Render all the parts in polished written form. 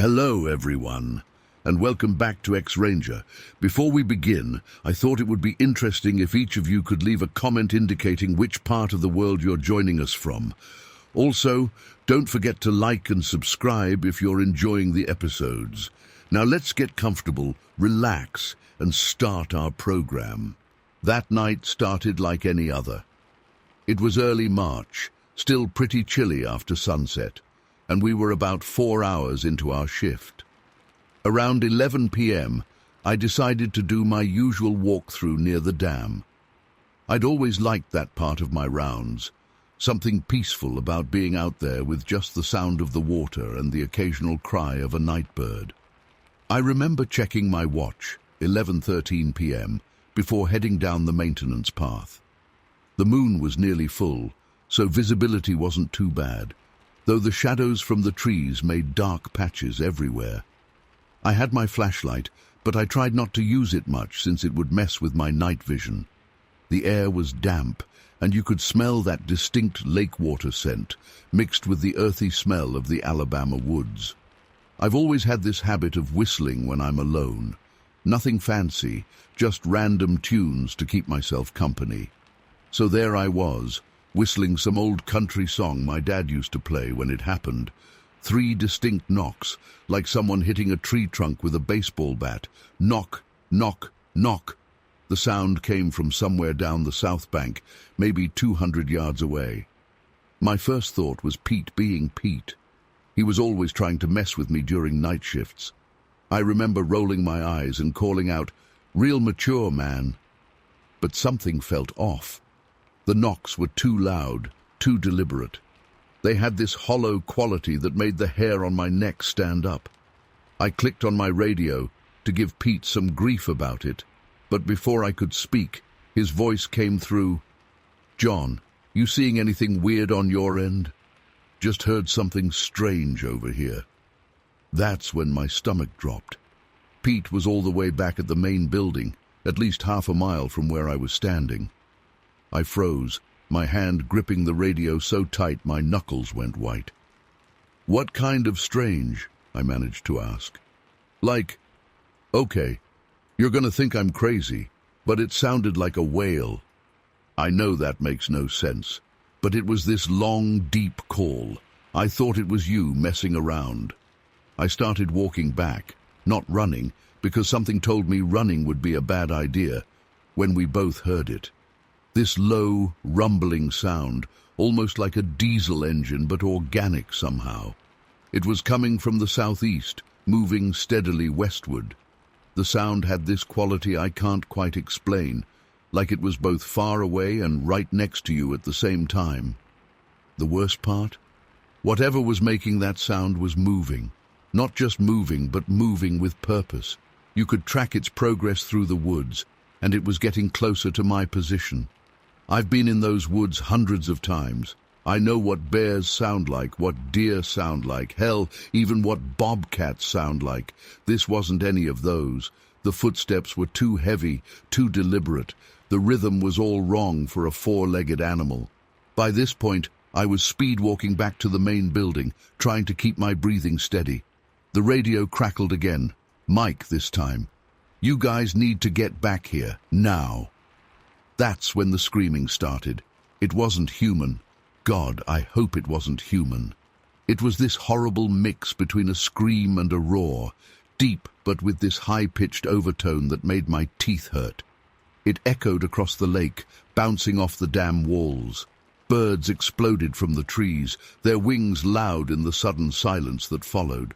Hello, everyone, and welcome back to X-Ranger. Before we begin, I thought it would be interesting if each of you could leave a comment indicating which part of the world you're joining us from. Also, don't forget to like and subscribe if you're enjoying the episodes. Now let's get comfortable, relax, and start our program. That night started like any other. It was early March, still pretty chilly after sunset, and we were about 4 hours into our shift. Around 11 p.m., I decided to do my usual walkthrough near the dam. I'd always liked that part of my rounds, something peaceful about being out there with just the sound of the water and the occasional cry of a night bird. I remember checking my watch, 11:13 p.m., before heading down the maintenance path. The moon was nearly full, so visibility wasn't too bad, though the shadows from the trees made dark patches everywhere. I had my flashlight, but I tried not to use it much since it would mess with my night vision. The air was damp, and you could smell that distinct lake water scent, mixed with the earthy smell of the Alabama woods. I've always had this habit of whistling when I'm alone. Nothing fancy, just random tunes to keep myself company. So there I was, whistling some old country song my dad used to play when it happened. 3 distinct knocks, like someone hitting a tree trunk with a baseball bat. Knock, knock, knock. The sound came from somewhere down the south bank, maybe 200 yards away. My first thought was Pete being Pete. He was always trying to mess with me during night shifts. I remember rolling my eyes and calling out, "Real mature, man." But something felt off. The knocks were too loud, too deliberate. They had this hollow quality that made the hair on my neck stand up. I clicked on my radio to give Pete some grief about it, but before I could speak, his voice came through. "John, you seeing anything weird on your end? Just heard something strange over here." That's when my stomach dropped. Pete was all the way back at the main building, at least half a mile from where I was standing. I froze, my hand gripping the radio so tight my knuckles went white. "What kind of strange?" I managed to ask. "Like, okay, you're gonna think I'm crazy, but it sounded like a wail." I know that makes no sense, but it was this long, deep call. I thought it was you messing around. I started walking back, not running, because something told me running would be a bad idea, when we both heard it. This low, rumbling sound, almost like a diesel engine, but organic somehow. It was coming from the southeast, moving steadily westward. The sound had this quality I can't quite explain, like it was both far away and right next to you at the same time. The worst part? Whatever was making that sound was moving. Not just moving, but moving with purpose. You could track its progress through the woods, and it was getting closer to my position. I've been in those woods hundreds of times. I know what bears sound like, what deer sound like, hell, even what bobcats sound like. This wasn't any of those. The footsteps were too heavy, too deliberate. The rhythm was all wrong for a 4-legged animal. By this point, I was speed walking back to the main building, trying to keep my breathing steady. The radio crackled again. Mike this time. "You guys need to get back here, now." That's when the screaming started. It wasn't human. God, I hope it wasn't human. It was this horrible mix between a scream and a roar, deep but with this high-pitched overtone that made my teeth hurt. It echoed across the lake, bouncing off the dam walls. Birds exploded from the trees, their wings loud in the sudden silence that followed.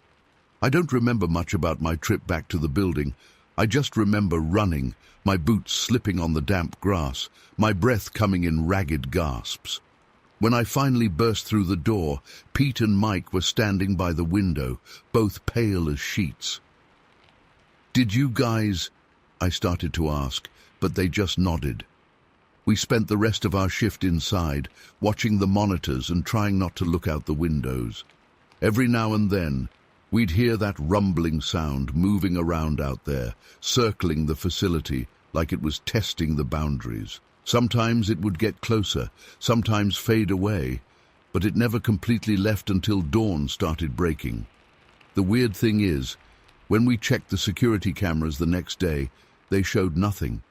I don't remember much about my trip back to the building. I just remember running, my boots slipping on the damp grass, my breath coming in ragged gasps. When I finally burst through the door, Pete and Mike were standing by the window, both pale as sheets. "Did you guys—" I started to ask, but they just nodded. We spent the rest of our shift inside, watching the monitors and trying not to look out the windows. Every now and then, we'd hear that rumbling sound moving around out there, circling the facility like it was testing the boundaries. Sometimes it would get closer, sometimes fade away, but it never completely left until dawn started breaking. The weird thing is, when we checked the security cameras the next day, they showed nothing,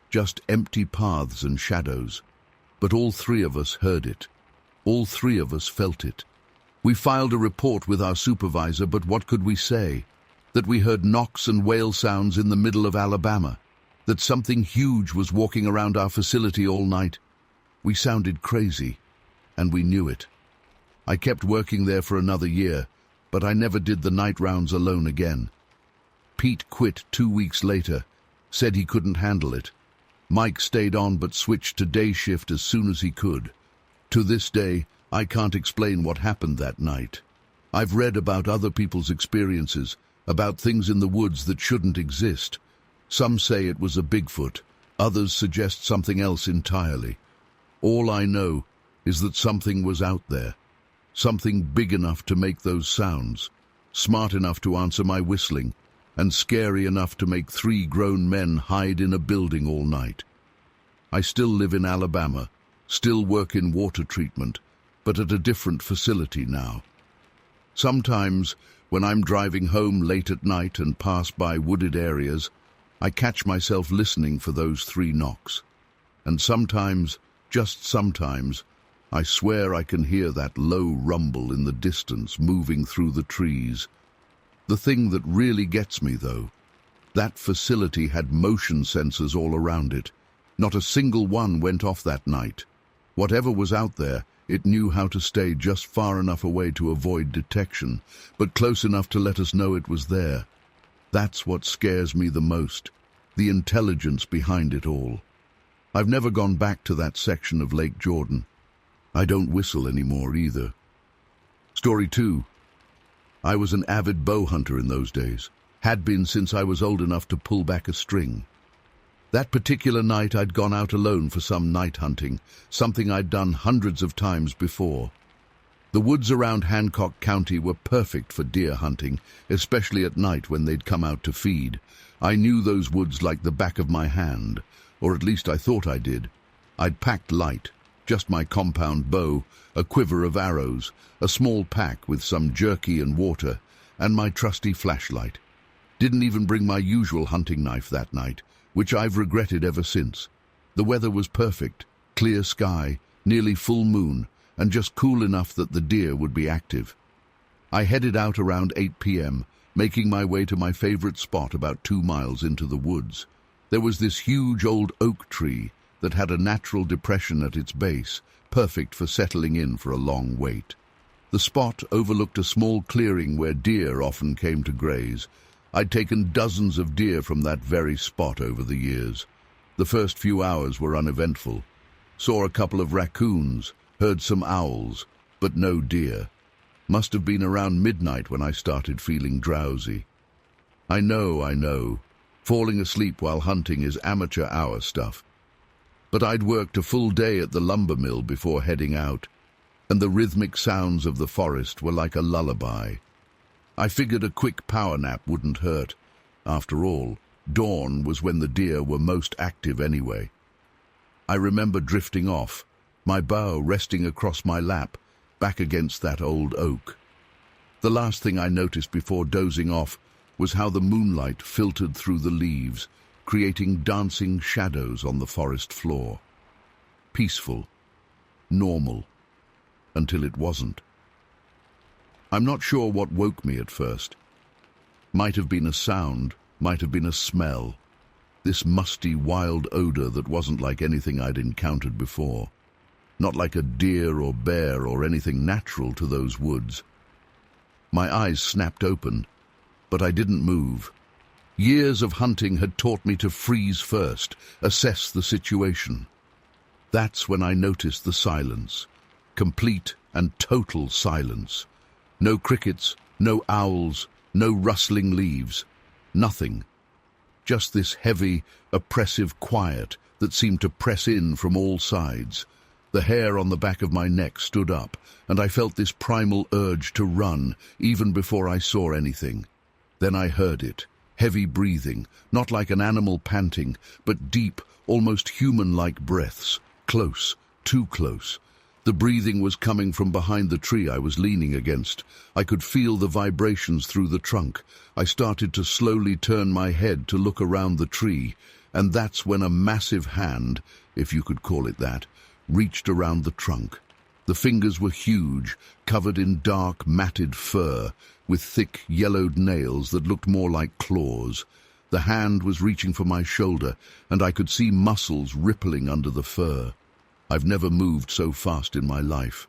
just empty paths and shadows. But all three of us heard it. All three of us felt it. We filed a report with our supervisor, but what could we say? That we heard knocks and wail sounds in the middle of Alabama. That something huge was walking around our facility all night. We sounded crazy, and we knew it. I kept working there for another year, but I never did the night rounds alone again. Pete quit 2 weeks later, said he couldn't handle it. Mike stayed on but switched to day shift as soon as he could. To this day, I can't explain what happened that night. I've read about other people's experiences, about things in the woods that shouldn't exist. Some say it was a Bigfoot, others suggest something else entirely. All I know is that something was out there. Something big enough to make those sounds, smart enough to answer my whistling, and scary enough to make 3 grown men hide in a building all night. I still live in Alabama, still work in water treatment, but at a different facility now. Sometimes, when I'm driving home late at night and pass by wooded areas, I catch myself listening for those 3 knocks. And sometimes, just sometimes, I swear I can hear that low rumble in the distance moving through the trees. The thing that really gets me, though, that facility had motion sensors all around it. Not a single one went off that night. Whatever was out there, it knew how to stay just far enough away to avoid detection, but close enough to let us know it was there. That's what scares me the most, the intelligence behind it all. I've never gone back to that section of Lake Jordan. I don't whistle anymore either. Story 2. I was an avid bow hunter in those days. Had been since I was old enough to pull back a string. That particular night I'd gone out alone for some night hunting, something I'd done hundreds of times before. The woods around Hancock County were perfect for deer hunting, especially at night when they'd come out to feed. I knew those woods like the back of my hand, or at least I thought I did. I'd packed light. Just my compound bow, a quiver of arrows, a small pack with some jerky and water, and my trusty flashlight. Didn't even bring my usual hunting knife that night, which I've regretted ever since. The weather was perfect, clear sky, nearly full moon, and just cool enough that the deer would be active. I headed out around 8 p.m., making my way to my favorite spot about 2 miles into the woods. There was this huge old oak tree that had a natural depression at its base, perfect for settling in for a long wait. The spot overlooked a small clearing where deer often came to graze. I'd taken dozens of deer from that very spot over the years. The first few hours were uneventful. Saw a couple of raccoons, heard some owls, but no deer. Must have been around midnight when I started feeling drowsy. I know. Falling asleep while hunting is amateur hour stuff. But I'd worked a full day at the lumber mill before heading out, and the rhythmic sounds of the forest were like a lullaby. I figured a quick power nap wouldn't hurt. After all, dawn was when the deer were most active anyway. I remember drifting off, my bow resting across my lap, back against that old oak. The last thing I noticed before dozing off was how the moonlight filtered through the leaves, creating dancing shadows on the forest floor. Peaceful, normal, until it wasn't. I'm not sure what woke me at first. Might have been a sound, might have been a smell. This musty, wild odor that wasn't like anything I'd encountered before. Not like a deer or bear or anything natural to those woods. My eyes snapped open, but I didn't move. Years of hunting had taught me to freeze first, assess the situation. That's when I noticed the silence. Complete and total silence. No crickets, no owls, no rustling leaves. Nothing. Just this heavy, oppressive quiet that seemed to press in from all sides. The hair on the back of my neck stood up, and I felt this primal urge to run, even before I saw anything. Then I heard it. Heavy breathing, not like an animal panting, but deep, almost human-like breaths. Close, too close. The breathing was coming from behind the tree I was leaning against. I could feel the vibrations through the trunk. I started to slowly turn my head to look around the tree, and that's when a massive hand, if you could call it that, reached around the trunk. The fingers were huge, covered in dark, matted fur, with thick, yellowed nails that looked more like claws. The hand was reaching for my shoulder, and I could see muscles rippling under the fur. I've never moved so fast in my life.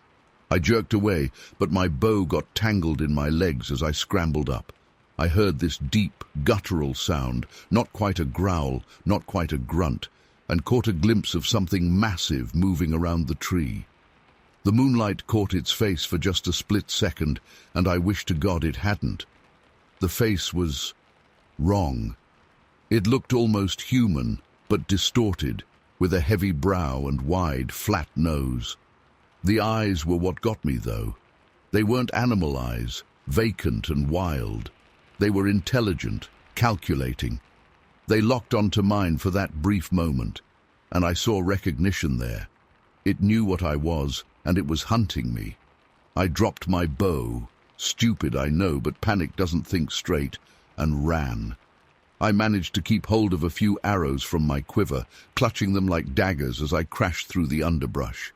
I jerked away, but my bow got tangled in my legs as I scrambled up. I heard this deep, guttural sound, not quite a growl, not quite a grunt, and caught a glimpse of something massive moving around the tree. The moonlight caught its face for just a split second, and I wished to God it hadn't. The face was wrong. It looked almost human, but distorted, with a heavy brow and wide, flat nose. The eyes were what got me, though. They weren't animal eyes, vacant and wild. They were intelligent, calculating. They locked onto mine for that brief moment, and I saw recognition there. It knew what I was, and it was hunting me. I dropped my bow, stupid I know, but panic doesn't think straight, and ran. I managed to keep hold of a few arrows from my quiver, clutching them like daggers as I crashed through the underbrush.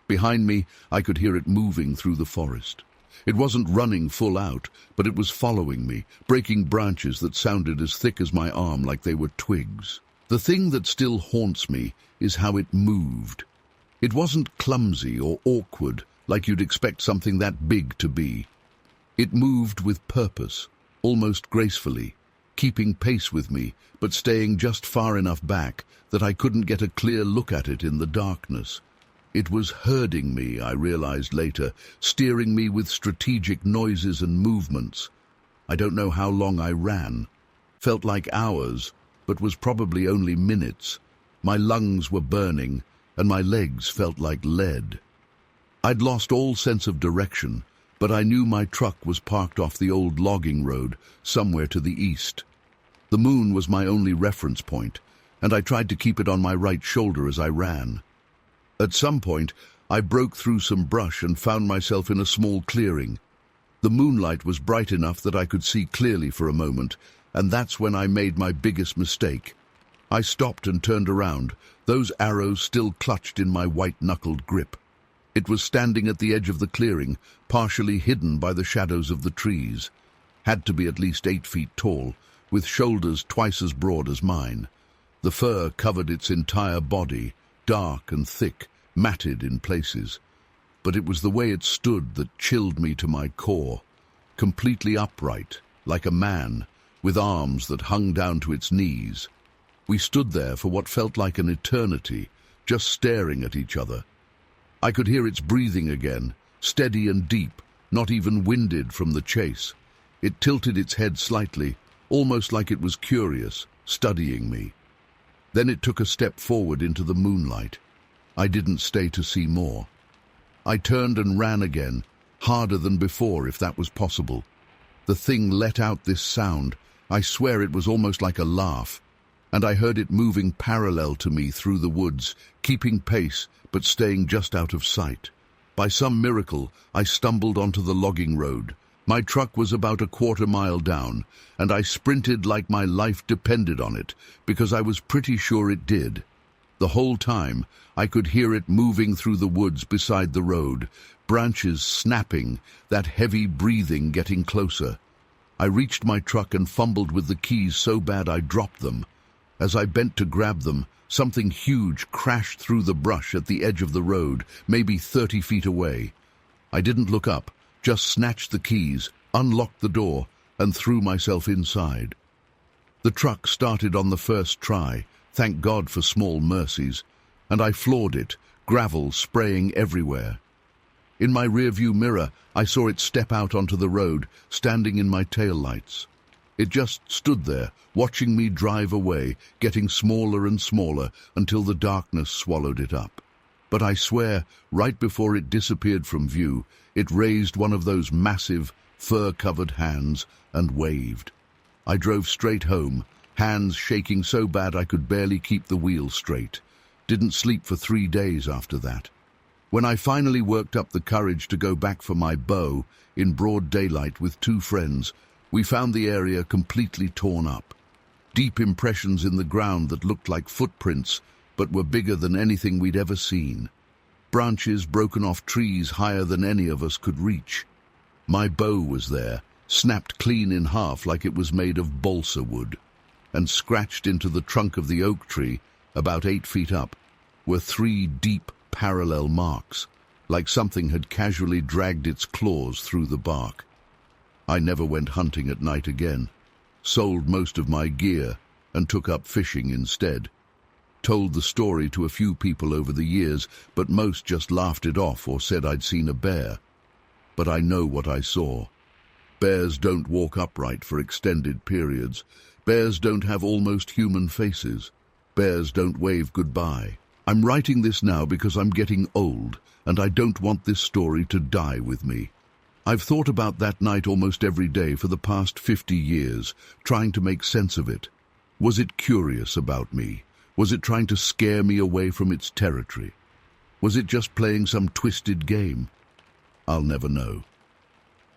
Behind me, I could hear it moving through the forest. It wasn't running full out, but it was following me, breaking branches that sounded as thick as my arm like they were twigs. The thing that still haunts me is how it moved. It wasn't clumsy or awkward like you'd expect something that big to be. It moved with purpose, almost gracefully, keeping pace with me, but staying just far enough back that I couldn't get a clear look at it in the darkness. It was herding me, I realized later, steering me with strategic noises and movements. I don't know how long I ran. Felt like hours, but was probably only minutes. My lungs were burning, and my legs felt like lead. I'd lost all sense of direction, but I knew my truck was parked off the old logging road, somewhere to the east. The moon was my only reference point, and I tried to keep it on my right shoulder as I ran. At some point, I broke through some brush and found myself in a small clearing. The moonlight was bright enough that I could see clearly for a moment, and that's when I made my biggest mistake. I stopped and turned around, those arrows still clutched in my white-knuckled grip. It was standing at the edge of the clearing, partially hidden by the shadows of the trees. Had to be at least 8 feet tall, with shoulders twice as broad as mine. The fur covered its entire body, dark and thick, matted in places. But it was the way it stood that chilled me to my core, completely upright, like a man, with arms that hung down to its knees. We stood there for what felt like an eternity, just staring at each other. I could hear its breathing again, steady and deep, not even winded from the chase. It tilted its head slightly, almost like it was curious, studying me. Then it took a step forward into the moonlight. I didn't stay to see more. I turned and ran again, harder than before if that was possible. The thing let out this sound. I swear it was almost like a laugh, and I heard it moving parallel to me through the woods, keeping pace but staying just out of sight. By some miracle, I stumbled onto the logging road. My truck was about a quarter-mile down, and I sprinted like my life depended on it, because I was pretty sure it did. The whole time, I could hear it moving through the woods beside the road, branches snapping, that heavy breathing getting closer. I reached my truck and fumbled with the keys so bad I dropped them. As I bent to grab them, something huge crashed through the brush at the edge of the road, maybe 30 feet away. I didn't look up, just snatched the keys, unlocked the door, and threw myself inside. The truck started on the first try, thank God for small mercies, and I floored it, gravel spraying everywhere. In my rearview mirror, I saw it step out onto the road, standing in my taillights. It just stood there, watching me drive away, getting smaller and smaller until the darkness swallowed it up. But I swear, right before it disappeared from view, it raised one of those massive, fur-covered hands and waved. I drove straight home, hands shaking so bad I could barely keep the wheel straight. Didn't sleep for 3 days after that. When I finally worked up the courage to go back for my bow, in broad daylight with 2 friends, we found the area completely torn up. Deep impressions in the ground that looked like footprints, but were bigger than anything we'd ever seen. Branches broken off trees higher than any of us could reach. My bow was there, snapped clean in half like it was made of balsa wood, and scratched into the trunk of the oak tree, about 8 feet up, were 3 deep, parallel marks, like something had casually dragged its claws through the bark. I never went hunting at night again, sold most of my gear, and took up fishing instead. Told the story to a few people over the years, but most just laughed it off or said I'd seen a bear. But I know what I saw. Bears don't walk upright for extended periods. Bears don't have almost human faces. Bears don't wave goodbye. I'm writing this now because I'm getting old, and I don't want this story to die with me. I've thought about that night almost every day for the past 50 years, trying to make sense of it. Was it curious about me? Was it trying to scare me away from its territory? Was it just playing some twisted game? I'll never know.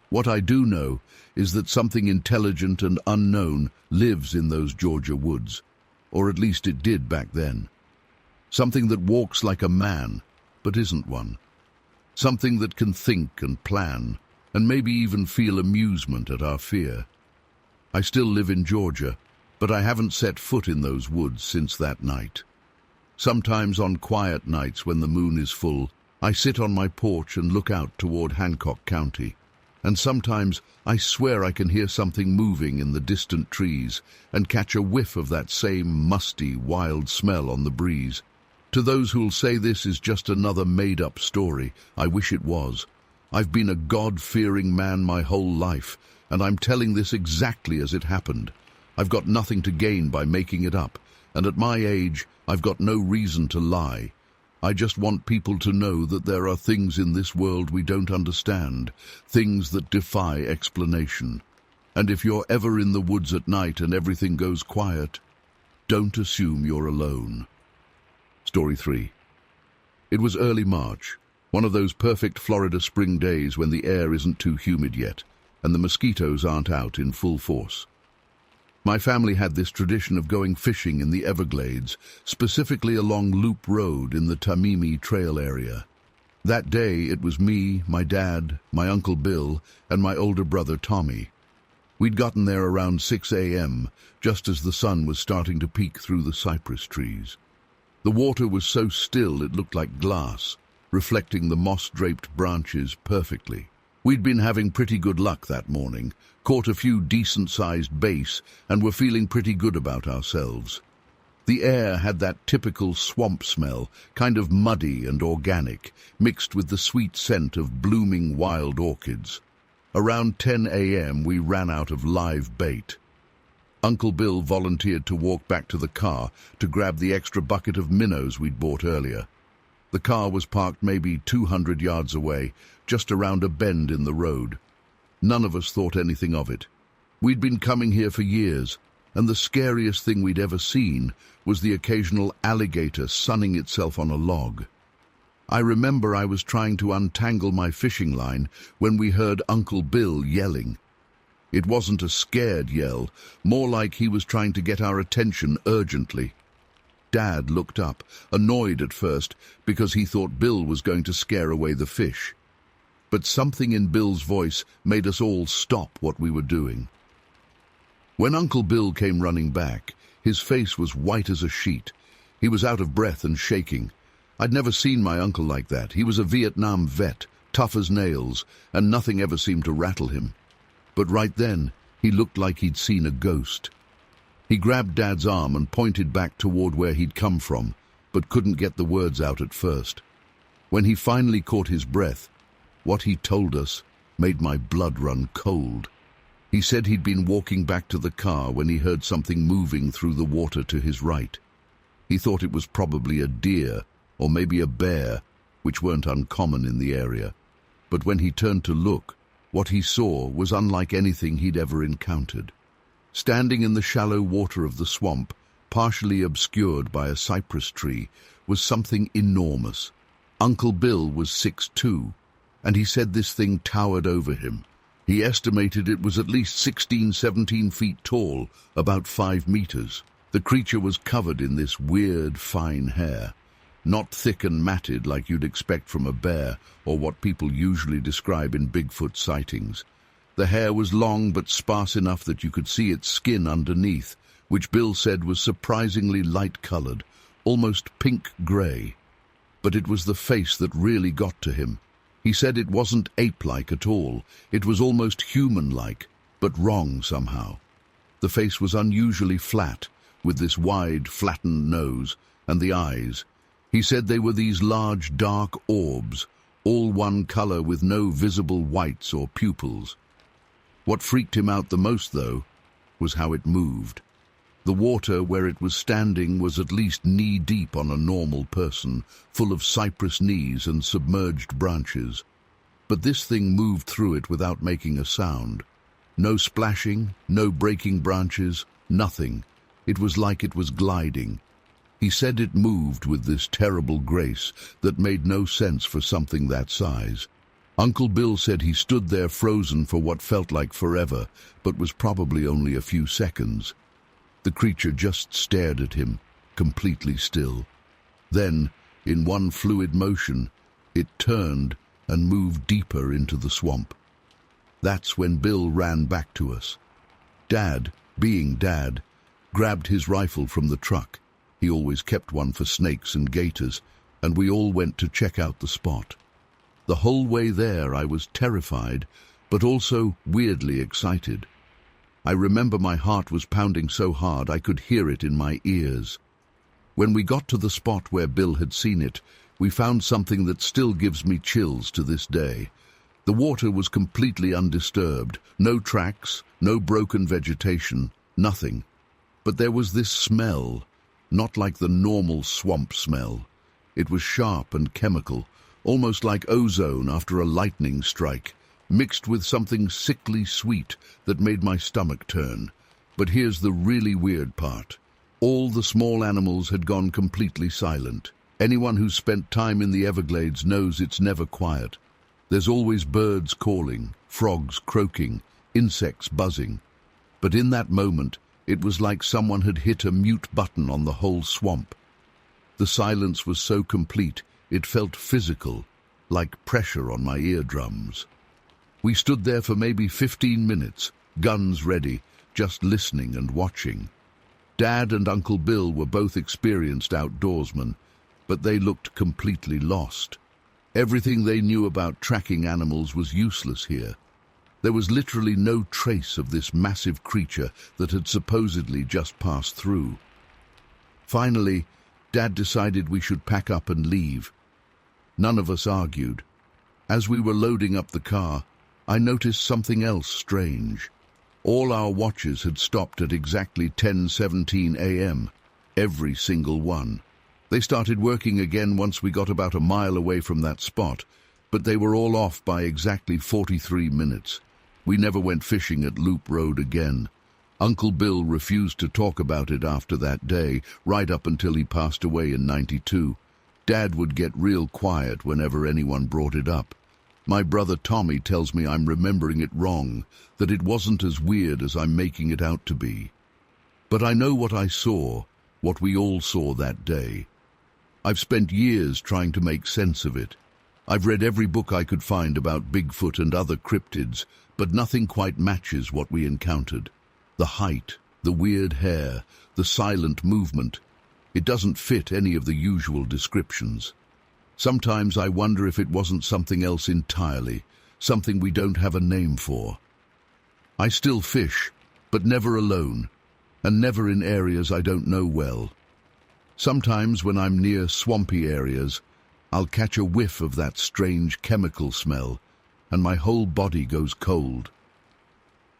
What I do know is that something intelligent and unknown lives in those Georgia woods, or at least it did back then. Something that walks like a man, but isn't one. Something that can think and plan, and maybe even feel amusement at our fear. I still live in Georgia, but I haven't set foot in those woods since that night. Sometimes on quiet nights when the moon is full, I sit on my porch and look out toward Hancock County. And sometimes I swear I can hear something moving in the distant trees and catch a whiff of that same musty, wild smell on the breeze. To those who'll say this is just another made-up story, I wish it was. I've been a God-fearing man my whole life, and I'm telling this exactly as it happened. I've got nothing to gain by making it up, and at my age, I've got no reason to lie. I just want people to know that there are things in this world we don't understand, things that defy explanation. And if you're ever in the woods at night and everything goes quiet, don't assume you're alone. Story 3. It was early March, one of those perfect Florida spring days when the air isn't too humid yet, and the mosquitoes aren't out in full force. My family had this tradition of going fishing in the Everglades, specifically along Loop Road in the Tamimi Trail area. That day it was me, my dad, my Uncle Bill, and my older brother Tommy. We'd gotten there around 6 a.m., just as the sun was starting to peek through the cypress trees. The water was so still it looked like glass, reflecting the moss-draped branches perfectly. We'd been having pretty good luck that morning, caught a few decent-sized bass, and were feeling pretty good about ourselves. The air had that typical swamp smell, kind of muddy and organic, mixed with the sweet scent of blooming wild orchids. Around 10 a.m. we ran out of live bait. Uncle Bill volunteered to walk back to the car to grab the extra bucket of minnows we'd bought earlier. The car was parked maybe 200 yards away, just around a bend in the road. None of us thought anything of it. We'd been coming here for years, and the scariest thing we'd ever seen was the occasional alligator sunning itself on a log. I remember I was trying to untangle my fishing line when we heard Uncle Bill yelling. It wasn't a scared yell, more like he was trying to get our attention urgently. Dad looked up, annoyed at first because he thought Bill was going to scare away the fish. But something in Bill's voice made us all stop what we were doing. When Uncle Bill came running back, his face was white as a sheet. He was out of breath and shaking. I'd never seen my uncle like that. He was a Vietnam vet, tough as nails, and nothing ever seemed to rattle him. But right then, he looked like he'd seen a ghost. He grabbed Dad's arm and pointed back toward where he'd come from, but couldn't get the words out at first. When he finally caught his breath, what he told us made my blood run cold. He said he'd been walking back to the car when he heard something moving through the water to his right. He thought it was probably a deer or maybe a bear, which weren't uncommon in the area. But when he turned to look, what he saw was unlike anything he'd ever encountered. Standing in the shallow water of the swamp, partially obscured by a cypress tree, was something enormous, Uncle Bill was 6'2", and he said this thing towered over him. He estimated it was at least 16, 17 feet tall, about 5 meters. The creature was covered in this weird, fine hair, not thick and matted like you'd expect from a bear or what people usually describe in Bigfoot sightings. The hair was long but sparse enough that you could see its skin underneath, which Bill said was surprisingly light-colored, almost pink-gray. But it was the face that really got to him. He said it wasn't ape-like at all. It was almost human-like, but wrong somehow. The face was unusually flat, with this wide, flattened nose, and the eyes. He said they were these large, dark orbs, all one color with no visible whites or pupils. What freaked him out the most, though, was how it moved. The water where it was standing was at least knee-deep on a normal person, full of cypress knees and submerged branches. But this thing moved through it without making a sound. No splashing, no breaking branches, nothing. It was like it was gliding. He said it moved with this terrible grace that made no sense for something that size. Uncle Bill said he stood there frozen for what felt like forever, but was probably only a few seconds. The creature just stared at him, completely still. Then, in one fluid motion, it turned and moved deeper into the swamp. That's when Bill ran back to us. Dad, being Dad, grabbed his rifle from the truck. He always kept one for snakes and gators, and we all went to check out the spot. The whole way there I was terrified, but also weirdly excited. I remember my heart was pounding so hard I could hear it in my ears. When we got to the spot where Bill had seen it, we found something that still gives me chills to this day. The water was completely undisturbed, no tracks, no broken vegetation, nothing. But there was this smell, not like the normal swamp smell. It was sharp and chemical, almost like ozone after a lightning strike, mixed with something sickly sweet that made my stomach turn. But here's the really weird part. All the small animals had gone completely silent. Anyone who's spent time in the Everglades knows it's never quiet. There's always birds calling, frogs croaking, insects buzzing. But in that moment, it was like someone had hit a mute button on the whole swamp. The silence was so complete, it felt physical, like pressure on my eardrums. We stood there for maybe 15 minutes, guns ready, just listening and watching. Dad and Uncle Bill were both experienced outdoorsmen, but they looked completely lost. Everything they knew about tracking animals was useless here. There was literally no trace of this massive creature that had supposedly just passed through. Finally, Dad decided we should pack up and leave. None of us argued. As we were loading up the car, I noticed something else strange. All our watches had stopped at exactly 10:17 a.m., every single one. They started working again once we got about a mile away from that spot, but they were all off by exactly 43 minutes. We never went fishing at Loop Road again. Uncle Bill refused to talk about it after that day, right up until he passed away in '92. Dad would get real quiet whenever anyone brought it up. My brother Tommy tells me I'm remembering it wrong, that it wasn't as weird as I'm making it out to be. But I know what I saw, what we all saw that day. I've spent years trying to make sense of it. I've read every book I could find about Bigfoot and other cryptids, but nothing quite matches what we encountered. The height, the weird hair, the silent movement. It doesn't fit any of the usual descriptions. Sometimes I wonder if it wasn't something else entirely, something we don't have a name for. I still fish, but never alone, and never in areas I don't know well. Sometimes when I'm near swampy areas, I'll catch a whiff of that strange chemical smell, and my whole body goes cold.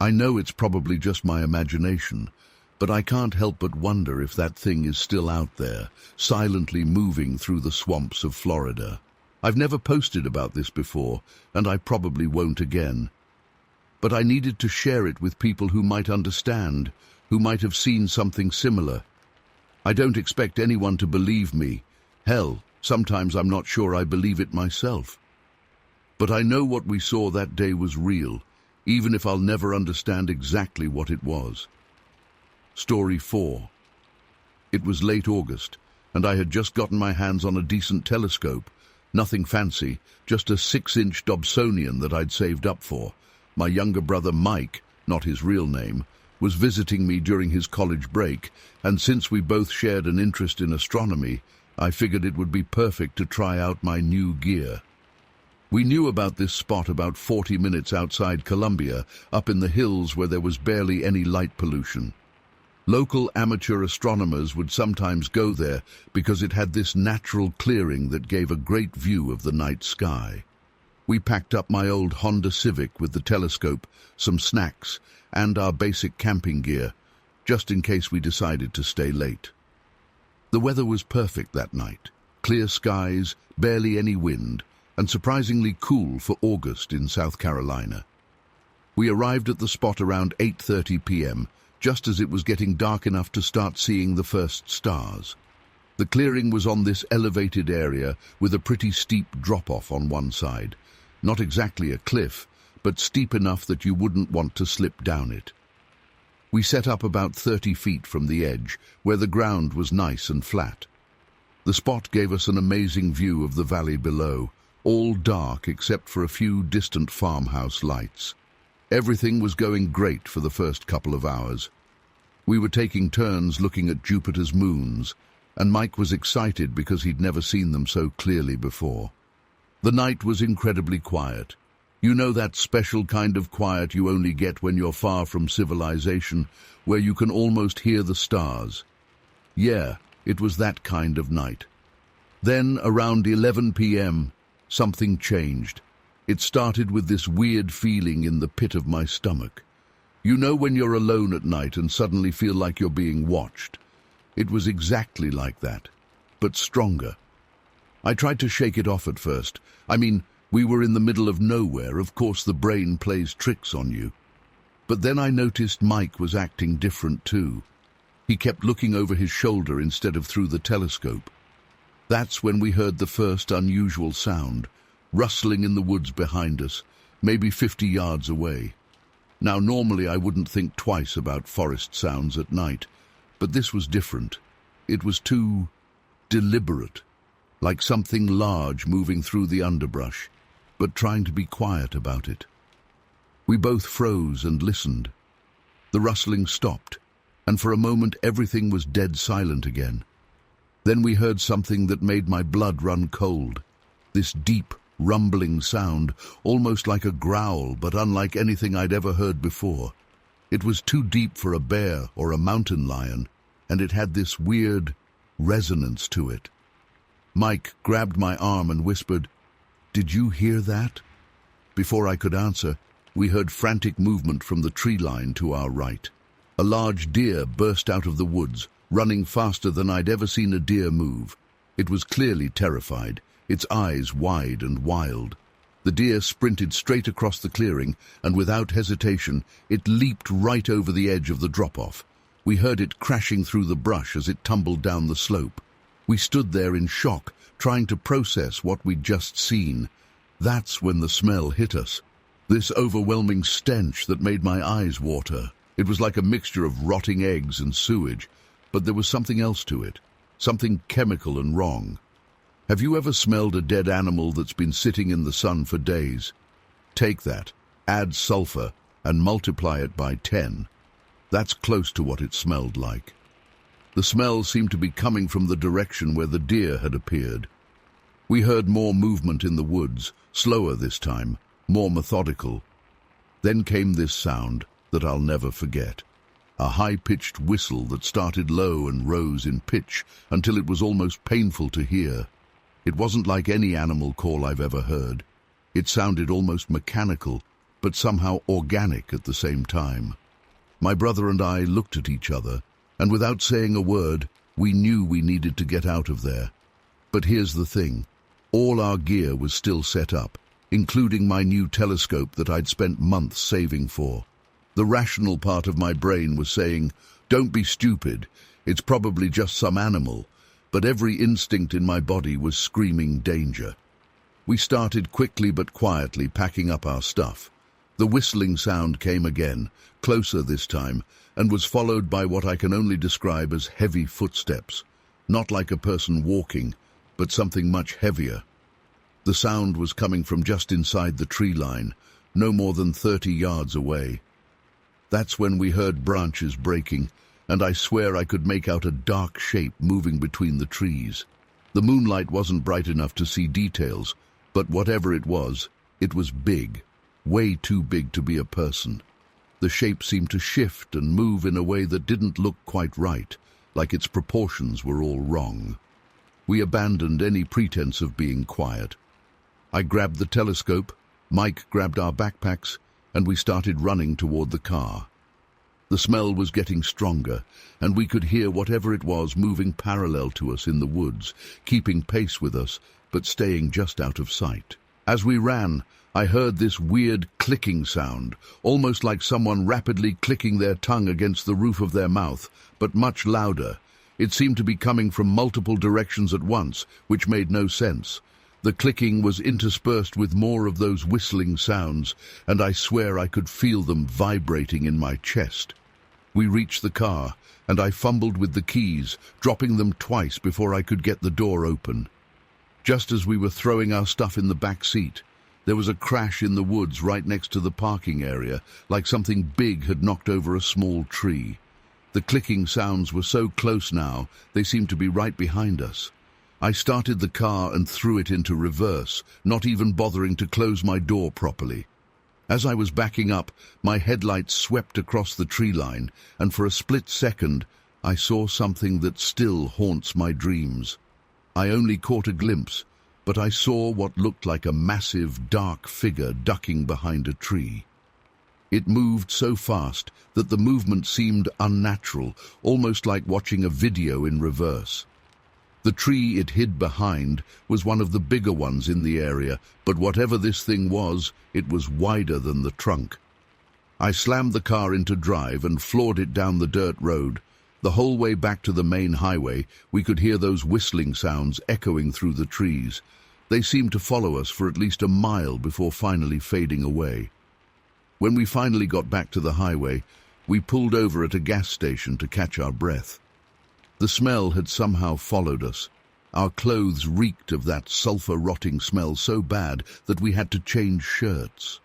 I know it's probably just my imagination, but I can't help but wonder if that thing is still out there, silently moving through the swamps of Florida. I've never posted about this before, and I probably won't again. But I needed to share it with people who might understand, who might have seen something similar. I don't expect anyone to believe me. Hell, Sometimes I'm not sure I believe it myself. But I know what we saw that day was real, even if I'll never understand exactly what it was. Story 4. It was late August, and I had just gotten my hands on a decent telescope. Nothing fancy, just a 6-inch Dobsonian that I'd saved up for. My younger brother Mike, not his real name, was visiting me during his college break, and since we both shared an interest in astronomy, I figured it would be perfect to try out my new gear. We knew about this spot about 40 minutes outside Columbia, up in the hills where there was barely any light pollution. Local amateur astronomers would sometimes go there because it had this natural clearing that gave a great view of the night sky. We packed up my old Honda Civic with the telescope, some snacks, and our basic camping gear, just in case we decided to stay late. The weather was perfect that night. Clear skies, barely any wind, and surprisingly cool for August in South Carolina. We arrived at the spot around 8:30 p.m., just as it was getting dark enough to start seeing the first stars. The clearing was on this elevated area with a pretty steep drop-off on one side. Not exactly a cliff, but steep enough that you wouldn't want to slip down it. We set up about 30 feet from the edge, where the ground was nice and flat. The spot gave us an amazing view of the valley below, all dark except for a few distant farmhouse lights. Everything was going great for the first couple of hours. We were taking turns looking at Jupiter's moons, and Mike was excited because he'd never seen them so clearly before. The night was incredibly quiet. You know that special kind of quiet you only get when you're far from civilization, where you can almost hear the stars. Yeah, it was that kind of night. Then, around 11 p.m., something changed. It started with this weird feeling in the pit of my stomach. You know when you're alone at night and suddenly feel like you're being watched? It was exactly like that, but stronger. I tried to shake it off at first. We were in the middle of nowhere. Of course, the brain plays tricks on you. But then I noticed Mike was acting different too. He kept looking over his shoulder instead of through the telescope. That's when we heard the first unusual sound, rustling in the woods behind us, maybe 50 yards away. Now, normally I wouldn't think twice about forest sounds at night, but this was different. It was too deliberate, like something large moving through the underbrush, but trying to be quiet about it. We both froze and listened. The rustling stopped, and for a moment everything was dead silent again. Then we heard something that made my blood run cold. This deep, rumbling sound, almost like a growl, but unlike anything I'd ever heard before. It was too deep for a bear or a mountain lion, and it had this weird resonance to it. Mike grabbed my arm and whispered, "Did you hear that?" Before I could answer, we heard frantic movement from the tree line to our right. A large deer burst out of the woods, running faster than I'd ever seen a deer move. It was clearly terrified, its eyes wide and wild. The deer sprinted straight across the clearing, and without hesitation, it leaped right over the edge of the drop-off. We heard it crashing through the brush as it tumbled down the slope. We stood there in shock, trying to process what we'd just seen. That's when the smell hit us. This overwhelming stench that made my eyes water. It was like a mixture of rotting eggs and sewage, but there was something else to it, something chemical and wrong. Have you ever smelled a dead animal that's been sitting in the sun for days? Take that, add sulfur, and multiply it by 10. That's close to what it smelled like. The smell seemed to be coming from the direction where the deer had appeared. We heard more movement in the woods, slower this time, more methodical. Then came this sound that I'll never forget. A high-pitched whistle that started low and rose in pitch until it was almost painful to hear. It wasn't like any animal call I've ever heard. It sounded almost mechanical, but somehow organic at the same time. My brother and I looked at each other, and without saying a word, we knew we needed to get out of there. But here's the thing. All our gear was still set up, including my new telescope that I'd spent months saving for. The rational part of my brain was saying, "Don't be stupid. It's probably just some animal." but every instinct in my body was screaming danger. We started quickly but quietly packing up our stuff. The whistling sound came again, closer this time, and was followed by what I can only describe as heavy footsteps. Not like a person walking, but something much heavier. The sound was coming from just inside the tree line, no more than 30 yards away. That's when we heard branches breaking, and I swear I could make out a dark shape moving between the trees. The moonlight wasn't bright enough to see details, but whatever it was big, way too big to be a person. The shape seemed to shift and move in a way that didn't look quite right, like its proportions were all wrong. We abandoned any pretense of being quiet. I grabbed the telescope, Mike grabbed our backpacks, and we started running toward the car. The smell was getting stronger, and we could hear whatever it was moving parallel to us in the woods, keeping pace with us, but staying just out of sight. As we ran, I heard this weird clicking sound, almost like someone rapidly clicking their tongue against the roof of their mouth, but much louder. It seemed to be coming from multiple directions at once, which made no sense. The clicking was interspersed with more of those whistling sounds, and I swear I could feel them vibrating in my chest. We reached the car, and I fumbled with the keys, dropping them twice before I could get the door open. Just as we were throwing our stuff in the back seat, there was a crash in the woods right next to the parking area, like something big had knocked over a small tree. The clicking sounds were so close now, they seemed to be right behind us. I started the car and threw it into reverse, not even bothering to close my door properly. As I was backing up, my headlights swept across the tree line, and for a split second, I saw something that still haunts my dreams. I only caught a glimpse, but I saw what looked like a massive, dark figure ducking behind a tree. It moved so fast that the movement seemed unnatural, almost like watching a video in reverse. The tree it hid behind was one of the bigger ones in the area, but whatever this thing was, it was wider than the trunk. I slammed the car into drive and floored it down the dirt road. The whole way back to the main highway, we could hear those whistling sounds echoing through the trees. They seemed to follow us for at least a mile before finally fading away. When we finally got back to the highway, we pulled over at a gas station to catch our breath. The smell had somehow followed us. Our clothes reeked of that sulfur-rotting smell so bad that we had to change shirts.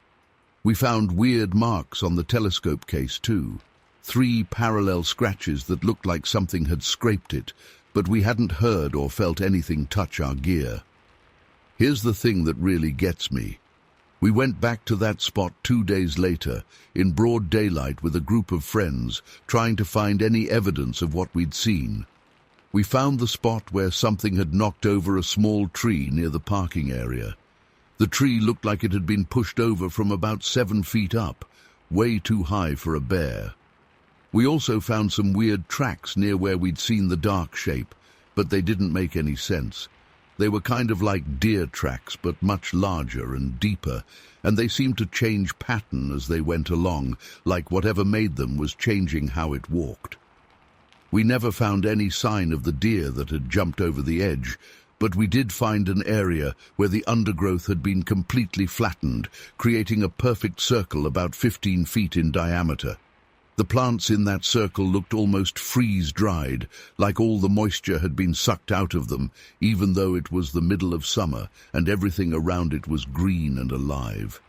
We found weird marks on the telescope case too. 3 parallel scratches that looked like something had scraped it, but we hadn't heard or felt anything touch our gear. Here's the thing that really gets me. We went back to that spot 2 days later, in broad daylight with a group of friends, trying to find any evidence of what we'd seen. We found the spot where something had knocked over a small tree near the parking area. The tree looked like it had been pushed over from about 7 feet up, way too high for a bear. We also found some weird tracks near where we'd seen the dark shape, but they didn't make any sense. They were kind of like deer tracks, but much larger and deeper, and they seemed to change pattern as they went along, like whatever made them was changing how it walked. We never found any sign of the deer that had jumped over the edge, but we did find an area where the undergrowth had been completely flattened, creating a perfect circle about 15 feet in diameter. The plants in that circle looked almost freeze-dried, like all the moisture had been sucked out of them, even though it was the middle of summer and everything around it was green and alive.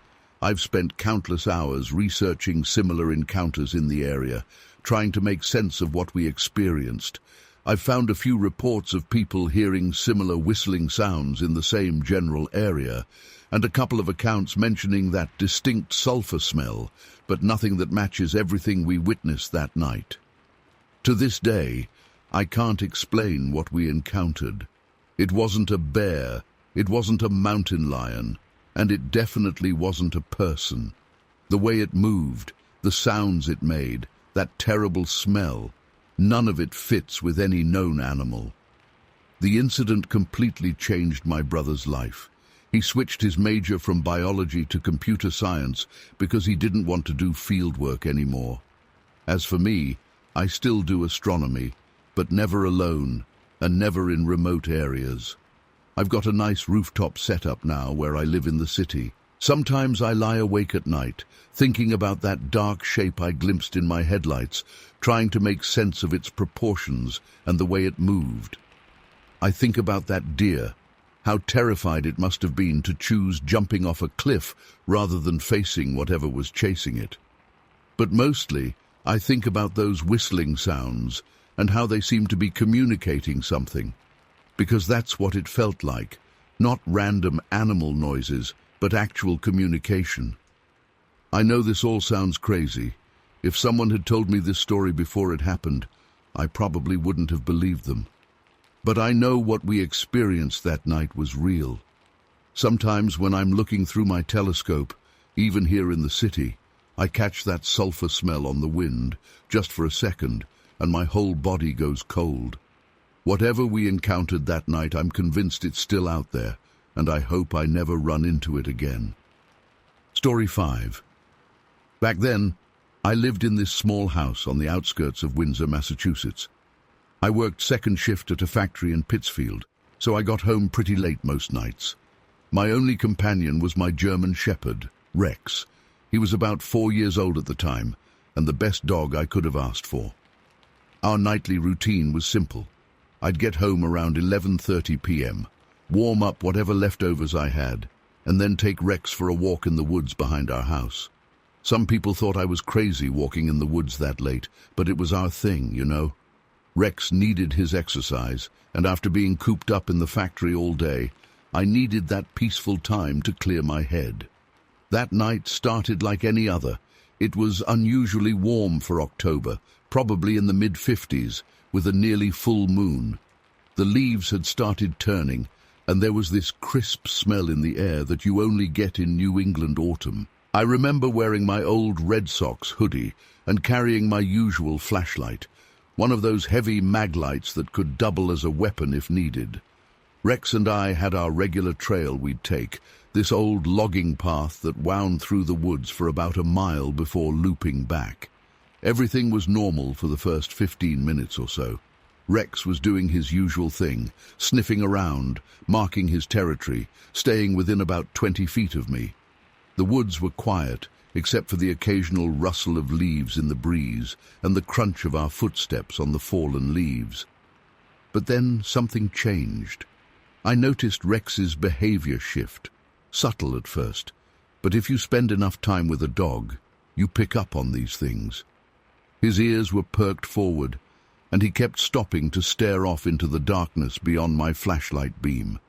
I've spent countless hours researching similar encounters in the area, trying to make sense of what we experienced. I've found a few reports of people hearing similar whistling sounds in the same general area, and a couple of accounts mentioning that distinct sulfur smell, but nothing that matches everything we witnessed that night. To this day, I can't explain what we encountered. It wasn't a bear, it wasn't a mountain lion, and it definitely wasn't a person. The way it moved, the sounds it made, that terrible smell, none of it fits with any known animal. The incident completely changed my brother's life. He switched his major from biology to computer science because he didn't want to do field work anymore. As for me, I still do astronomy, but never alone, and never in remote areas. I've got a nice rooftop setup now where I live in the city. Sometimes I lie awake at night, thinking about that dark shape I glimpsed in my headlights, trying to make sense of its proportions and the way it moved. I think about that deer, how terrified it must have been to choose jumping off a cliff rather than facing whatever was chasing it. But mostly, I think about those whistling sounds and how they seem to be communicating something, because that's what it felt like, not random animal noises, but actual communication. I know this all sounds crazy. If someone had told me this story before it happened, I probably wouldn't have believed them. But I know what we experienced that night was real. Sometimes when I'm looking through my telescope, even here in the city, I catch that sulfur smell on the wind, just for a second, and my whole body goes cold. Whatever we encountered that night, I'm convinced it's still out there, and I hope I never run into it again. Story 5. Back then, I lived in this small house on the outskirts of Windsor, Massachusetts. I worked second shift at a factory in Pittsfield, so I got home pretty late most nights. My only companion was my German shepherd, Rex. He was about 4 years old at the time, and the best dog I could have asked for. Our nightly routine was simple. I'd get home around 11:30 p.m., warm up whatever leftovers I had, and then take Rex for a walk in the woods behind our house. Some people thought I was crazy walking in the woods that late, but it was our thing, you know. Rex needed his exercise, and after being cooped up in the factory all day, I needed that peaceful time to clear my head. That night started like any other. It was unusually warm for October, probably in the mid-50s, with a nearly full moon. The leaves had started turning, and there was this crisp smell in the air that you only get in New England autumn. I remember wearing my old Red Sox hoodie and carrying my usual flashlight, one of those heavy mag lights that could double as a weapon if needed. Rex and I had our regular trail we'd take, this old logging path that wound through the woods for about a mile before looping back. Everything was normal for the first 15 minutes or so. Rex was doing his usual thing, sniffing around, marking his territory, staying within about 20 feet of me. The woods were quiet, except for the occasional rustle of leaves in the breeze and the crunch of our footsteps on the fallen leaves. But then something changed. I noticed Rex's behavior shift, subtle at first, but if you spend enough time with a dog, you pick up on these things. His ears were perked forward, and he kept stopping to stare off into the darkness beyond my flashlight beam.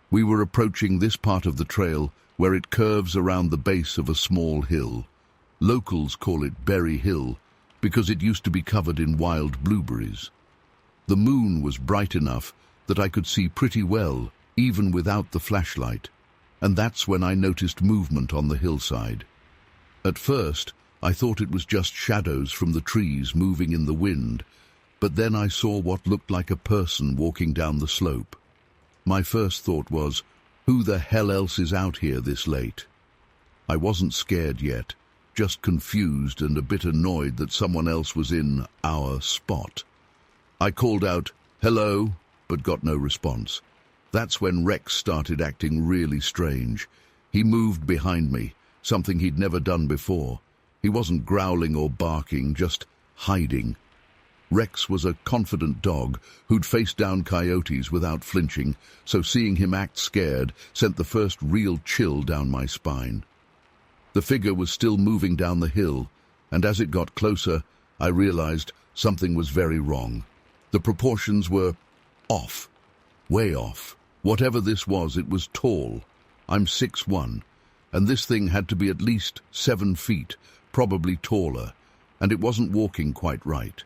We were approaching this part of the trail where it curves around the base of a small hill. Locals call it Berry Hill because it used to be covered in wild blueberries. The moon was bright enough that I could see pretty well, even without the flashlight, and that's when I noticed movement on the hillside. At first, I thought it was just shadows from the trees moving in the wind, but then I saw what looked like a person walking down the slope. My first thought was, who the hell else is out here this late? I wasn't scared yet, just confused and a bit annoyed that someone else was in our spot. I called out, "Hello," but got no response. That's when Rex started acting really strange. He moved behind me, something he'd never done before. He wasn't growling or barking, just hiding. Rex was a confident dog who'd faced down coyotes without flinching, so seeing him act scared sent the first real chill down my spine. The figure was still moving down the hill, and as it got closer, I realized something was very wrong. The proportions were off, way off. Whatever this was, it was tall. I'm 6'1", and this thing had to be at least 7 feet, probably taller, and it wasn't walking quite right.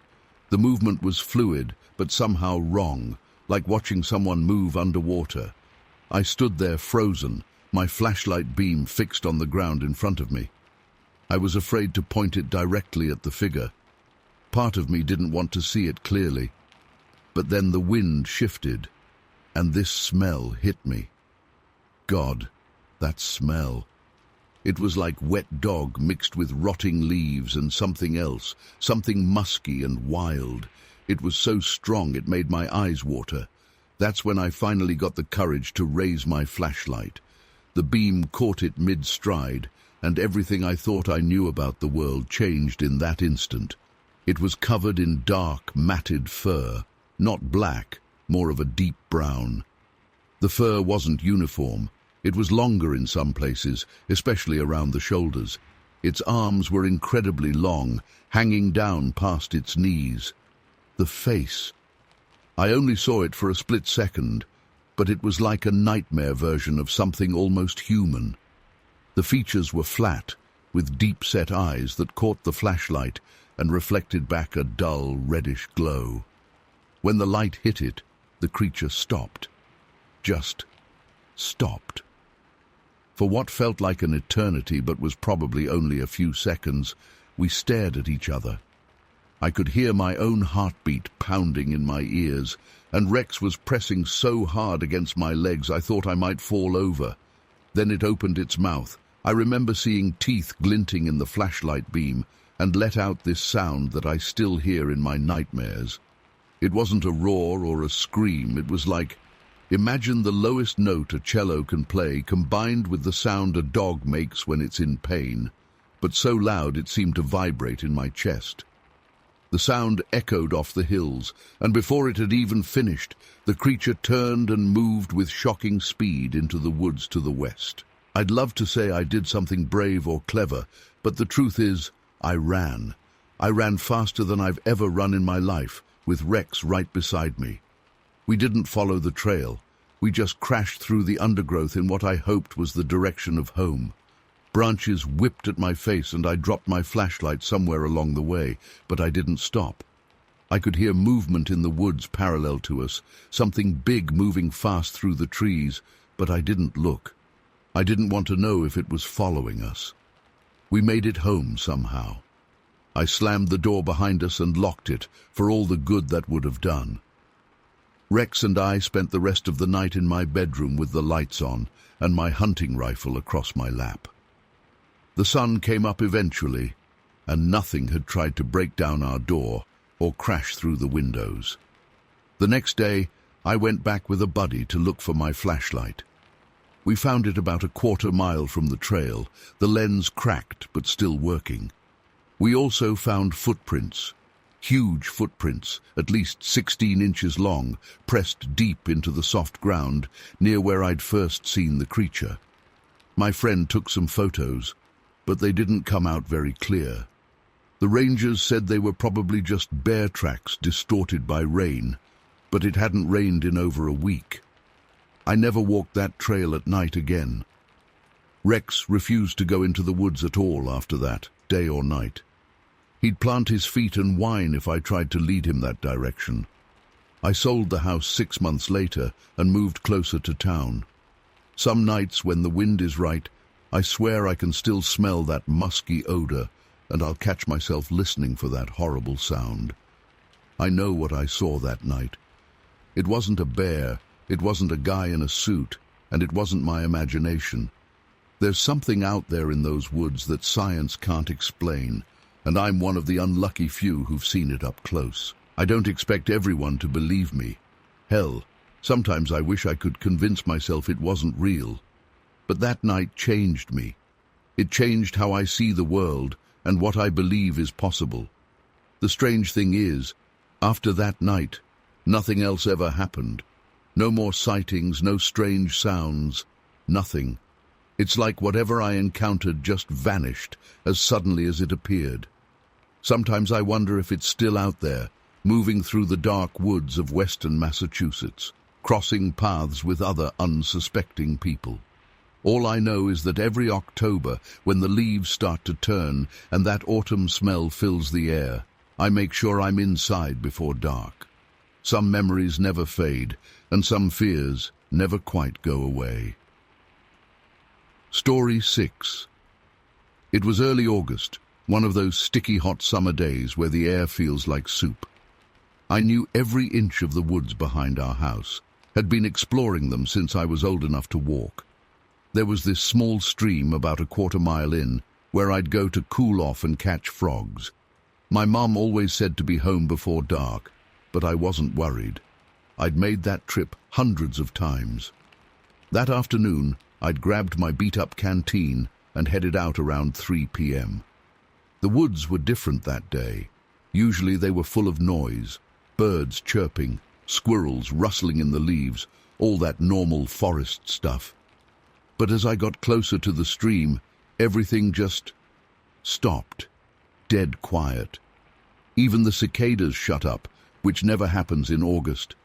The movement was fluid, but somehow wrong, like watching someone move underwater. I stood there frozen, my flashlight beam fixed on the ground in front of me. I was afraid to point it directly at the figure. Part of me didn't want to see it clearly. But then the wind shifted, and this smell hit me. God, that smell. It was like wet dog mixed with rotting leaves and something else, something musky and wild. It was so strong it made my eyes water. That's when I finally got the courage to raise my flashlight. The beam caught it mid-stride, and everything I thought I knew about the world changed in that instant. It was covered in dark, matted fur, not black, more of a deep brown. The fur wasn't uniform. It was longer in some places, especially around the shoulders. Its arms were incredibly long, hanging down past its knees. The face. I only saw it for a split second, but it was like a nightmare version of something almost human. The features were flat, with deep-set eyes that caught the flashlight and reflected back a dull, reddish glow. When the light hit it, the creature stopped. Just stopped. For what felt like an eternity but was probably only a few seconds, we stared at each other. I could hear my own heartbeat pounding in my ears, and Rex was pressing so hard against my legs I thought I might fall over. Then it opened its mouth. I remember seeing teeth glinting in the flashlight beam, and let out this sound that I still hear in my nightmares. It wasn't a roar or a scream. It was like, imagine the lowest note a cello can play combined with the sound a dog makes when it's in pain, but so loud it seemed to vibrate in my chest. The sound echoed off the hills, and before it had even finished, the creature turned and moved with shocking speed into the woods to the west. I'd love to say I did something brave or clever, but the truth is, I ran. I ran faster than I've ever run in my life, with Rex right beside me. We didn't follow the trail. We just crashed through the undergrowth in what I hoped was the direction of home. Branches whipped at my face and I dropped my flashlight somewhere along the way, but I didn't stop. I could hear movement in the woods parallel to us, something big moving fast through the trees, but I didn't look. I didn't want to know if it was following us. We made it home somehow. I slammed the door behind us and locked it, for all the good that would have done. Rex and I spent the rest of the night in my bedroom with the lights on and my hunting rifle across my lap. The sun came up eventually, and nothing had tried to break down our door or crash through the windows. The next day, I went back with a buddy to look for my flashlight. We found it about a quarter-mile from the trail, the lens cracked but still working. We also found footprints, huge footprints, at least 16 inches long, pressed deep into the soft ground near where I'd first seen the creature. My friend took some photos, but they didn't come out very clear. The rangers said they were probably just bear tracks distorted by rain, but it hadn't rained in over a week. I never walked that trail at night again. Rex refused to go into the woods at all after that, day or night. He'd plant his feet and whine if I tried to lead him that direction. I sold the house 6 months later and moved closer to town. Some nights when the wind is right, I swear I can still smell that musky odor, and I'll catch myself listening for that horrible sound. I know what I saw that night. It wasn't a bear, it wasn't a guy in a suit, and it wasn't my imagination. There's something out there in those woods that science can't explain, and I'm one of the unlucky few who've seen it up close. I don't expect everyone to believe me. Hell, sometimes I wish I could convince myself it wasn't real. But that night changed me. It changed how I see the world and what I believe is possible. The strange thing is, after that night, nothing else ever happened. No more sightings, no strange sounds, nothing. It's like whatever I encountered just vanished as suddenly as it appeared. Sometimes I wonder if it's still out there, moving through the dark woods of western Massachusetts, crossing paths with other unsuspecting people. All I know is that every October, when the leaves start to turn and that autumn smell fills the air, I make sure I'm inside before dark. Some memories never fade, and some fears never quite go away. Story 6. It was early August, one of those sticky hot summer days where the air feels like soup. I knew every inch of the woods behind our house, had been exploring them since I was old enough to walk. There was this small stream about a quarter-mile in where I'd go to cool off and catch frogs. My mum always said to be home before dark, but I wasn't worried. I'd made that trip hundreds of times. That afternoon, I'd grabbed my beat-up canteen and headed out around 3 p.m. The woods were different that day. Usually they were full of noise, birds chirping, squirrels rustling in the leaves, all that normal forest stuff. But as I got closer to the stream, everything just stopped, dead quiet. Even the cicadas shut up, which never happens in August.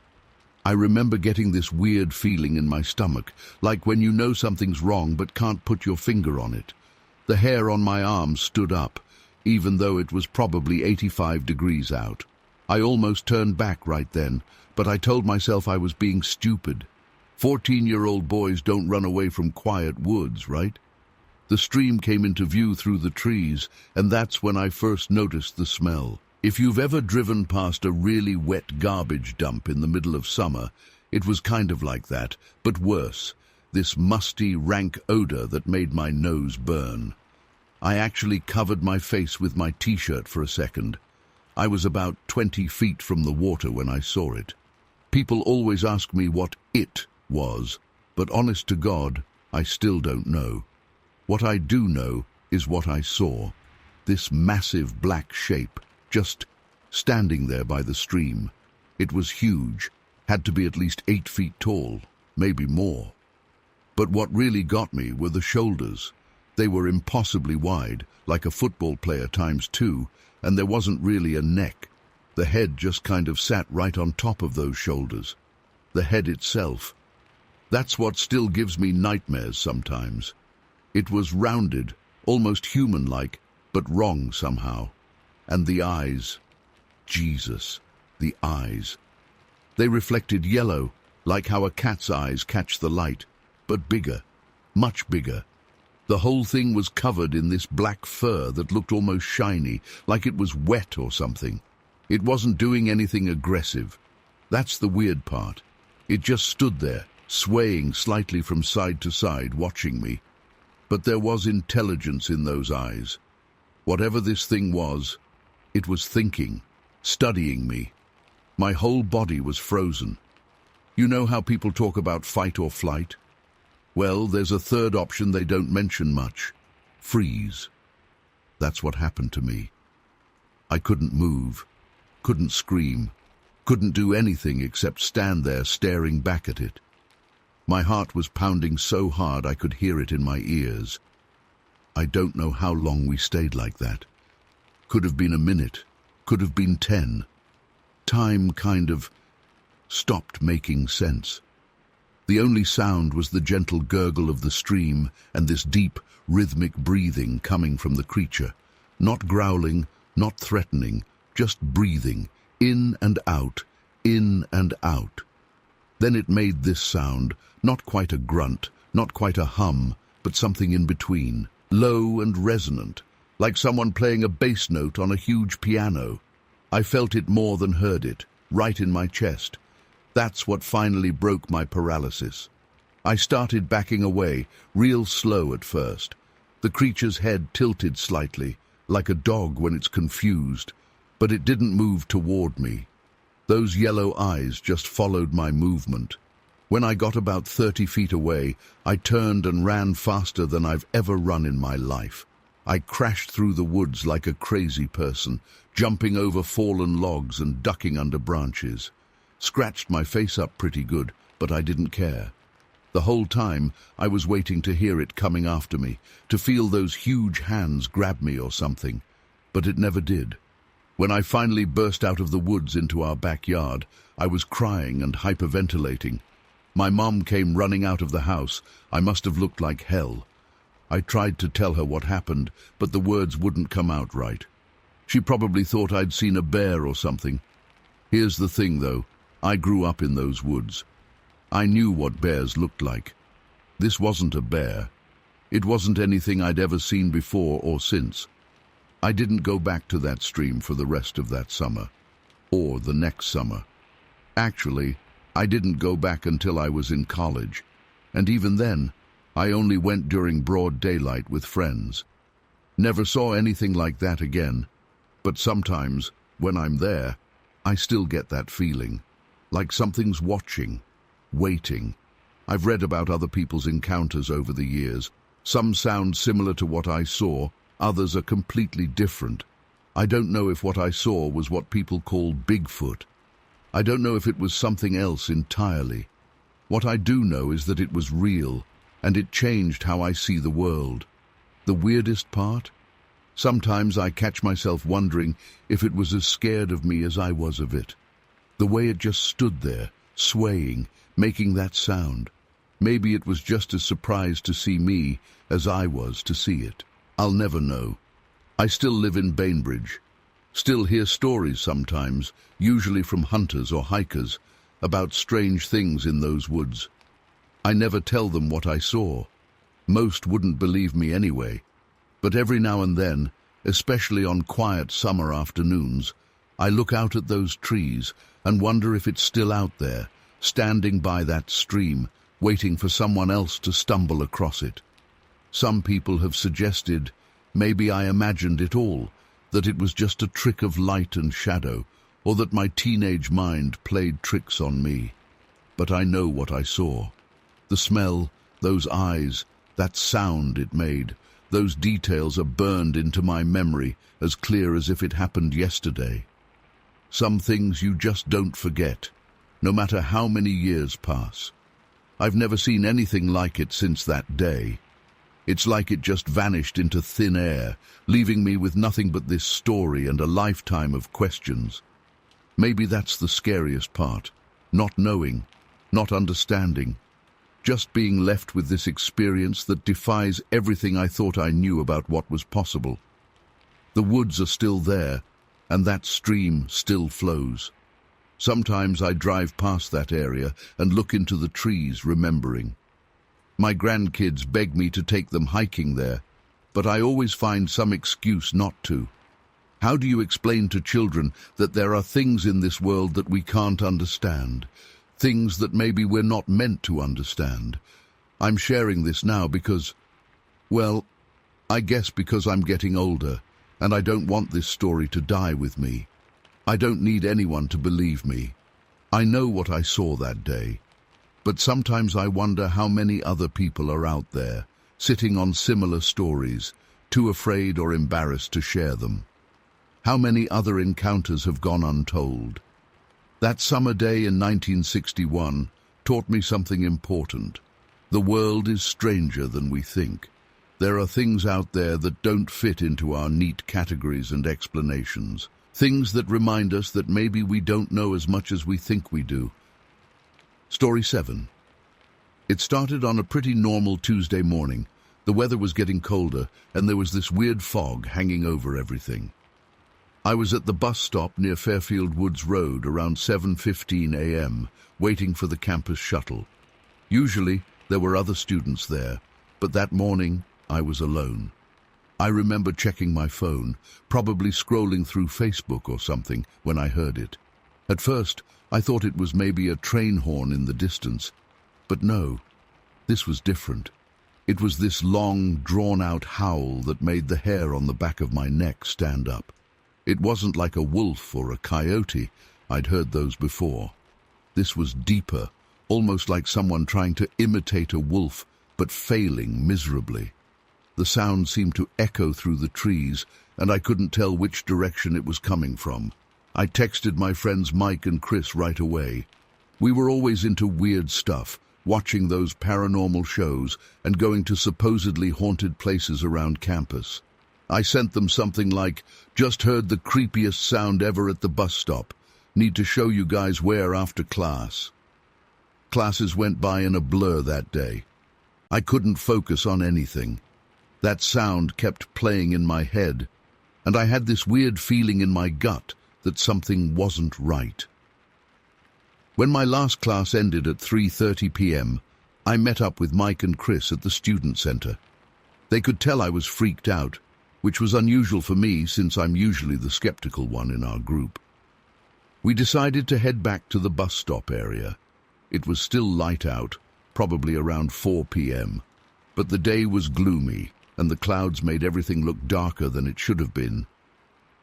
I remember getting this weird feeling in my stomach, like when you know something's wrong but can't put your finger on it. The hair on my arm stood up, even though it was probably 85 degrees out. I almost turned back right then, but I told myself I was being stupid. 14-year-old boys don't run away from quiet woods, right? The stream came into view through the trees, and that's when I first noticed the smell. If you've ever driven past a really wet garbage dump in the middle of summer, it was kind of like that, but worse. This musty, rank odor that made my nose burn. I actually covered my face with my t-shirt for a second. I was about 20 feet from the water when I saw it. People always ask me what it was, but honest to God, I still don't know. What I do know is what I saw. This massive black shape, just standing there by the stream. It was huge, had to be at least 8 feet tall, maybe more. But what really got me were the shoulders. They were impossibly wide, like a football player times 2, and there wasn't really a neck. The head just kind of sat right on top of those shoulders. The head itself. That's what still gives me nightmares sometimes. It was rounded, almost human-like, but wrong somehow. And the eyes. Jesus, the eyes. They reflected yellow, like how a cat's eyes catch the light, but bigger, much bigger. The whole thing was covered in this black fur that looked almost shiny, like it was wet or something. It wasn't doing anything aggressive. That's the weird part. It just stood there, swaying slightly from side to side, watching me. But there was intelligence in those eyes. Whatever this thing was, it was thinking, studying me. My whole body was frozen. You know how people talk about fight or flight? Well, there's a third option they don't mention much. Freeze. That's what happened to me. I couldn't move, couldn't scream, couldn't do anything except stand there staring back at it. My heart was pounding so hard I could hear it in my ears. I don't know how long we stayed like that. Could have been a minute, could have been 10. Time kind of stopped making sense. The only sound was the gentle gurgle of the stream and this deep, rhythmic breathing coming from the creature. Not growling, not threatening, just breathing, in and out, in and out. Then it made this sound, not quite a grunt, not quite a hum, but something in between, low and resonant, like someone playing a bass note on a huge piano. I felt it more than heard it, right in my chest. That's what finally broke my paralysis. I started backing away, real slow at first. The creature's head tilted slightly, like a dog when it's confused, but it didn't move toward me. Those yellow eyes just followed my movement. When I got about 30 feet away, I turned and ran faster than I've ever run in my life. I crashed through the woods like a crazy person, jumping over fallen logs and ducking under branches. Scratched my face up pretty good, but I didn't care. The whole time, I was waiting to hear it coming after me, to feel those huge hands grab me or something. But it never did. When I finally burst out of the woods into our backyard, I was crying and hyperventilating. My mom came running out of the house. I must have looked like hell. I tried to tell her what happened, but the words wouldn't come out right. She probably thought I'd seen a bear or something. Here's the thing, though. I grew up in those woods. I knew what bears looked like. This wasn't a bear. It wasn't anything I'd ever seen before or since. I didn't go back to that stream for the rest of that summer, or the next summer. Actually, I didn't go back until I was in college, and even then, I only went during broad daylight with friends. Never saw anything like that again, but sometimes, when I'm there, I still get that feeling, like something's watching, waiting. I've read about other people's encounters over the years. Some sound similar to what I saw, others are completely different. I don't know if what I saw was what people call Bigfoot. I don't know if it was something else entirely. What I do know is that it was real, and it changed how I see the world. The weirdest part? Sometimes I catch myself wondering if it was as scared of me as I was of it. The way it just stood there, swaying, making that sound. Maybe it was just as surprised to see me as I was to see it. I'll never know. I still live in Bainbridge. Still hear stories sometimes, usually from hunters or hikers, about strange things in those woods. I never tell them what I saw. Most wouldn't believe me anyway. But every now and then, especially on quiet summer afternoons, I look out at those trees and wonder if it's still out there, standing by that stream, waiting for someone else to stumble across it. Some people have suggested maybe I imagined it all, that it was just a trick of light and shadow, or that my teenage mind played tricks on me. But I know what I saw. The smell, those eyes, that sound it made, those details are burned into my memory as clear as if it happened yesterday. Some things you just don't forget, no matter how many years pass. I've never seen anything like it since that day. It's like it just vanished into thin air, leaving me with nothing but this story and a lifetime of questions. Maybe that's the scariest part, not knowing, not understanding, just being left with this experience that defies everything I thought I knew about what was possible. The woods are still there, and that stream still flows. Sometimes I drive past that area and look into the trees, remembering. My grandkids beg me to take them hiking there, but I always find some excuse not to. How do you explain to children that there are things in this world that we can't understand? Things that maybe we're not meant to understand? I'm sharing this now because, well, I guess because I'm getting older, and I don't want this story to die with me. I don't need anyone to believe me. I know what I saw that day, but sometimes I wonder how many other people are out there, sitting on similar stories, too afraid or embarrassed to share them. How many other encounters have gone untold? That summer day in 1961 taught me something important. The world is stranger than we think. There are things out there that don't fit into our neat categories and explanations. Things that remind us that maybe we don't know as much as we think we do. Story 7. It started on a pretty normal Tuesday morning. The weather was getting colder, and there was this weird fog hanging over everything. I was at the bus stop near Fairfield Woods Road around 7:15 a.m., waiting for the campus shuttle. Usually, there were other students there, but that morning, I was alone. I remember checking my phone, probably scrolling through Facebook or something, when I heard it. At first, I thought it was maybe a train horn in the distance, but no, this was different. It was this long, drawn-out howl that made the hair on the back of my neck stand up. It wasn't like a wolf or a coyote. I'd heard those before. This was deeper, almost like someone trying to imitate a wolf, but failing miserably. The sound seemed to echo through the trees, and I couldn't tell which direction it was coming from. I texted my friends Mike and Chris right away. We were always into weird stuff, watching those paranormal shows and going to supposedly haunted places around campus. I sent them something like, "Just heard the creepiest sound ever at the bus stop. Need to show you guys where after class." Classes went by in a blur that day. I couldn't focus on anything. That sound kept playing in my head, and I had this weird feeling in my gut that something wasn't right. When my last class ended at 3:30 p.m., I met up with Mike and Chris at the student center. They could tell I was freaked out, which was unusual for me since I'm usually the skeptical one in our group. We decided to head back to the bus stop area. It was still light out, probably around 4 p.m., but the day was gloomy, and the clouds made everything look darker than it should have been.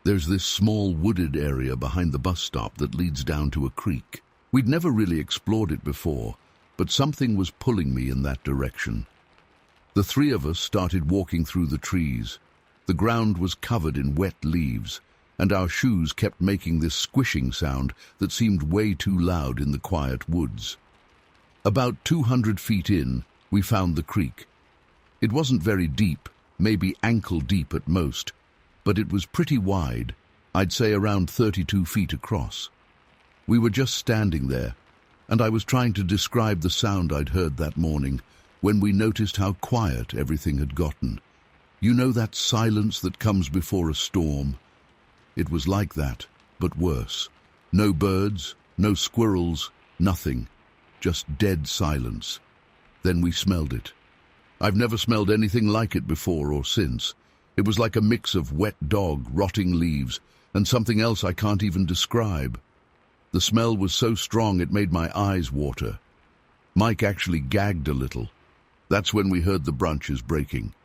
There's this small wooded area behind the bus stop that leads down to a creek. We'd never really explored it before, but something was pulling me in that direction. The three of us started walking through the trees. The ground was covered in wet leaves, and our shoes kept making this squishing sound that seemed way too loud in the quiet woods. About 200 feet in, we found the creek. It wasn't very deep, maybe ankle deep at most, but it was pretty wide, I'd say around 32 feet across. We were just standing there, and I was trying to describe the sound I'd heard that morning when we noticed how quiet everything had gotten. You know that silence that comes before a storm? It was like that, but worse. No birds, no squirrels, nothing. Just dead silence. Then we smelled it. I've never smelled anything like it before or since. It was like a mix of wet dog, rotting leaves, and something else I can't even describe. The smell was so strong it made my eyes water. Mike actually gagged a little. That's when we heard the branches breaking.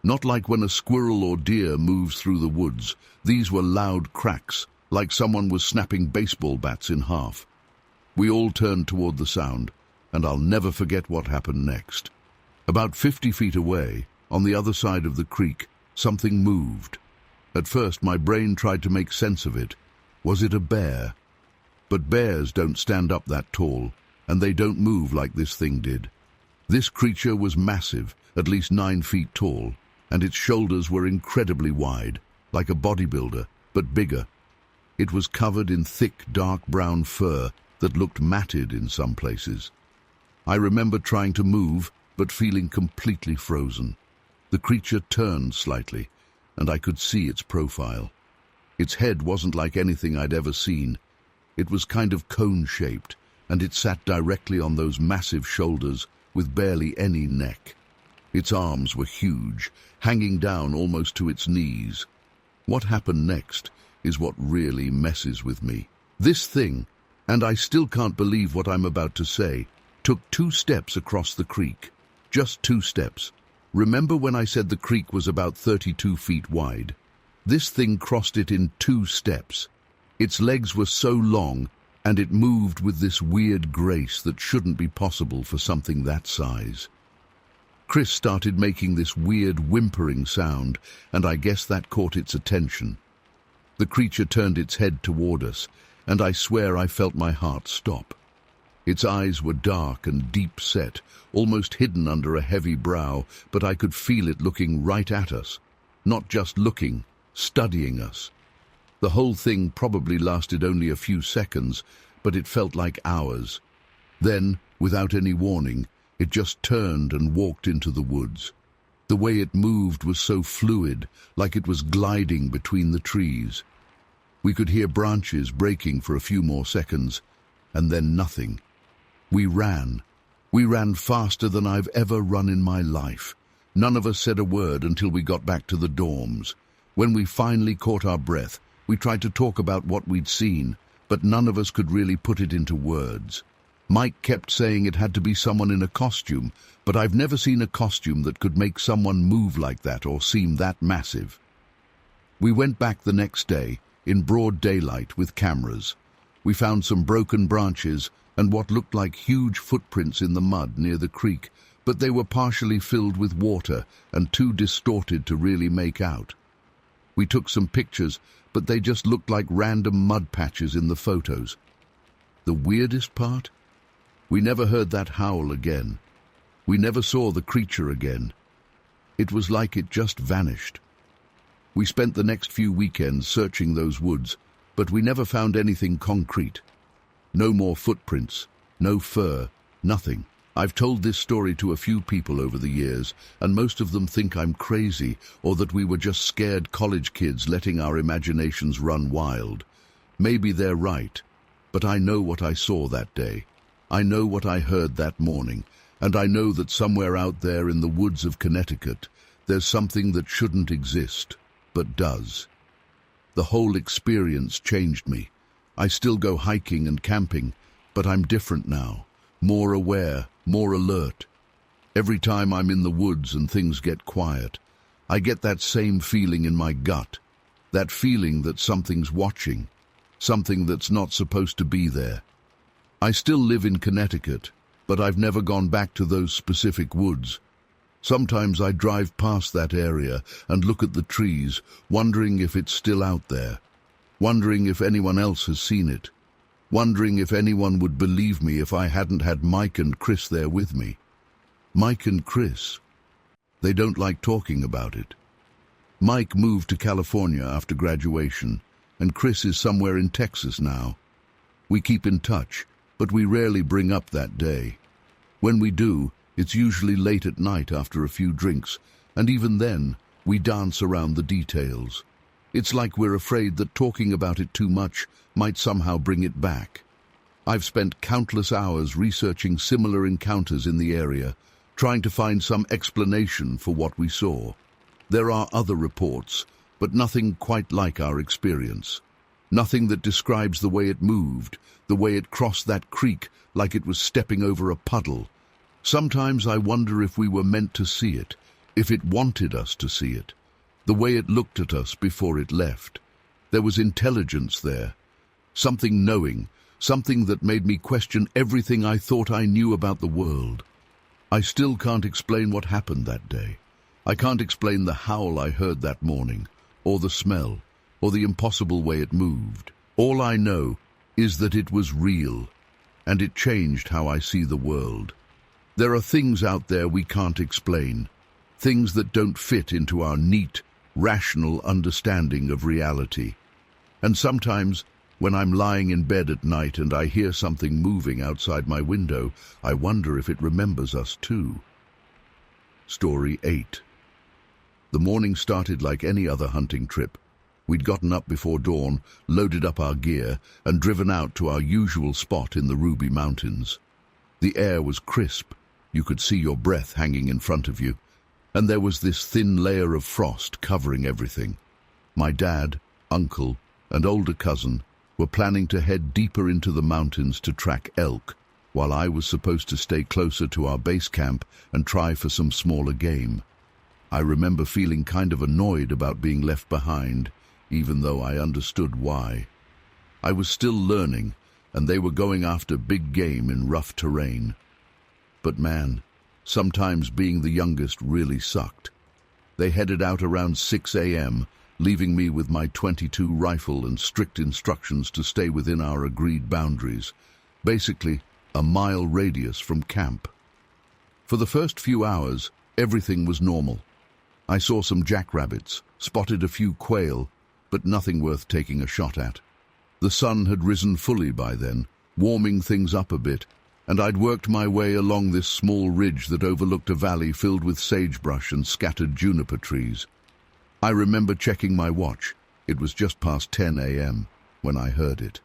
Not like when a squirrel or deer moves through the woods. These were loud cracks, like someone was snapping baseball bats in half. We all turned toward the sound, and I'll never forget what happened next. About 50 feet away, on the other side of the creek, something moved. At first, my brain tried to make sense of it. Was it a bear? But bears don't stand up that tall, and they don't move like this thing did. This creature was massive, at least 9 feet tall, and its shoulders were incredibly wide, like a bodybuilder, but bigger. It was covered in thick, dark brown fur that looked matted in some places. I remember trying to move, but feeling completely frozen. The creature turned slightly, and I could see its profile. Its head wasn't like anything I'd ever seen. It was kind of cone-shaped, and it sat directly on those massive shoulders with barely any neck. Its arms were huge, hanging down almost to its knees. What happened next is what really messes with me. This thing, and I still can't believe what I'm about to say, took 2 steps across the creek. Just 2 steps. Remember when I said the creek was about 32 feet wide? This thing crossed it in 2 steps. Its legs were so long, and it moved with this weird grace that shouldn't be possible for something that size. Chris started making this weird whimpering sound, and I guess that caught its attention. The creature turned its head toward us, and I swear I felt my heart stop. Its eyes were dark and deep-set, almost hidden under a heavy brow, but I could feel it looking right at us. Not just looking, studying us. The whole thing probably lasted only a few seconds, but it felt like hours. Then, without any warning, it just turned and walked into the woods. The way it moved was so fluid, like it was gliding between the trees. We could hear branches breaking for a few more seconds, and then nothing. We ran. We ran faster than I've ever run in my life. None of us said a word until we got back to the dorms. When we finally caught our breath, we tried to talk about what we'd seen, but none of us could really put it into words. Mike kept saying it had to be someone in a costume, but I've never seen a costume that could make someone move like that or seem that massive. We went back the next day, in broad daylight with cameras. We found some broken branches and what looked like huge footprints in the mud near the creek, but they were partially filled with water and too distorted to really make out. We took some pictures, but they just looked like random mud patches in the photos. The weirdest part? We never heard that howl again. We never saw the creature again. It was like it just vanished. We spent the next few weekends searching those woods, but we never found anything concrete. No more footprints, no fur, nothing. I've told this story to a few people over the years, and most of them think I'm crazy or that we were just scared college kids letting our imaginations run wild. Maybe they're right, but I know what I saw that day. I know what I heard that morning, and I know that somewhere out there in the woods of Connecticut, there's something that shouldn't exist, but does. The whole experience changed me. I still go hiking and camping, but I'm different now. More aware, more alert. Every time I'm in the woods and things get quiet, I get that same feeling in my gut, That feeling that something's watching, something that's not supposed to be there. I still live in Connecticut, but I've never gone back to those specific woods. Sometimes I drive past that area and look at the trees, wondering if it's still out there, wondering if anyone else has seen it, wondering if anyone would believe me if I hadn't had Mike and Chris there with me. Mike and Chris. They don't like talking about it. Mike moved to California after graduation, and Chris is somewhere in Texas now. We keep in touch, but we rarely bring up that day. When we do, it's usually late at night after a few drinks, and even then, we dance around the details. It's like we're afraid that talking about it too much might somehow bring it back. I've spent countless hours researching similar encounters in the area, trying to find some explanation for what we saw. There are other reports, but nothing quite like our experience. Nothing that describes the way it moved, the way it crossed that creek like it was stepping over a puddle. Sometimes I wonder if we were meant to see it, if it wanted us to see it. The way it looked at us before it left. There was intelligence there. Something knowing, something that made me question everything I thought I knew about the world. I still can't explain what happened that day. I can't explain the howl I heard that morning, or the smell, or the impossible way it moved. All I know is that it was real, and it changed how I see the world. There are things out there we can't explain, things that don't fit into our neat, rational understanding of reality. And sometimes, when I'm lying in bed at night and I hear something moving outside my window, I wonder if it remembers us too. Story 8. The morning started like any other hunting trip. We'd gotten up before dawn, loaded up our gear, and driven out to our usual spot in the Ruby Mountains. The air was crisp. You could see your breath hanging in front of you, and there was this thin layer of frost covering everything. My dad, uncle, and older cousin were planning to head deeper into the mountains to track elk, while I was supposed to stay closer to our base camp and try for some smaller game. I remember feeling kind of annoyed about being left behind, even though I understood why. I was still learning, and they were going after big game in rough terrain. But man, sometimes being the youngest really sucked. They headed out around 6 a.m., leaving me with my .22 rifle and strict instructions to stay within our agreed boundaries, basically a mile radius from camp. For the first few hours, everything was normal. I saw some jackrabbits, spotted a few quail, but nothing worth taking a shot at. The sun had risen fully by then, warming things up a bit, and I'd worked my way along this small ridge that overlooked a valley filled with sagebrush and scattered juniper trees. I remember checking my watch. It was just past 10 a.m. when I heard it.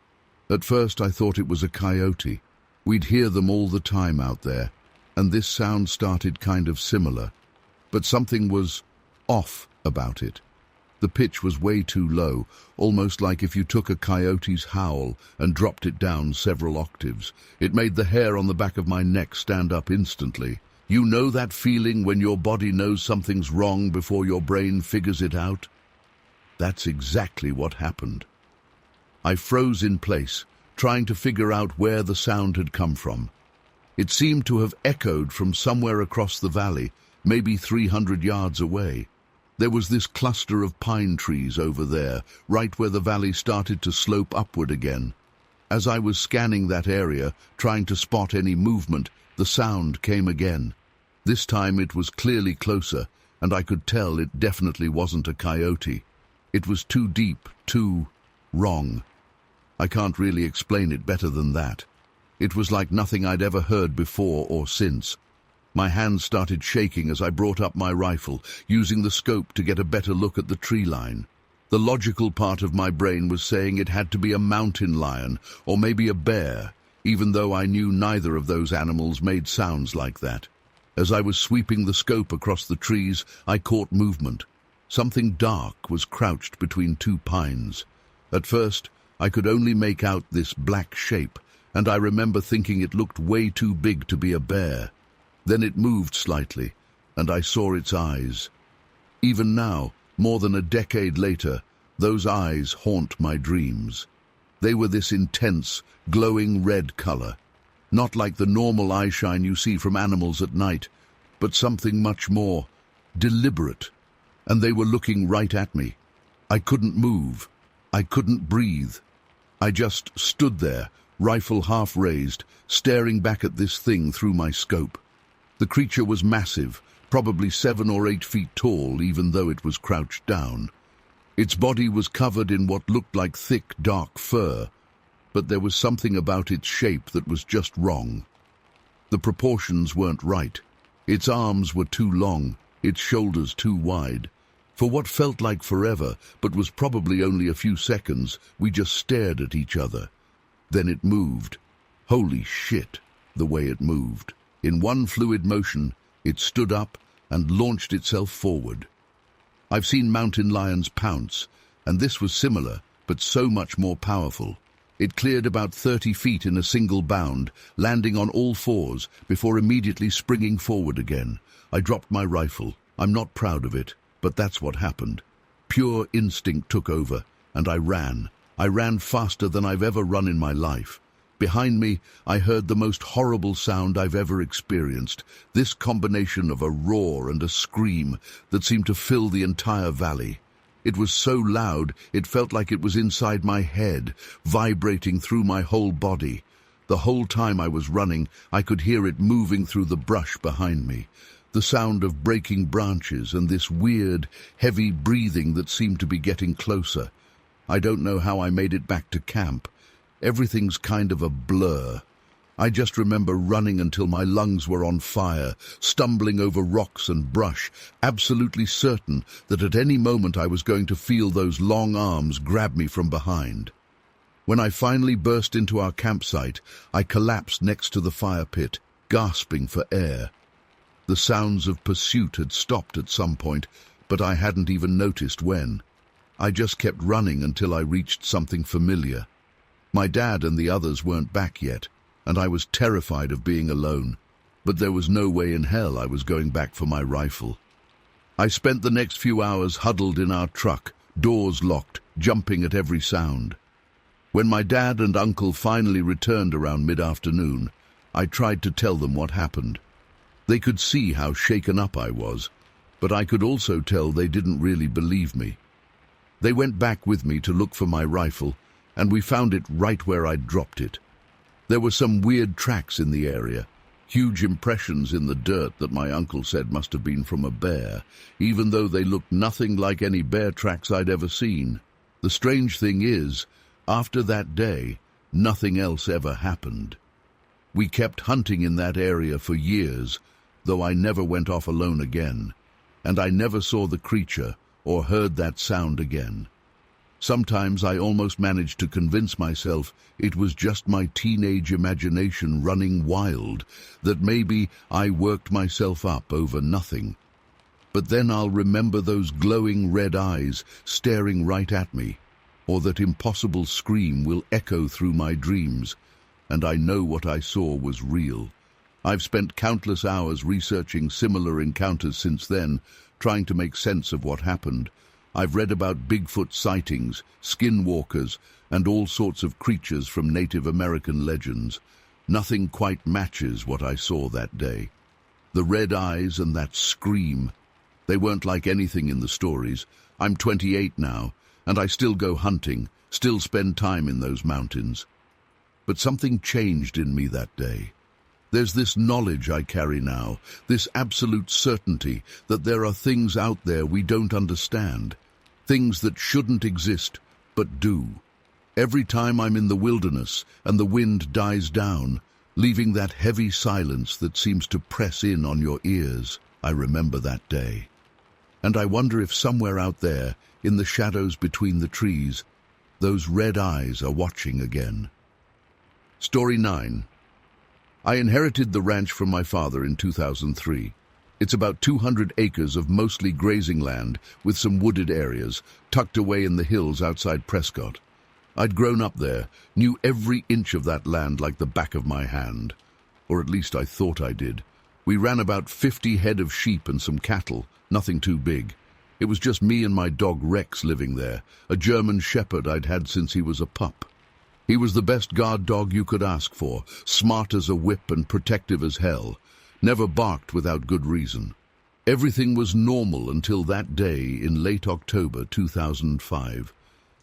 At first I thought it was a coyote. We'd hear them all the time out there, and this sound started kind of similar. But something was off about it. The pitch was way too low, almost like if you took a coyote's howl and dropped it down several octaves. It made the hair on the back of my neck stand up instantly. You know that feeling when your body knows something's wrong before your brain figures it out? That's exactly what happened. I froze in place, trying to figure out where the sound had come from. It seemed to have echoed from somewhere across the valley, maybe 300 yards away. There was this cluster of pine trees over there, right where the valley started to slope upward again. As I was scanning that area, trying to spot any movement, the sound came again. This time it was clearly closer, and I could tell it definitely wasn't a coyote. It was too deep, too wrong. I can't really explain it better than that. It was like nothing I'd ever heard before or since. My hands started shaking as I brought up my rifle, using the scope to get a better look at the tree line. The logical part of my brain was saying it had to be a mountain lion, or maybe a bear, even though I knew neither of those animals made sounds like that. As I was sweeping the scope across the trees, I caught movement. Something dark was crouched between two pines. At first, I could only make out this black shape, and I remember thinking it looked way too big to be a bear. Then it moved slightly, and I saw its eyes. Even now, more than a decade later, Those eyes haunt my dreams. They were this intense, glowing red color, not like the normal eye shine you see from animals at night, but something much more deliberate. And they were looking right at me. I couldn't move. I couldn't breathe. I just stood there, rifle half raised, staring back at this thing through my scope. The creature was massive, probably 7 or 8 feet tall, even though it was crouched down. Its body was covered in what looked like thick, dark fur, but there was something about its shape that was just wrong. The proportions weren't right. Its arms were too long, its shoulders too wide. For what felt like forever, but was probably only a few seconds, we just stared at each other. Then it moved. Holy shit, the way it moved. In one fluid motion, it stood up and launched itself forward. I've seen mountain lions pounce, and this was similar, but so much more powerful. It cleared about 30 feet in a single bound, landing on all fours before immediately springing forward again. I dropped my rifle. I'm not proud of it, but that's what happened. Pure instinct took over, and I ran. I ran faster than I've ever run in my life. Behind me, I heard the most horrible sound I've ever experienced, this combination of a roar and a scream that seemed to fill the entire valley. It was so loud, it felt like it was inside my head, vibrating through my whole body. The whole time I was running, I could hear it moving through the brush behind me. The sound of breaking branches and this weird, heavy breathing that seemed to be getting closer. I don't know how I made it back to camp. Everything's kind of a blur. I just remember running until my lungs were on fire, stumbling over rocks and brush, absolutely certain that at any moment I was going to feel those long arms grab me from behind. When I finally burst into our campsite, I collapsed next to the fire pit, gasping for air. The sounds of pursuit had stopped at some point, but I hadn't even noticed when. I just kept running until I reached something familiar. My dad and the others weren't back yet, and I was terrified of being alone, but there was no way in hell I was going back for my rifle. I spent the next few hours huddled in our truck, doors locked, jumping at every sound. When my dad and uncle finally returned around mid-afternoon, I tried to tell them what happened. They could see how shaken up I was, but I could also tell they didn't really believe me. They went back with me to look for my rifle, and we found it right where I'd dropped it. There were some weird tracks in the area, huge impressions in the dirt that my uncle said must have been from a bear, even though they looked nothing like any bear tracks I'd ever seen. The strange thing is, after that day, nothing else ever happened. We kept hunting in that area for years, though I never went off alone again, and I never saw the creature or heard that sound again. Sometimes I almost managed to convince myself it was just my teenage imagination running wild, that maybe I worked myself up over nothing. But then I'll remember those glowing red eyes staring right at me, or that impossible scream will echo through my dreams, and I know what I saw was real. I've spent countless hours researching similar encounters since then, trying to make sense of what happened. I've read about Bigfoot sightings, skinwalkers, and all sorts of creatures from Native American legends. Nothing quite matches what I saw that day. The red eyes and that scream, they weren't like anything in the stories. I'm 28 now, and I still go hunting, still spend time in those mountains. But something changed in me that day. There's this knowledge I carry now, this absolute certainty that there are things out there we don't understand, things that shouldn't exist, but do. Every time I'm in the wilderness and the wind dies down, leaving that heavy silence that seems to press in on your ears, I remember that day. And I wonder if somewhere out there, in the shadows between the trees, those red eyes are watching again. Story 9. I inherited the ranch from my father in 2003. It's about 200 acres of mostly grazing land with some wooded areas tucked away in the hills outside Prescott. I'd grown up there, knew every inch of that land like the back of my hand. Or at least I thought I did. We ran about 50 head of sheep and some cattle, nothing too big. It was just me and my dog Rex living there, a German shepherd I'd had since he was a pup. He was the best guard dog you could ask for, smart as a whip and protective as hell. Never barked without good reason. Everything was normal until that day in late October 2005.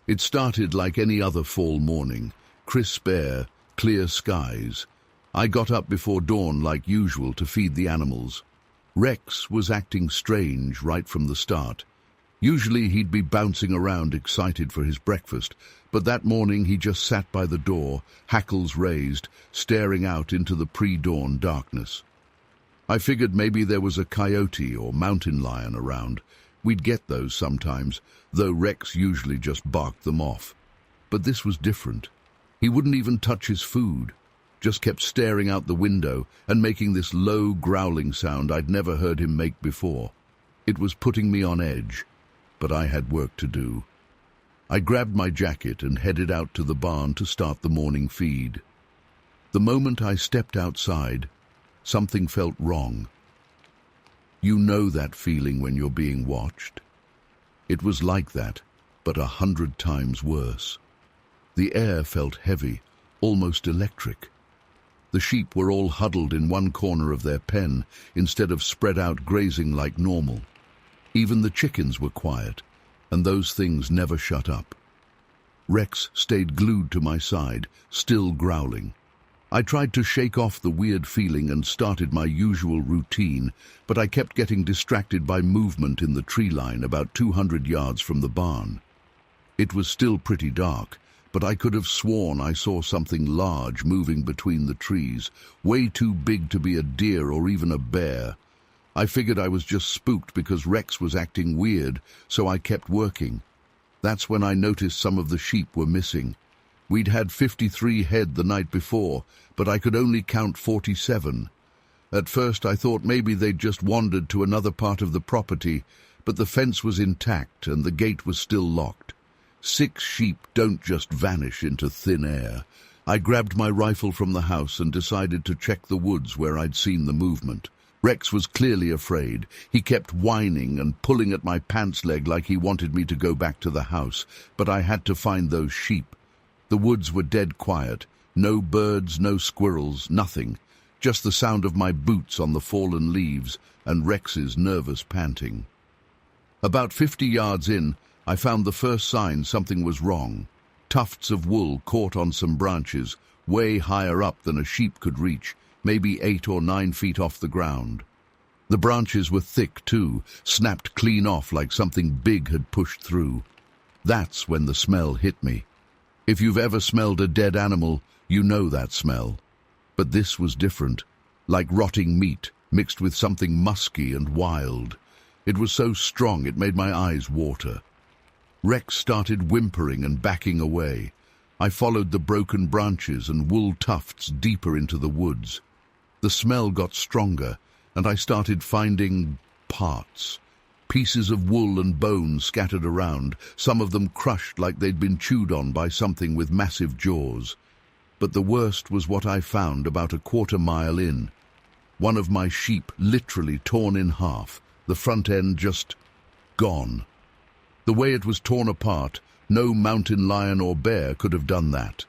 It started like any other fall morning. Crisp air, clear skies. I got up before dawn like usual to feed the animals. Rex was acting strange right from the start. Usually he'd be bouncing around excited for his breakfast, but that morning he just sat by the door, hackles raised, staring out into the pre-dawn darkness. I figured maybe there was a coyote or mountain lion around. We'd get those sometimes, though Rex usually just barked them off. But this was different. He wouldn't even touch his food, just kept staring out the window and making this low growling sound I'd never heard him make before. It was putting me on edge, but I had work to do. I grabbed my jacket and headed out to the barn to start the morning feed. The moment I stepped outside, something felt wrong. You know that feeling when you're being watched? It was like that, but 100 times worse. The air felt heavy, almost electric. The sheep were all huddled in one corner of their pen instead of spread out grazing like normal. Even the chickens were quiet, and those things never shut up. Rex stayed glued to my side, still growling. I tried to shake off the weird feeling and started my usual routine, but I kept getting distracted by movement in the tree line about 200 yards from the barn. It was still pretty dark, but I could have sworn I saw something large moving between the trees, way too big to be a deer or even a bear. I figured I was just spooked because Rex was acting weird, so I kept working. That's when I noticed some of the sheep were missing. We'd had 53 head the night before, but I could only count 47. At first I thought maybe they'd just wandered to another part of the property, but the fence was intact and the gate was still locked. 6 sheep don't just vanish into thin air. I grabbed my rifle from the house and decided to check the woods where I'd seen the movement. Rex was clearly afraid. He kept whining and pulling at my pants leg like he wanted me to go back to the house, but I had to find those sheep. The woods were dead quiet. No birds, no squirrels, nothing. Just the sound of my boots on the fallen leaves and Rex's nervous panting. About 50 yards in, I found the first sign something was wrong. Tufts of wool caught on some branches, way higher up than a sheep could reach, maybe 8 or 9 feet off the ground. The branches were thick too, snapped clean off like something big had pushed through. That's when the smell hit me. If you've ever smelled a dead animal, you know that smell. But this was different, like rotting meat mixed with something musky and wild. It was so strong it made my eyes water. Rex started whimpering and backing away. I followed the broken branches and wool tufts deeper into the woods. The smell got stronger, and I started finding parts. Pieces of wool and bone scattered around, some of them crushed like they'd been chewed on by something with massive jaws. But the worst was what I found about a quarter-mile in. One of my sheep literally torn in half, the front end just gone. The way it was torn apart, no mountain lion or bear could have done that.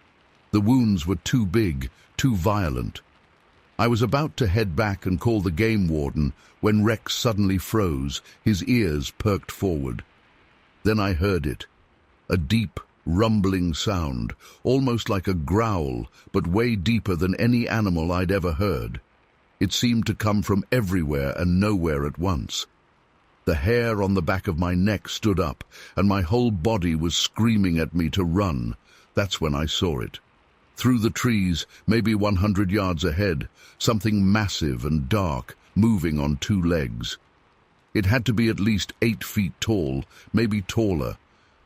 The wounds were too big, too violent. I was about to head back and call the game warden when Rex suddenly froze, his ears perked forward. Then I heard it, a deep, rumbling sound, almost like a growl, but way deeper than any animal I'd ever heard. It seemed to come from everywhere and nowhere at once. The hair on the back of my neck stood up, and my whole body was screaming at me to run. That's when I saw it. Through the trees, maybe 100 yards ahead, something massive and dark, moving on 2 legs. It had to be at least 8 feet tall, maybe taller.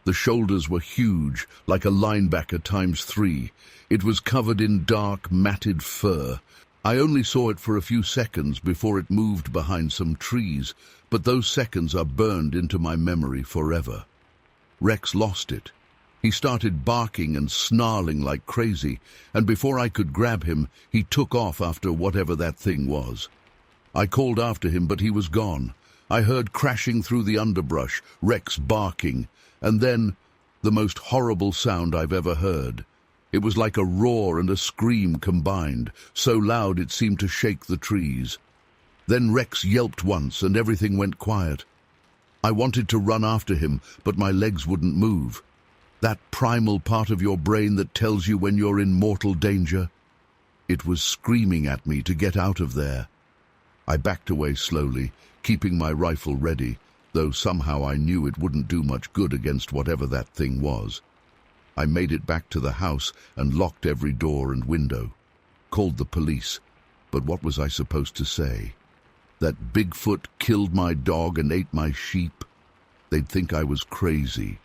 The shoulders were huge, like a linebacker times 3. It was covered in dark, matted fur. I only saw it for a few seconds before it moved behind some trees, but those seconds are burned into my memory forever. Rex lost it. He started barking and snarling like crazy, and before I could grab him, he took off after whatever that thing was. I called after him, but he was gone. I heard crashing through the underbrush, Rex barking, and then the most horrible sound I've ever heard. It was like a roar and a scream combined, so loud it seemed to shake the trees. Then Rex yelped once and everything went quiet. I wanted to run after him, but my legs wouldn't move. That primal part of your brain that tells you when you're in mortal danger. It was screaming at me to get out of there. I backed away slowly, keeping my rifle ready, though somehow I knew it wouldn't do much good against whatever that thing was. I made it back to the house and locked every door and window. Called the police, but what was I supposed to say? That Bigfoot killed my dog and ate my sheep? They'd think I was crazy.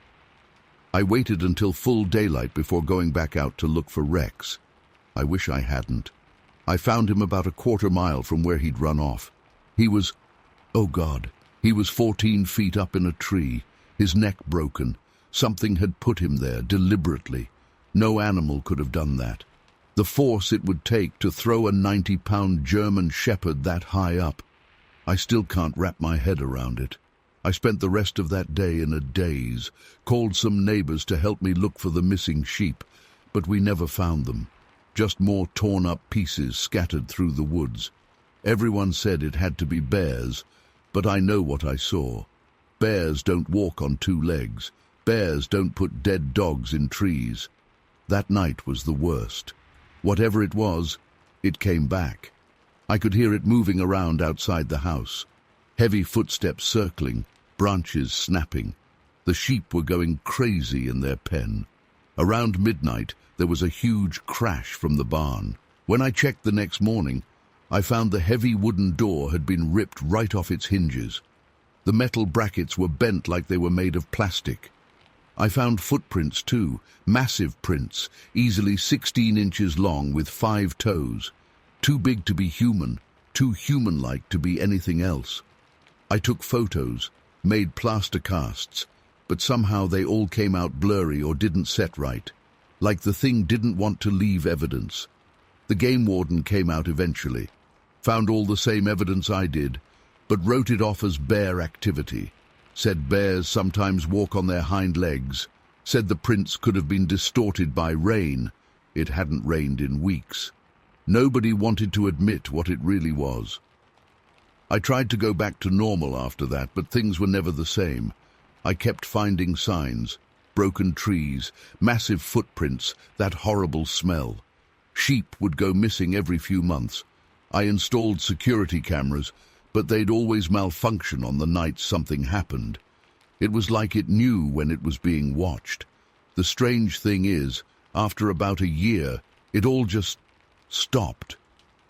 I waited until full daylight before going back out to look for Rex. I wish I hadn't. I found him about a quarter mile from where he'd run off. He was, oh God, he was 14 feet up in a tree, his neck broken. Something had put him there deliberately. No animal could have done that. The force it would take to throw a 90-pound German shepherd that high up. I still can't wrap my head around it. I spent the rest of that day in a daze, called some neighbors to help me look for the missing sheep, but we never found them. Just more torn-up pieces scattered through the woods. Everyone said it had to be bears, but I know what I saw. Bears don't walk on two legs. Bears don't put dead dogs in trees. That night was the worst. Whatever it was, it came back. I could hear it moving around outside the house. Heavy footsteps circling, branches snapping. The sheep were going crazy in their pen. Around midnight, there was a huge crash from the barn. When I checked the next morning, I found the heavy wooden door had been ripped right off its hinges. The metal brackets were bent like they were made of plastic. I found footprints too, massive prints, easily 16 inches long with 5 toes. Too big to be human, too human-like to be anything else. I took photos, made plaster casts, but somehow they all came out blurry or didn't set right, like the thing didn't want to leave evidence. The game warden came out eventually, found all the same evidence I did, but wrote it off as bear activity. Said bears sometimes walk on their hind legs. Said the prints could have been distorted by rain. It hadn't rained in weeks. Nobody wanted to admit what it really was. I tried to go back to normal after that, but things were never the same. I kept finding signs, broken trees, massive footprints, that horrible smell. Sheep would go missing every few months. I installed security cameras, but they'd always malfunction on the nights something happened. It was like it knew when it was being watched. The strange thing is, after about a year, it all just stopped.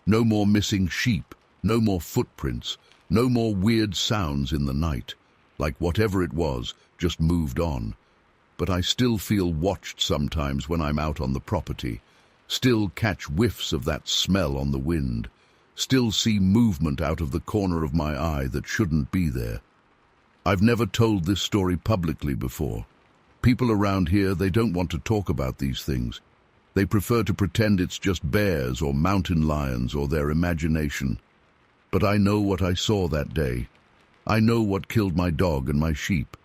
No more missing sheep, no more footprints, no more weird sounds in the night. Like whatever it was, just moved on. But I still feel watched sometimes when I'm out on the property. Still catch whiffs of that smell on the wind. Still see movement out of the corner of my eye that shouldn't be there. I've never told this story publicly before. People around here, they don't want to talk about these things. They prefer to pretend it's just bears or mountain lions or their imagination. But I know what I saw that day. I know what killed my dog and my sheep.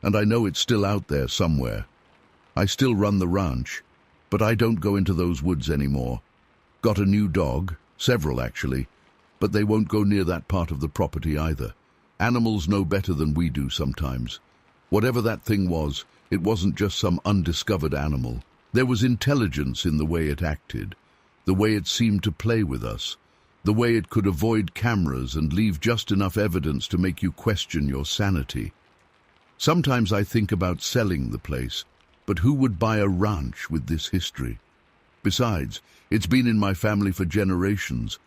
And I know it's still out there somewhere. I still run the ranch, but I don't go into those woods anymore. Got a new dog, several actually, but they won't go near that part of the property either. Animals know better than we do sometimes. Whatever that thing was, it wasn't just some undiscovered animal. There was intelligence in the way it acted, the way it seemed to play with us, the way it could avoid cameras and leave just enough evidence to make you question your sanity. Sometimes I think about selling the place, but who would buy a ranch with this history? Besides, it's been in my family for generations.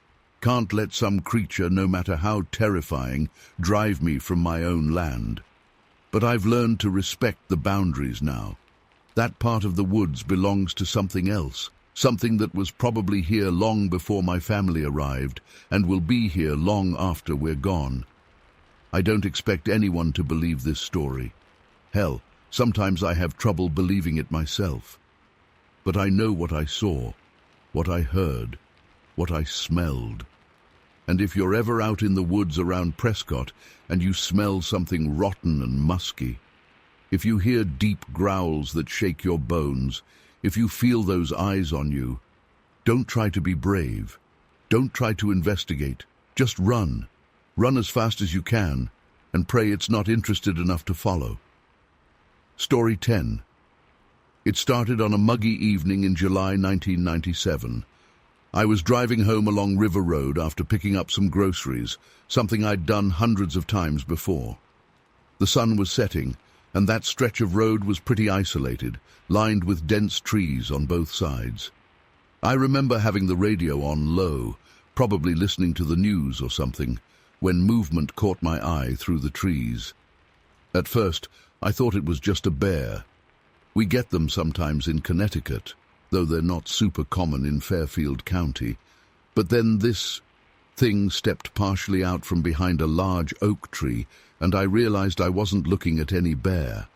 Can't let some creature, no matter how terrifying, drive me from my own land. But I've learned to respect the boundaries now. That part of the woods belongs to something else, something that was probably here long before my family arrived and will be here long after we're gone. I don't expect anyone to believe this story. Hell, sometimes I have trouble believing it myself. But I know what I saw, what I heard, what I smelled. And if you're ever out in the woods around Prescott and you smell something rotten and musky, if you hear deep growls that shake your bones, if you feel those eyes on you, don't try to be brave. Don't try to investigate. Just run. Run as fast as you can and pray it's not interested enough to follow. Story 10. It started on a muggy evening in July 1997. I was driving home along River Road after picking up some groceries, something I'd done hundreds of times before. The sun was setting, and that stretch of road was pretty isolated, lined with dense trees on both sides. I remember having the radio on low, probably listening to the news or something, when movement caught my eye through the trees. At first, I thought it was just a bear. We get them sometimes in Connecticut, though they're not super common in Fairfield County. But then this thing stepped partially out from behind a large oak tree, and I realized I wasn't looking at any bear.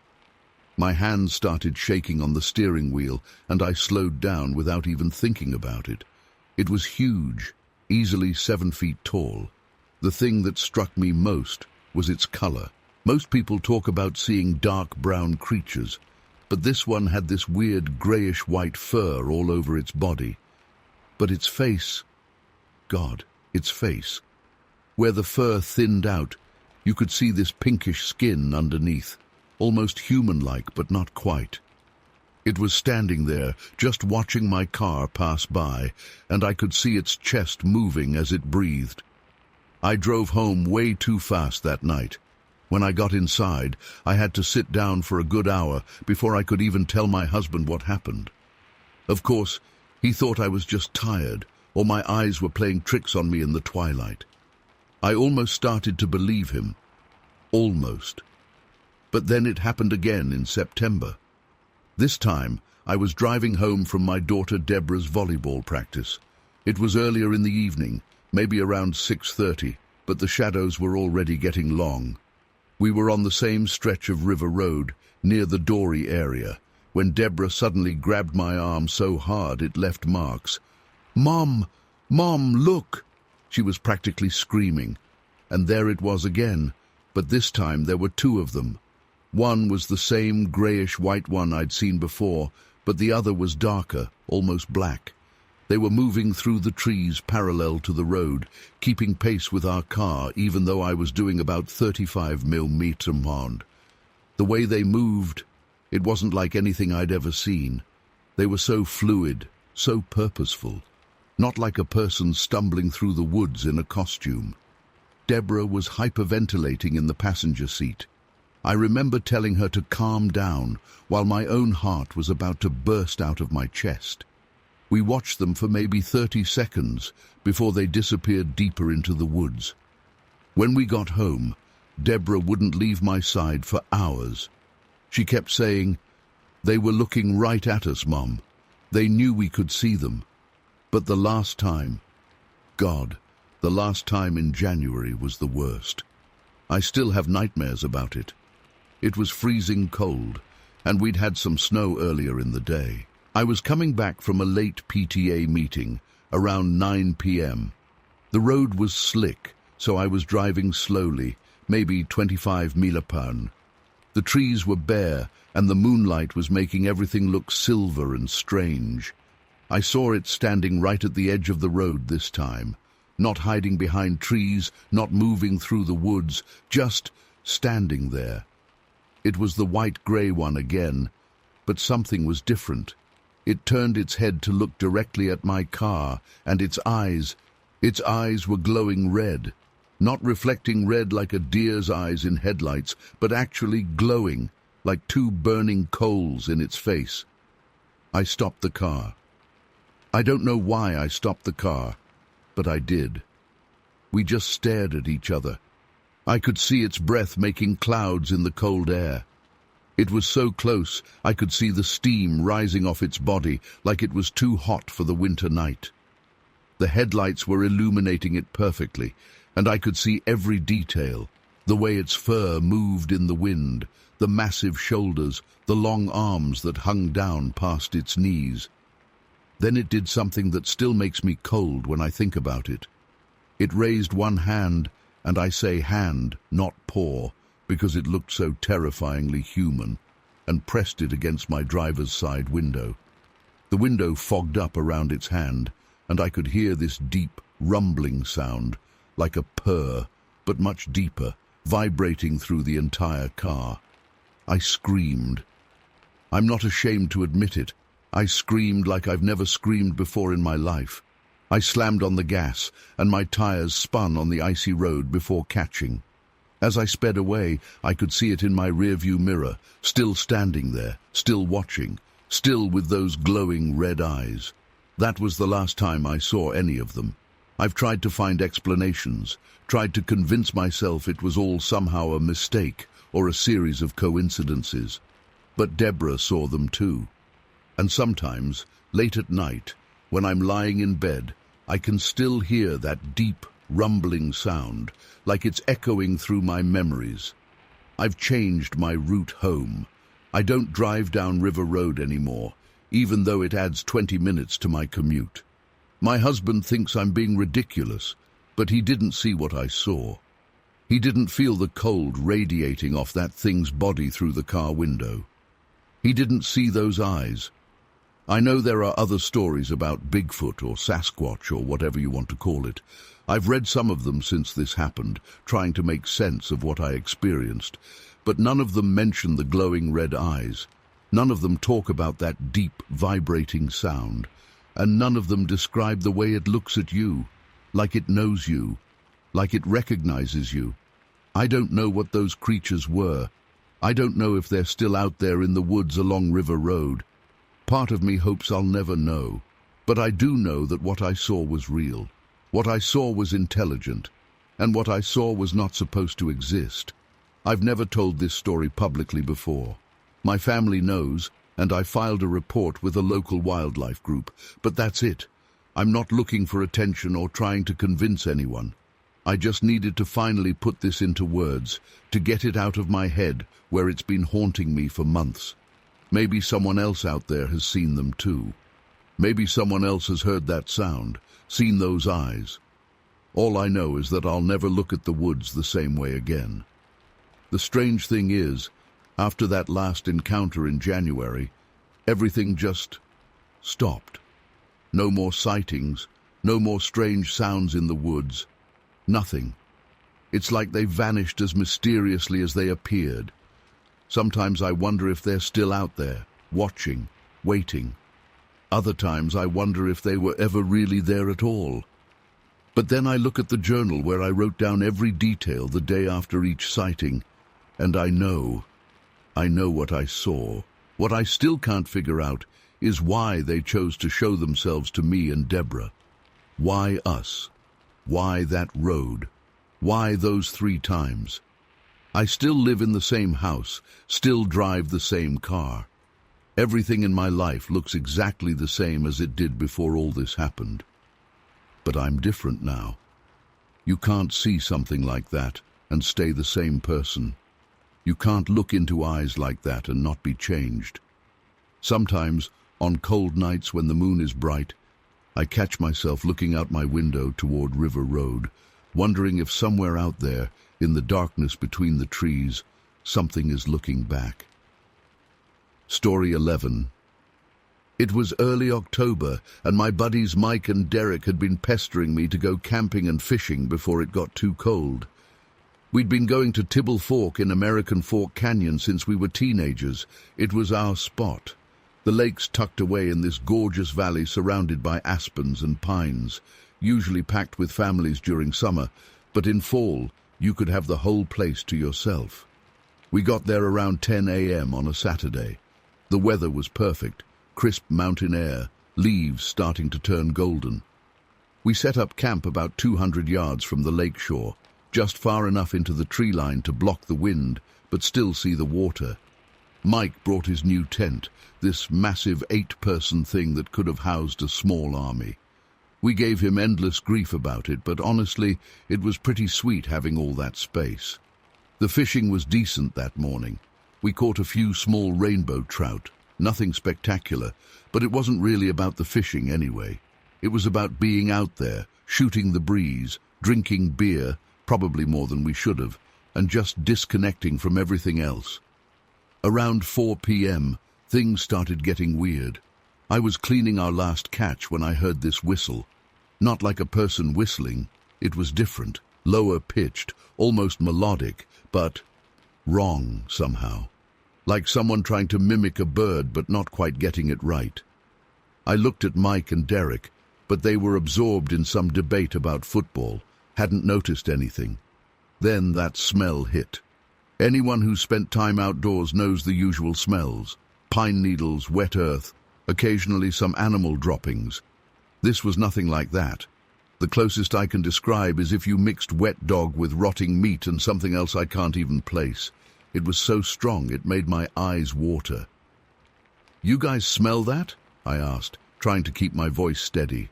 My hands started shaking on the steering wheel, and I slowed down without even thinking about it. It was huge, easily 7 feet tall. The thing that struck me most was its color. Most people talk about seeing dark brown creatures, but this one had this weird grayish-white fur all over its body. But its face, God, its face. Where the fur thinned out, you could see this pinkish skin underneath, almost human-like, but not quite. It was standing there, just watching my car pass by, and I could see its chest moving as it breathed. I drove home way too fast that night. When I got inside, I had to sit down for a good hour before I could even tell my husband what happened. Of course, he thought I was just tired, or my eyes were playing tricks on me in the twilight. I almost started to believe him. Almost. But then it happened again in September. This time, I was driving home from my daughter Deborah's volleyball practice. It was earlier in the evening, maybe around 6:30, but the shadows were already getting long. We were on the same stretch of River Road, near the Dory area, when Deborah suddenly grabbed my arm so hard it left marks. "Mom! Mom, look!" She was practically screaming. And there it was again, but this time there were two of them. One was the same grayish-white one I'd seen before, but the other was darker, almost black. They were moving through the trees parallel to the road, keeping pace with our car, even though I was doing about 35 mph. The way they moved, it wasn't like anything I'd ever seen. They were so fluid, so purposeful, not like a person stumbling through the woods in a costume. Deborah was hyperventilating in the passenger seat. I remember telling her to calm down, while my own heart was about to burst out of my chest. We watched them for maybe 30 seconds before they disappeared deeper into the woods. When we got home, Deborah wouldn't leave my side for hours. She kept saying, "They were looking right at us, Mom. They knew we could see them." But the last time, God, the last time in January was the worst. I still have nightmares about it. It was freezing cold, and we'd had some snow earlier in the day. I was coming back from a late PTA meeting, around 9 p.m. The road was slick, so I was driving slowly, maybe 25 mph. The trees were bare, and the moonlight was making everything look silver and strange. I saw it standing right at the edge of the road this time, not hiding behind trees, not moving through the woods, just standing there. It was the white-gray one again, but something was different. It turned its head to look directly at my car, and its eyes were glowing red, not reflecting red like a deer's eyes in headlights, but actually glowing like two burning coals in its face. I stopped the car. I don't know why I stopped the car, but I did. We just stared at each other. I could see its breath making clouds in the cold air. It was so close, I could see the steam rising off its body like it was too hot for the winter night. The headlights were illuminating it perfectly, and I could see every detail, the way its fur moved in the wind, the massive shoulders, the long arms that hung down past its knees. Then it did something that still makes me cold when I think about it. It raised one hand, and I say hand, not paw, because it looked so terrifyingly human, and pressed it against my driver's side window. The window fogged up around its hand, and I could hear this deep, rumbling sound, like a purr, but much deeper, vibrating through the entire car. I screamed. I'm not ashamed to admit it. I screamed like I've never screamed before in my life. I slammed on the gas, and my tires spun on the icy road before catching. As I sped away, I could see it in my rearview mirror, still standing there, still watching, still with those glowing red eyes. That was the last time I saw any of them. I've tried to find explanations, tried to convince myself it was all somehow a mistake or a series of coincidences. But Deborah saw them too. And sometimes, late at night, when I'm lying in bed, I can still hear that deep, rumbling sound, like it's echoing through my memories. I've changed my route home. I don't drive down River Road anymore, even though it adds 20 minutes to my commute. My husband thinks I'm being ridiculous, but he didn't see what I saw. He didn't feel the cold radiating off that thing's body through the car window. He didn't see those eyes. I know there are other stories about Bigfoot or Sasquatch or whatever you want to call it. I've read some of them since this happened, trying to make sense of what I experienced, but none of them mention the glowing red eyes. None of them talk about that deep, vibrating sound, and none of them describe the way it looks at you, like it knows you, like it recognizes you. I don't know what those creatures were. I don't know if they're still out there in the woods along River Road. Part of me hopes I'll never know, but I do know that what I saw was real. What I saw was intelligent, and what I saw was not supposed to exist. I've never told this story publicly before. My family knows, and I filed a report with a local wildlife group, but that's it. I'm not looking for attention or trying to convince anyone. I just needed to finally put this into words, to get it out of my head where it's been haunting me for months. Maybe someone else out there has seen them too. Maybe someone else has heard that sound, seen those eyes. All I know is that I'll never look at the woods the same way again. The strange thing is, after that last encounter in January, everything just stopped. No more sightings, no more strange sounds in the woods. Nothing. It's like they vanished as mysteriously as they appeared. Sometimes I wonder if they're still out there, watching, waiting. Other times I wonder if they were ever really there at all. But then I look at the journal where I wrote down every detail the day after each sighting, and I know what I saw. What I still can't figure out is why they chose to show themselves to me and Deborah. Why us? Why that road? Why those 3 times? I still live in the same house, still drive the same car. Everything in my life looks exactly the same as it did before all this happened. But I'm different now. You can't see something like that and stay the same person. You can't look into eyes like that and not be changed. Sometimes, on cold nights when the moon is bright, I catch myself looking out my window toward River Road, wondering if somewhere out there, in the darkness between the trees, something is looking back. Story 11. It was early October, and my buddies Mike and Derek had been pestering me to go camping and fishing before it got too cold. We'd been going to Tibble Fork in American Fork Canyon since we were teenagers. It was our spot. The lake's tucked away in this gorgeous valley surrounded by aspens and pines, usually packed with families during summer, but in fall, you could have the whole place to yourself. We got there around 10 a.m. on a Saturday. The weather was perfect, crisp mountain air, leaves starting to turn golden. We set up camp about 200 yards from the lake shore, just far enough into the tree line to block the wind, but still see the water. Mike brought his new tent, this massive 8-person thing that could have housed a small army. We gave him endless grief about it, but honestly, it was pretty sweet having all that space. The fishing was decent that morning. We caught a few small rainbow trout, nothing spectacular, but it wasn't really about the fishing anyway. It was about being out there, shooting the breeze, drinking beer, probably more than we should have, and just disconnecting from everything else. Around 4 p.m., things started getting weird. I was cleaning our last catch when I heard this whistle. Not like a person whistling, it was different, lower pitched, almost melodic, but wrong somehow. Like someone trying to mimic a bird but not quite getting it right. I looked at Mike and Derek, but they were absorbed in some debate about football, hadn't noticed anything. Then that smell hit. Anyone who's spent time outdoors knows the usual smells. Pine needles, wet earth, occasionally some animal droppings. This was nothing like that. The closest I can describe is if you mixed wet dog with rotting meat and something else I can't even place. It was so strong it made my eyes water. "You guys smell that?" I asked, trying to keep my voice steady.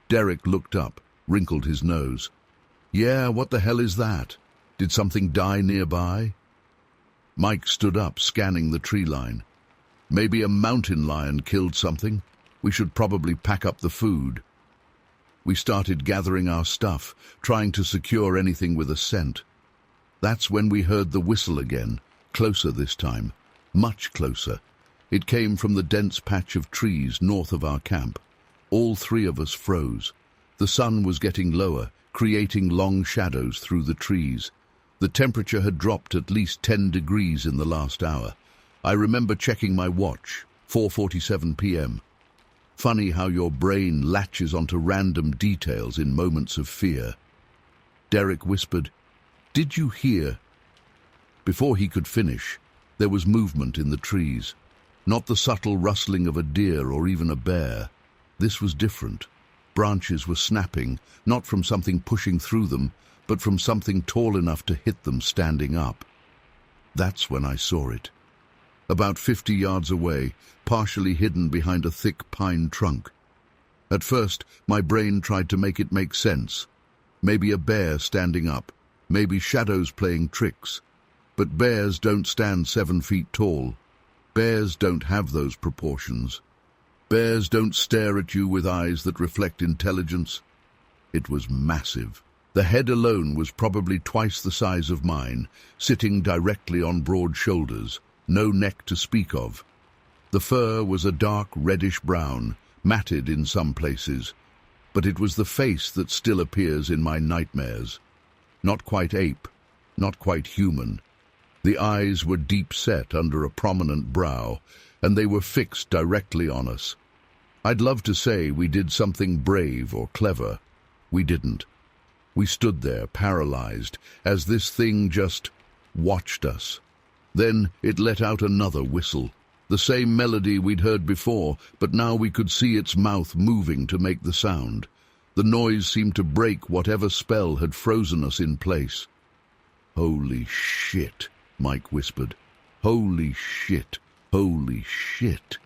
Derek looked up, wrinkled his nose. "Yeah, what the hell is that? Did something die nearby?" Mike stood up, scanning the tree line. "Maybe a mountain lion killed something. We should probably pack up the food." We started gathering our stuff, trying to secure anything with a scent. That's when we heard the whistle again, closer this time, much closer. It came from the dense patch of trees north of our camp. All three of us froze. The sun was getting lower, creating long shadows through the trees. The temperature had dropped at least 10 degrees in the last hour. I remember checking my watch, 4:47 p.m. Funny how your brain latches onto random details in moments of fear. Derek whispered, "Did you hear?" Before he could finish, there was movement in the trees. Not the subtle rustling of a deer or even a bear. This was different. Branches were snapping, not from something pushing through them, but from something tall enough to hit them standing up. That's when I saw it. About 50 yards away, partially hidden behind a thick pine trunk. At first, my brain tried to make it make sense. Maybe a bear standing up, maybe shadows playing tricks. But bears don't stand 7 feet tall. Bears don't have those proportions. Bears don't stare at you with eyes that reflect intelligence. It was massive. The head alone was probably twice the size of mine, sitting directly on broad shoulders, no neck to speak of. The fur was a dark reddish-brown, matted in some places, but it was the face that still appears in my nightmares. Not quite ape, not quite human. The eyes were deep-set under a prominent brow, and they were fixed directly on us. I'd love to say we did something brave or clever. We didn't. We stood there, paralyzed, as this thing just watched us. Then it let out another whistle, the same melody we'd heard before, but now we could see its mouth moving to make the sound. The noise seemed to break whatever spell had frozen us in place. "Holy shit," Mike whispered. "Holy shit, holy shit."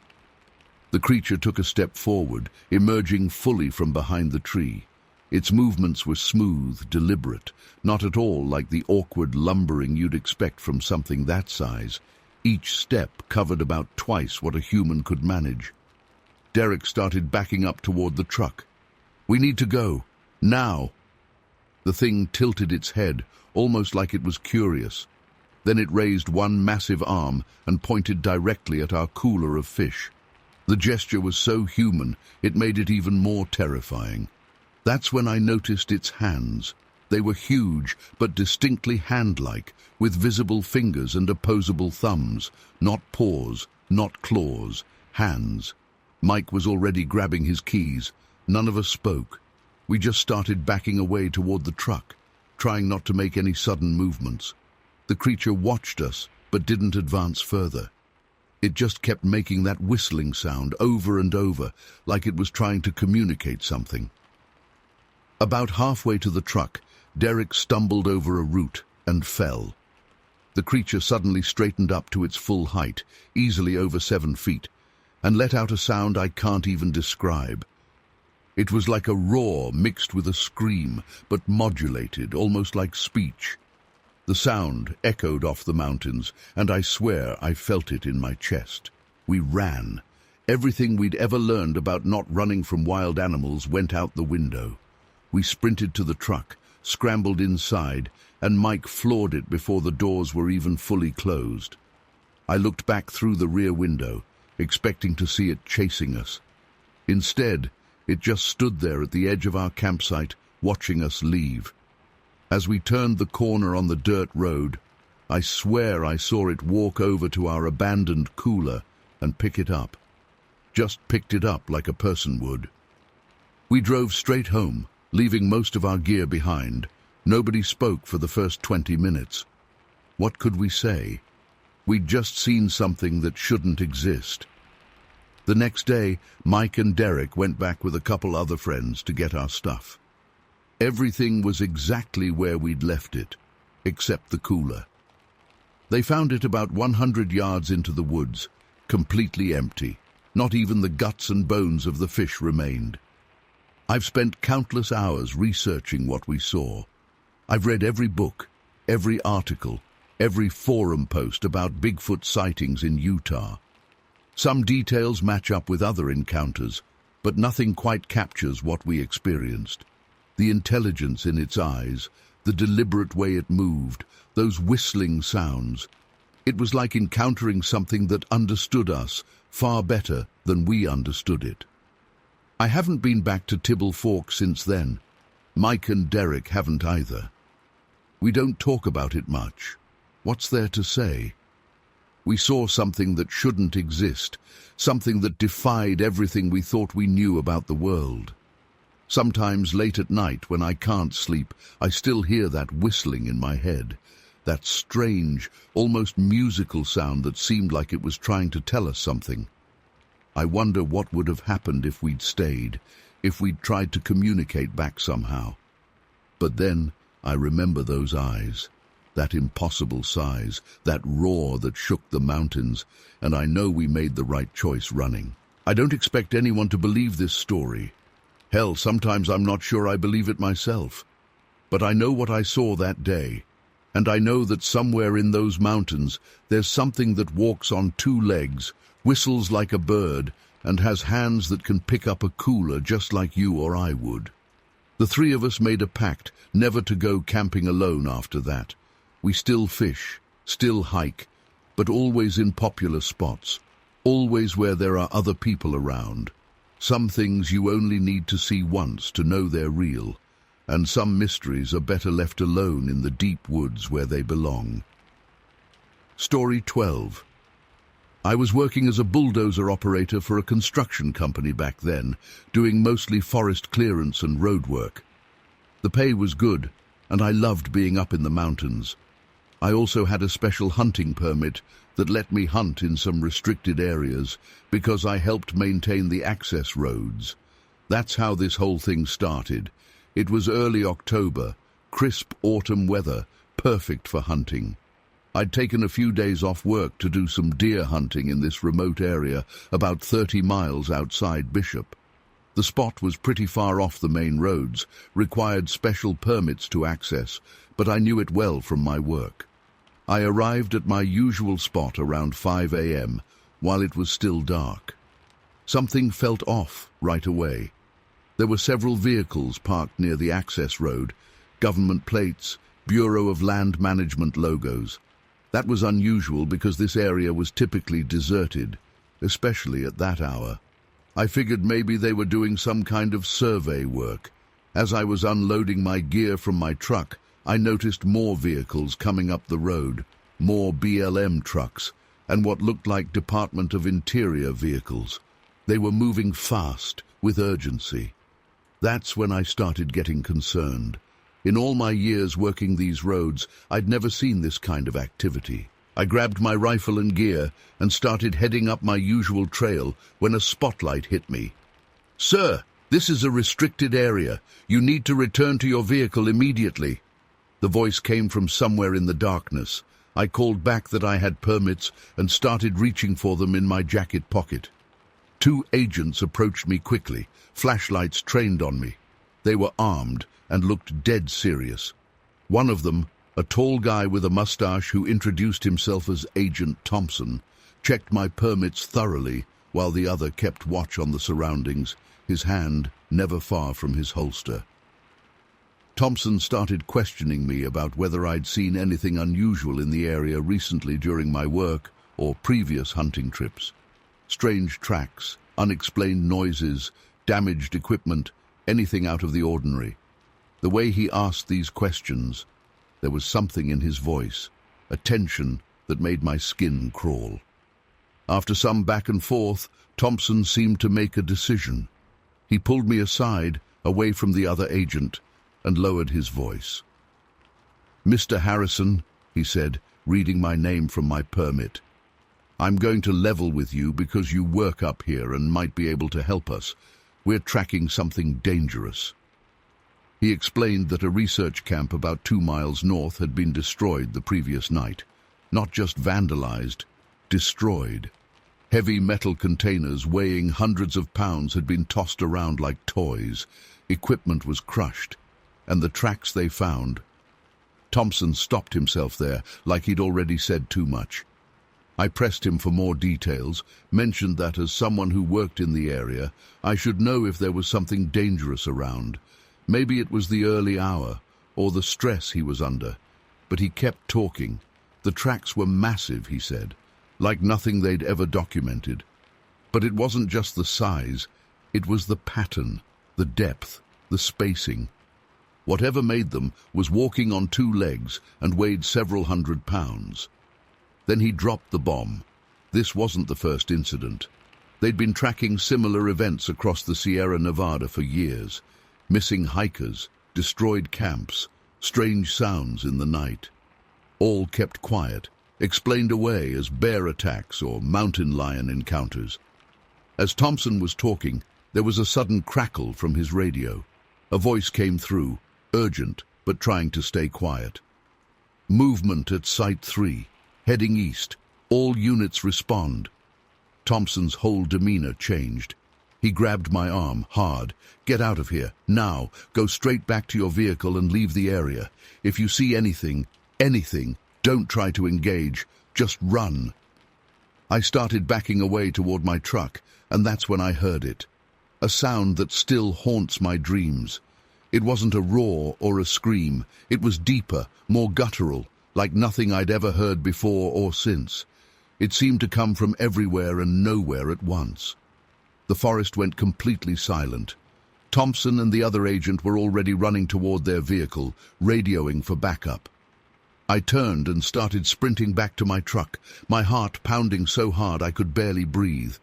The creature took a step forward, emerging fully from behind the tree. Its movements were smooth, deliberate, not at all like the awkward lumbering you'd expect from something that size. Each step covered about twice what a human could manage. Derek started backing up toward the truck. "We need to go. Now." The thing tilted its head, almost like it was curious. Then it raised one massive arm and pointed directly at our cooler of fish. The gesture was so human, it made it even more terrifying. That's when I noticed its hands. They were huge, but distinctly hand-like, with visible fingers and opposable thumbs. Not paws, not claws, hands. Mike was already grabbing his keys. None of us spoke. We just started backing away toward the truck, trying not to make any sudden movements. The creature watched us, but didn't advance further. It just kept making that whistling sound over and over, like it was trying to communicate something. About halfway to the truck, Derek stumbled over a root and fell. The creature suddenly straightened up to its full height, easily over 7 feet, and let out a sound I can't even describe. It was like a roar mixed with a scream, but modulated, almost like speech. The sound echoed off the mountains, and I swear I felt it in my chest. We ran. Everything we'd ever learned about not running from wild animals went out the window. We sprinted to the truck, scrambled inside, and Mike floored it before the doors were even fully closed. I looked back through the rear window, expecting to see it chasing us. Instead, it just stood there at the edge of our campsite, watching us leave. As we turned the corner on the dirt road, I swear I saw it walk over to our abandoned cooler and pick it up. Just picked it up like a person would. We drove straight home, leaving most of our gear behind. Nobody spoke for the first 20 minutes. What could we say? We'd just seen something that shouldn't exist. The next day, Mike and Derek went back with a couple other friends to get our stuff. Everything was exactly where we'd left it, except the cooler. They found it about 100 yards into the woods, completely empty. Not even the guts and bones of the fish remained. I've spent countless hours researching what we saw. I've read every book, every article, every forum post about Bigfoot sightings in Utah. Some details match up with other encounters, but nothing quite captures what we experienced. The intelligence in its eyes, the deliberate way it moved, those whistling sounds. It was like encountering something that understood us far better than we understood it. I haven't been back to Tibble Fork since then. Mike and Derek haven't either. We don't talk about it much. What's there to say? We saw something that shouldn't exist, something that defied everything we thought we knew about the world. Sometimes late at night, when I can't sleep, I still hear that whistling in my head, that strange, almost musical sound that seemed like it was trying to tell us something. I wonder what would have happened if we'd stayed, if we'd tried to communicate back somehow. But then I remember those eyes, that impossible size, that roar that shook the mountains, and I know we made the right choice running. I don't expect anyone to believe this story. Hell, sometimes I'm not sure I believe it myself. But I know what I saw that day, and I know that somewhere in those mountains there's something that walks on two legs, whistles like a bird, and has hands that can pick up a cooler just like you or I would. The three of us made a pact never to go camping alone after that. We still fish, still hike, but always in popular spots, always where there are other people around. Some things you only need to see once to know they're real, and some mysteries are better left alone in the deep woods where they belong. Story 12. I was working as a bulldozer operator for a construction company back then, doing mostly forest clearance and road work. The pay was good, and I loved being up in the mountains. I also had a special hunting permit that let me hunt in some restricted areas because I helped maintain the access roads. That's how this whole thing started. It was early October, crisp autumn weather, perfect for hunting. I'd taken a few days off work to do some deer hunting in this remote area about 30 miles outside Bishop. The spot was pretty far off the main roads, required special permits to access, but I knew it well from my work. I arrived at my usual spot around 5 a.m., while it was still dark. Something felt off right away. There were several vehicles parked near the access road, government plates, Bureau of Land Management logos. That was unusual because this area was typically deserted, especially at that hour. I figured maybe they were doing some kind of survey work. As I was unloading my gear from my truck, I noticed more vehicles coming up the road, more BLM trucks, and what looked like Department of Interior vehicles. They were moving fast, with urgency. That's when I started getting concerned. In all my years working these roads, I'd never seen this kind of activity. I grabbed my rifle and gear and started heading up my usual trail when a spotlight hit me. "Sir, this is a restricted area. You need to return to your vehicle immediately." The voice came from somewhere in the darkness. I called back that I had permits and started reaching for them in my jacket pocket. Two agents approached me quickly, flashlights trained on me. They were armed and looked dead serious. One of them, a tall guy with a mustache who introduced himself as Agent Thompson, checked my permits thoroughly, while the other kept watch on the surroundings, his hand never far from his holster. Thompson started questioning me about whether I'd seen anything unusual in the area recently during my work or previous hunting trips. Strange tracks, unexplained noises, damaged equipment, anything out of the ordinary. The way he asked these questions, there was something in his voice, a tension that made my skin crawl. After some back and forth, Thompson seemed to make a decision. He pulled me aside, away from the other agent, and lowered his voice. "Mr. Harrison," he said, reading my name from my permit, "I'm going to level with you because you work up here and might be able to help us. We're tracking something dangerous." He explained that a research camp about 2 miles north had been destroyed the previous night. Not just vandalized, destroyed. Heavy metal containers weighing hundreds of pounds had been tossed around like toys. Equipment was crushed, and the tracks they found. Thompson stopped himself there, like he'd already said too much. I pressed him for more details, mentioned that as someone who worked in the area, I should know if there was something dangerous around. Maybe it was the early hour, or the stress he was under. But he kept talking. The tracks were massive, he said, like nothing they'd ever documented. But it wasn't just the size, it was the pattern, the depth, the spacing. Whatever made them was walking on 2 legs and weighed several hundred pounds. Then he dropped the bomb. This wasn't the first incident. They'd been tracking similar events across the Sierra Nevada for years. Missing hikers, destroyed camps, strange sounds in the night. All kept quiet, explained away as bear attacks or mountain lion encounters. As Thompson was talking, there was a sudden crackle from his radio. A voice came through, urgent, but trying to stay quiet. "Movement at Site 3, heading east. All units respond." Thompson's whole demeanor changed. He grabbed my arm, hard. "Get out of here, now. Go straight back to your vehicle and leave the area. If you see anything, don't try to engage. Just run." I started backing away toward my truck, and that's when I heard it. A sound that still haunts my dreams. It wasn't a roar or a scream. It was deeper, more guttural, like nothing I'd ever heard before or since. It seemed to come from everywhere and nowhere at once. The forest went completely silent. Thompson and the other agent were already running toward their vehicle, radioing for backup. I turned and started sprinting back to my truck, my heart pounding so hard I could barely breathe.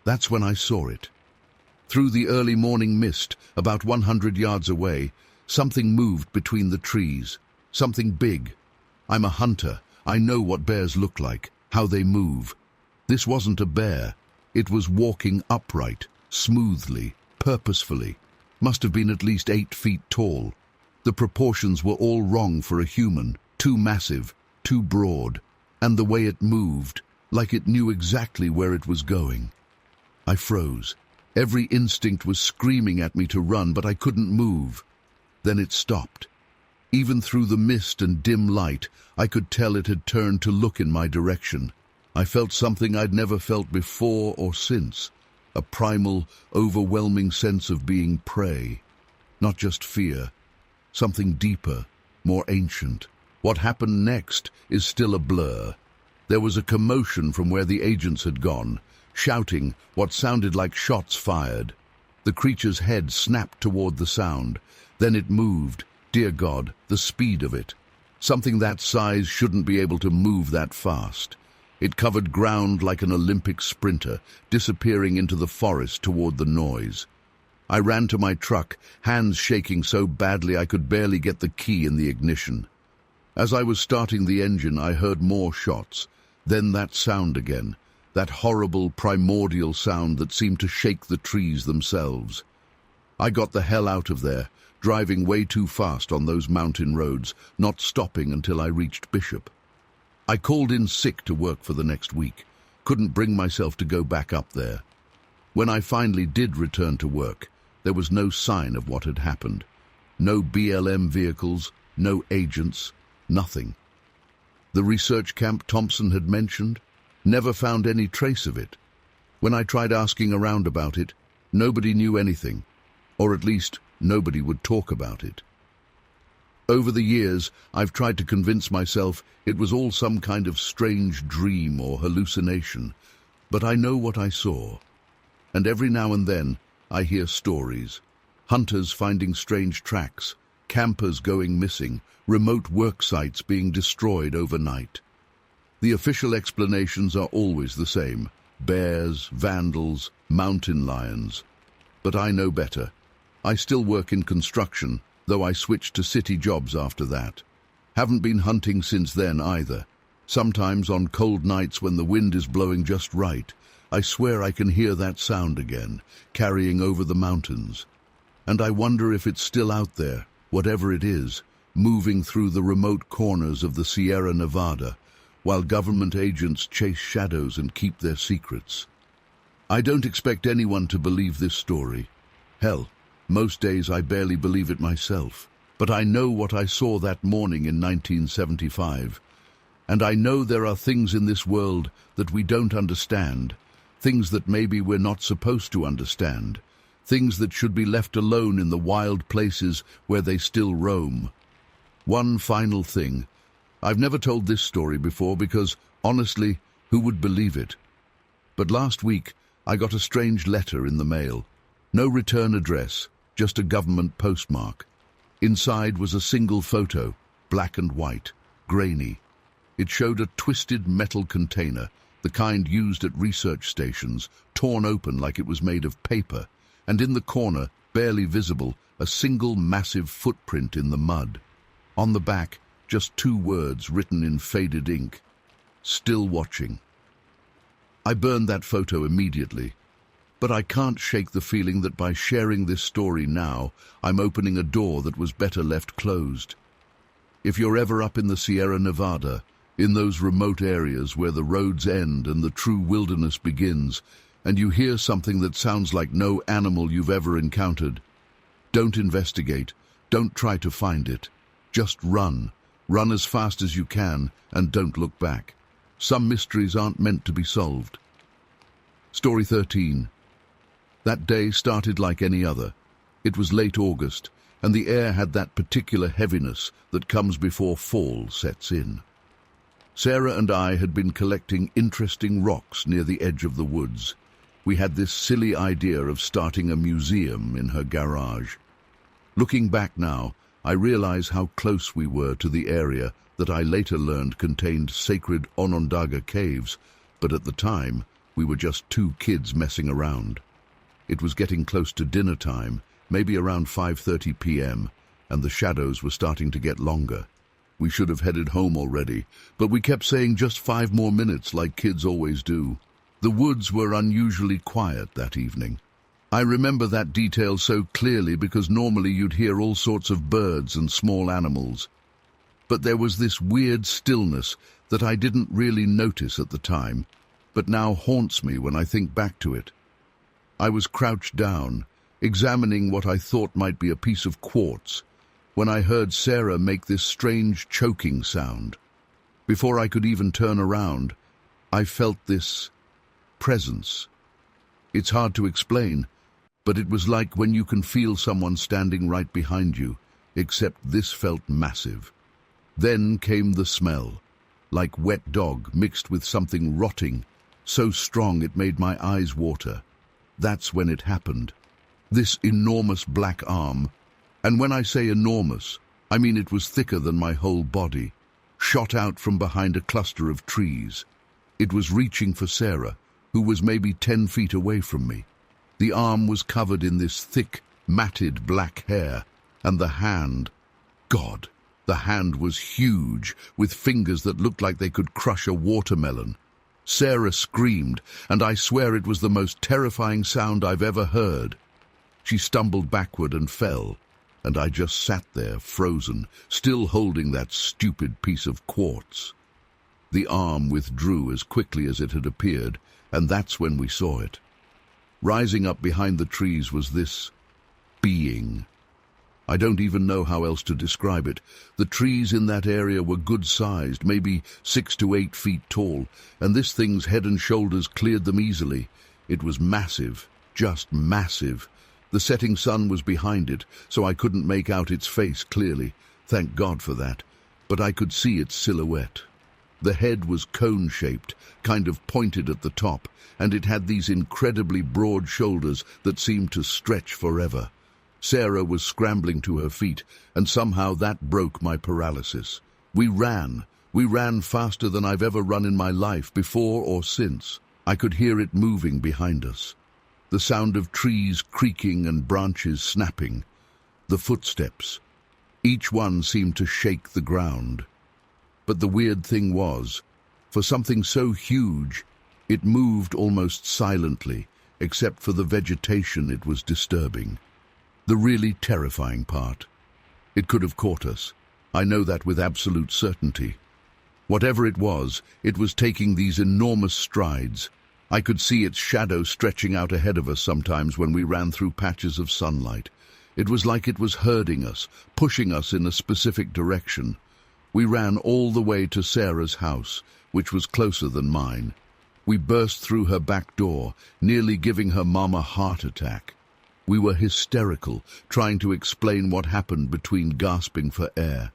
That's when I saw it. Through the early morning mist, about 100 yards away, something moved between the trees. Something big. I'm a hunter. I know what bears look like, how they move. This wasn't a bear. It was walking upright, smoothly, purposefully. Must have been at least 8 feet tall. The proportions were all wrong for a human. Too massive, too broad. And the way it moved, like it knew exactly where it was going. I froze. Every instinct was screaming at me to run, but I couldn't move. Then it stopped. Even through the mist and dim light, I could tell it had turned to look in my direction. I felt something I'd never felt before or since. A primal, overwhelming sense of being prey. Not just fear. Something deeper, more ancient. What happened next is still a blur. There was a commotion from where the agents had gone, shouting what sounded like shots fired. The creature's head snapped toward the sound. Then it moved. Dear God, the speed of it. Something that size shouldn't be able to move that fast. It covered ground like an Olympic sprinter, disappearing into the forest toward the noise. I ran to my truck, hands shaking so badly I could barely get the key in the ignition. As I was starting the engine, I heard more shots. Then that sound again, that horrible primordial sound that seemed to shake the trees themselves. I got the hell out of there, driving way too fast on those mountain roads, not stopping until I reached Bishop. I called in sick to work for the next week. Couldn't bring myself to go back up there. When I finally did return to work, there was no sign of what had happened. No BLM vehicles, no agents, nothing. The research camp Thompson had mentioned, never found any trace of it. When I tried asking around about it, nobody knew anything, or at least nobody would talk about it. Over the years, I've tried to convince myself it was all some kind of strange dream or hallucination, but I know what I saw. And every now and then, I hear stories. Hunters finding strange tracks, campers going missing, remote work sites being destroyed overnight. The official explanations are always the same: bears, vandals, mountain lions. But I know better. I still work in construction, though I switched to city jobs after that. Haven't been hunting since then either. Sometimes on cold nights when the wind is blowing just right, I swear I can hear that sound again, carrying over the mountains. And I wonder if it's still out there, whatever it is, moving through the remote corners of the Sierra Nevada, while government agents chase shadows and keep their secrets. I don't expect anyone to believe this story. Hell, most days I barely believe it myself. But I know what I saw that morning in 1975. And I know there are things in this world that we don't understand, things that maybe we're not supposed to understand, things that should be left alone in the wild places where they still roam. One final thing. I've never told this story before because, honestly, who would believe it? But last week, I got a strange letter in the mail. No return address, just a government postmark. Inside was a single photo, black and white, grainy. It showed a twisted metal container, the kind used at research stations, torn open like it was made of paper, and in the corner, barely visible, a single massive footprint in the mud. On the back, just 2 words written in faded ink: "Still watching." I burned that photo immediately, but I can't shake the feeling that by sharing this story now, I'm opening a door that was better left closed. If you're ever up in the Sierra Nevada, in those remote areas where the roads end and the true wilderness begins, and you hear something that sounds like no animal you've ever encountered, don't investigate, don't try to find it. Just run. Run as fast as you can, and don't look back. Some mysteries aren't meant to be solved. Story 13. That day started like any other. It was late August, and the air had that particular heaviness that comes before fall sets in. Sarah and I had been collecting interesting rocks near the edge of the woods. We had this silly idea of starting a museum in her garage. Looking back now, I realize how close we were to the area that I later learned contained sacred Onondaga caves, but at the time, we were just 2 kids messing around. It was getting close to dinner time, maybe around 5:30 p.m., and the shadows were starting to get longer. We should have headed home already, but we kept saying just 5 more minutes like kids always do. The woods were unusually quiet that evening. I remember that detail so clearly because normally you'd hear all sorts of birds and small animals. But there was this weird stillness that I didn't really notice at the time, but now haunts me when I think back to it. I was crouched down, examining what I thought might be a piece of quartz, when I heard Sarah make this strange choking sound. Before I could even turn around, I felt this presence. It's hard to explain, but it was like when you can feel someone standing right behind you, except this felt massive. Then came the smell, like wet dog mixed with something rotting, so strong it made my eyes water. That's when it happened. This enormous black arm, and when I say enormous, I mean it was thicker than my whole body, shot out from behind a cluster of trees. It was reaching for Sarah, who was maybe 10 feet away from me. The arm was covered in this thick, matted black hair, and the hand, God, the hand was huge, with fingers that looked like they could crush a watermelon. Sarah screamed, and I swear it was the most terrifying sound I've ever heard. She stumbled backward and fell, and I just sat there, frozen, still holding that stupid piece of quartz. The arm withdrew as quickly as it had appeared, and that's when we saw it. Rising up behind the trees was this being. I don't even know how else to describe it. The trees in that area were good-sized, maybe 6 to 8 feet tall, and this thing's head and shoulders cleared them easily. It was massive, just massive. The setting sun was behind it, so I couldn't make out its face clearly, Thank God for that, but I could see its silhouette. The head was cone-shaped, kind of pointed at the top, and it had these incredibly broad shoulders that seemed to stretch forever. Sarah was scrambling to her feet, and somehow that broke my paralysis. We ran faster than I've ever run in my life, before or since. I could hear it moving behind us. The sound of trees creaking and branches snapping. The footsteps. Each one seemed to shake the ground. But the weird thing was, for something so huge, it moved almost silently, except for the vegetation it was disturbing. The really terrifying part. It could have caught us. I know that with absolute certainty. Whatever it was taking these enormous strides. I could see its shadow stretching out ahead of us sometimes when we ran through patches of sunlight. It was like it was herding us, pushing us in a specific direction. We ran all the way to Sarah's house, which was closer than mine. We burst through her back door, nearly giving her mom a heart attack. We were hysterical, trying to explain what happened between gasping for air.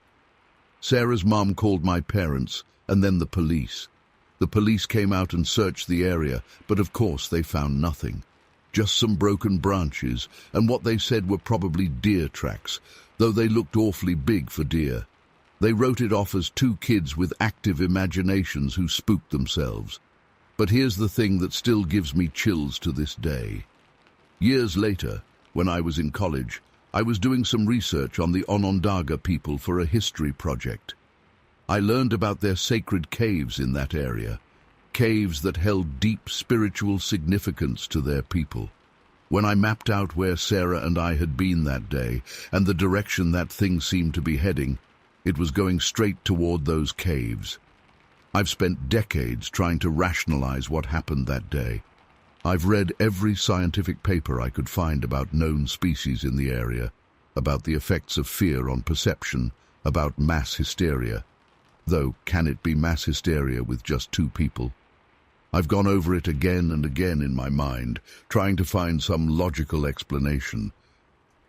Sarah's mom called my parents, and then the police. The police came out and searched the area, but of course they found nothing. Just some broken branches, and what they said were probably deer tracks, though they looked awfully big for deer. They wrote it off as two kids with active imaginations who spooked themselves. But here's the thing that still gives me chills to this day. Years later, when I was in college, I was doing some research on the Onondaga people for a history project. I learned about their sacred caves in that area, caves that held deep spiritual significance to their people. When I mapped out where Sarah and I had been that day, and the direction that thing seemed to be heading, it was going straight toward those caves. I've spent decades trying to rationalize what happened that day. I've read every scientific paper I could find about known species in the area, about the effects of fear on perception, about mass hysteria. Though, can it be mass hysteria with just two people? I've gone over it again and again in my mind, trying to find some logical explanation.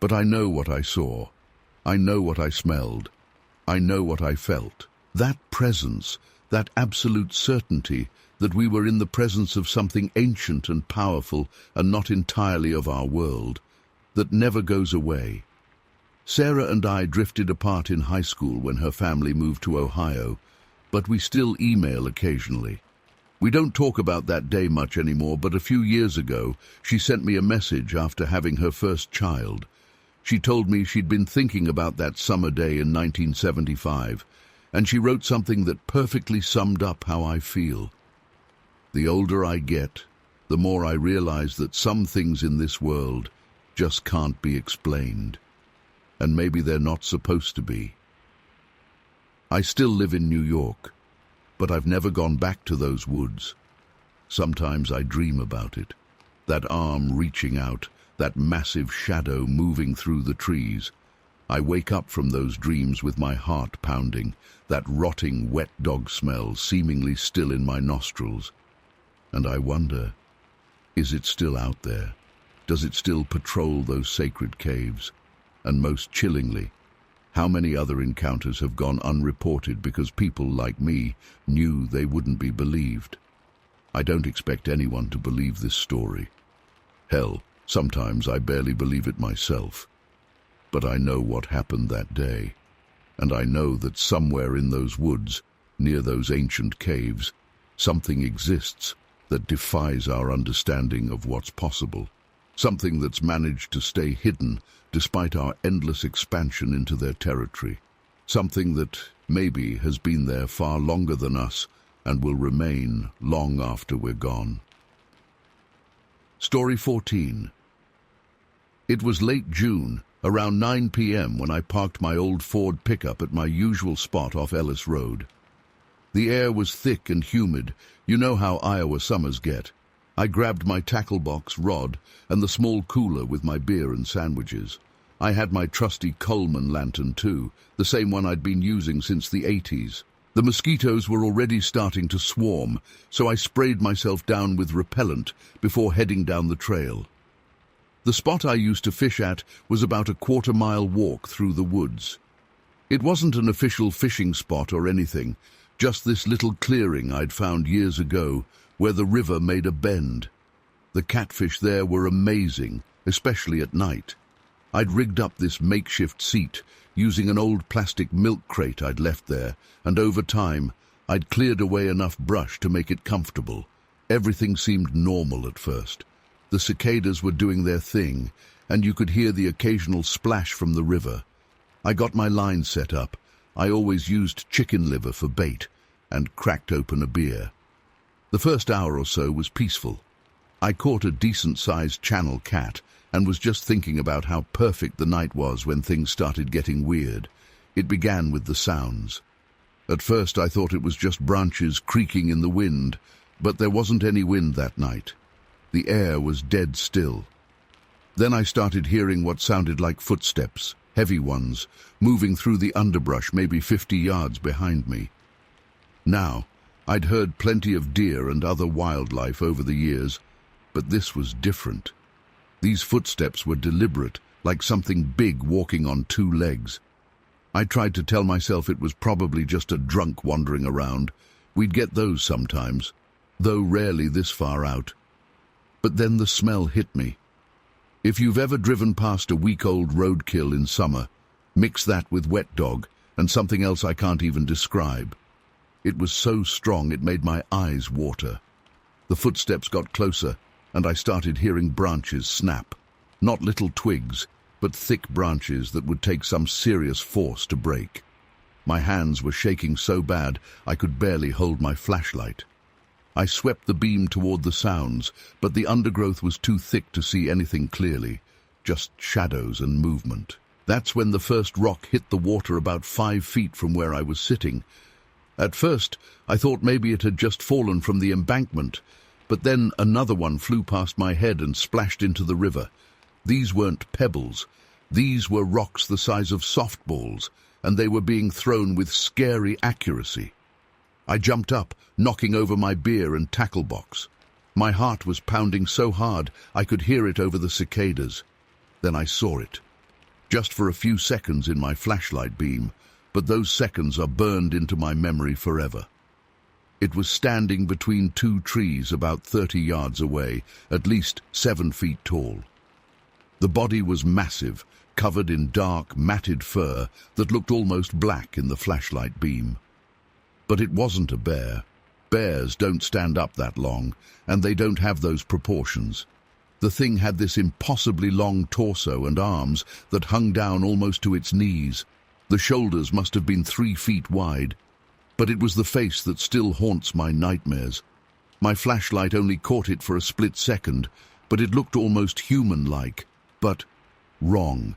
But I know what I saw. I know what I smelled. I know what I felt. That presence, that absolute certainty that we were in the presence of something ancient and powerful and not entirely of our world, that never goes away. Sarah and I drifted apart in high school when her family moved to Ohio, but we still email occasionally. We don't talk about that day much anymore, but a few years ago, she sent me a message after having her first child. She told me she'd been thinking about that summer day in 1975, and she wrote something that perfectly summed up how I feel. The older I get, the more I realize that some things in this world just can't be explained. And maybe they're not supposed to be. I still live in New York, but I've never gone back to those woods. Sometimes I dream about it. That arm reaching out, that massive shadow moving through the trees. I wake up from those dreams with my heart pounding, that rotting wet dog smell seemingly still in my nostrils. And I wonder, is it still out there? Does it still patrol those sacred caves? And most chillingly, how many other encounters have gone unreported because people like me knew they wouldn't be believed? I don't expect anyone to believe this story. Hell, sometimes I barely believe it myself. But I know what happened that day, and I know that somewhere in those woods, near those ancient caves, something exists that defies our understanding of what's possible. Something that's managed to stay hidden despite our endless expansion into their territory. Something that maybe has been there far longer than us and will remain long after we're gone. Story 14. It was late June, around 9 p.m. when I parked my old Ford pickup at my usual spot off Ellis Road. The air was thick and humid. You know how Iowa summers get. I grabbed my tackle box, rod, and the small cooler with my beer and sandwiches. I had my trusty Coleman lantern too, the same one I'd been using since the 80s. The mosquitoes were already starting to swarm, so I sprayed myself down with repellent before heading down the trail. The spot I used to fish at was about a quarter-mile walk through the woods. It wasn't an official fishing spot or anything, just this little clearing I'd found years ago where the river made a bend. The catfish there were amazing, especially at night. I'd rigged up this makeshift seat using an old plastic milk crate I'd left there, and over time I'd cleared away enough brush to make it comfortable. Everything seemed normal at first. The cicadas were doing their thing, and you could hear the occasional splash from the river. I got my line set up. I always used chicken liver for bait, and cracked open a beer. The first hour or so was peaceful. I caught a decent-sized channel cat and was just thinking about how perfect the night was when things started getting weird. It began with the sounds. At first I thought it was just branches creaking in the wind, but there wasn't any wind that night. The air was dead still. Then I started hearing what sounded like footsteps, heavy ones, moving through the underbrush maybe 50 yards behind me. Now, I'd heard plenty of deer and other wildlife over the years, but this was different. These footsteps were deliberate, like something big walking on two legs. I tried to tell myself it was probably just a drunk wandering around. We'd get those sometimes, though rarely this far out. But then the smell hit me. If you've ever driven past a week-old roadkill in summer, mix that with wet dog and something else I can't even describe. It was so strong it made my eyes water. The footsteps got closer, and I started hearing branches snap. Not little twigs, but thick branches that would take some serious force to break. My hands were shaking so bad I could barely hold my flashlight. I swept the beam toward the sounds, but the undergrowth was too thick to see anything clearly, just shadows and movement. That's when the first rock hit the water about 5 feet from where I was sitting. At first, I thought maybe it had just fallen from the embankment, but then another one flew past my head and splashed into the river. These weren't pebbles. These were rocks the size of softballs, and they were being thrown with scary accuracy. I jumped up, knocking over my beer and tackle box. My heart was pounding so hard I could hear it over the cicadas. Then I saw it. Just for a few seconds in my flashlight beam, but those seconds are burned into my memory forever. It was standing between 2 trees about 30 yards away, at least 7 feet tall. The body was massive, covered in dark, matted fur that looked almost black in the flashlight beam. But it wasn't a bear. Bears don't stand up that long, and they don't have those proportions. The thing had this impossibly long torso and arms that hung down almost to its knees. The shoulders must have been 3 feet wide. But it was the face that still haunts my nightmares. My flashlight only caught it for a split second, but it looked almost human-like, but wrong.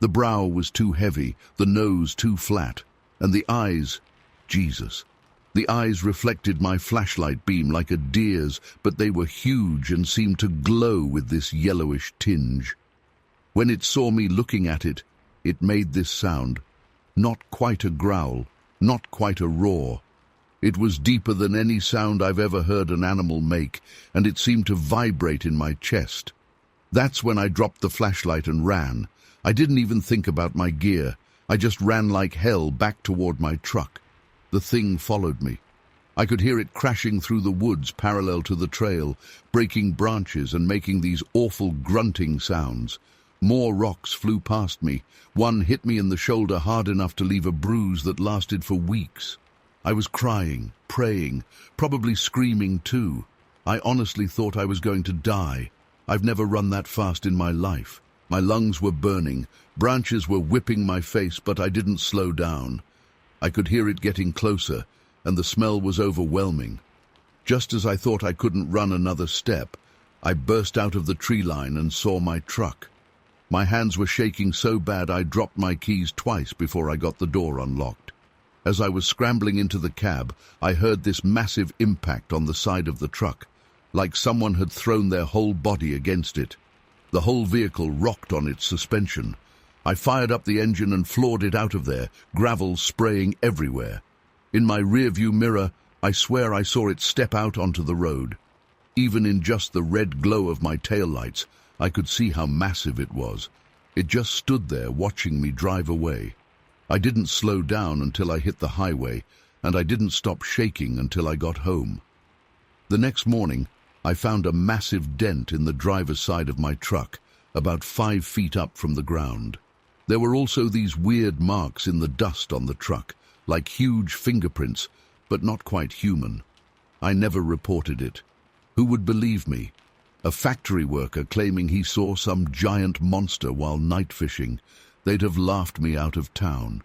The brow was too heavy, the nose too flat, and the eyes, Jesus. The eyes reflected my flashlight beam like a deer's, but they were huge and seemed to glow with this yellowish tinge. When it saw me looking at it, it made this sound. Not quite a growl, not quite a roar. It was deeper than any sound I've ever heard an animal make, and it seemed to vibrate in my chest. That's when I dropped the flashlight and ran. I didn't even think about my gear. I just ran like hell back toward my truck. The thing followed me. I could hear it crashing through the woods parallel to the trail, breaking branches and making these awful grunting sounds. More rocks flew past me. One hit me in the shoulder hard enough to leave a bruise that lasted for weeks. I was crying, praying, probably screaming too. I honestly thought I was going to die. I've never run that fast in my life. My lungs were burning, branches were whipping my face, but I didn't slow down. I could hear it getting closer, and the smell was overwhelming. Just as I thought I couldn't run another step, I burst out of the tree line and saw my truck. My hands were shaking so bad I dropped my keys twice before I got the door unlocked. As I was scrambling into the cab, I heard this massive impact on the side of the truck, like someone had thrown their whole body against it. The whole vehicle rocked on its suspension. I fired up the engine and floored it out of there, gravel spraying everywhere. In my rearview mirror, I swear I saw it step out onto the road. Even in just the red glow of my taillights, I could see how massive it was. It just stood there watching me drive away. I didn't slow down until I hit the highway, and I didn't stop shaking until I got home. The next morning, I found a massive dent in the driver's side of my truck, about 5 feet up from the ground. There were also these weird marks in the dust on the truck, like huge fingerprints, but not quite human. I never reported it. Who would believe me? A factory worker claiming he saw some giant monster while night fishing. They'd have laughed me out of town.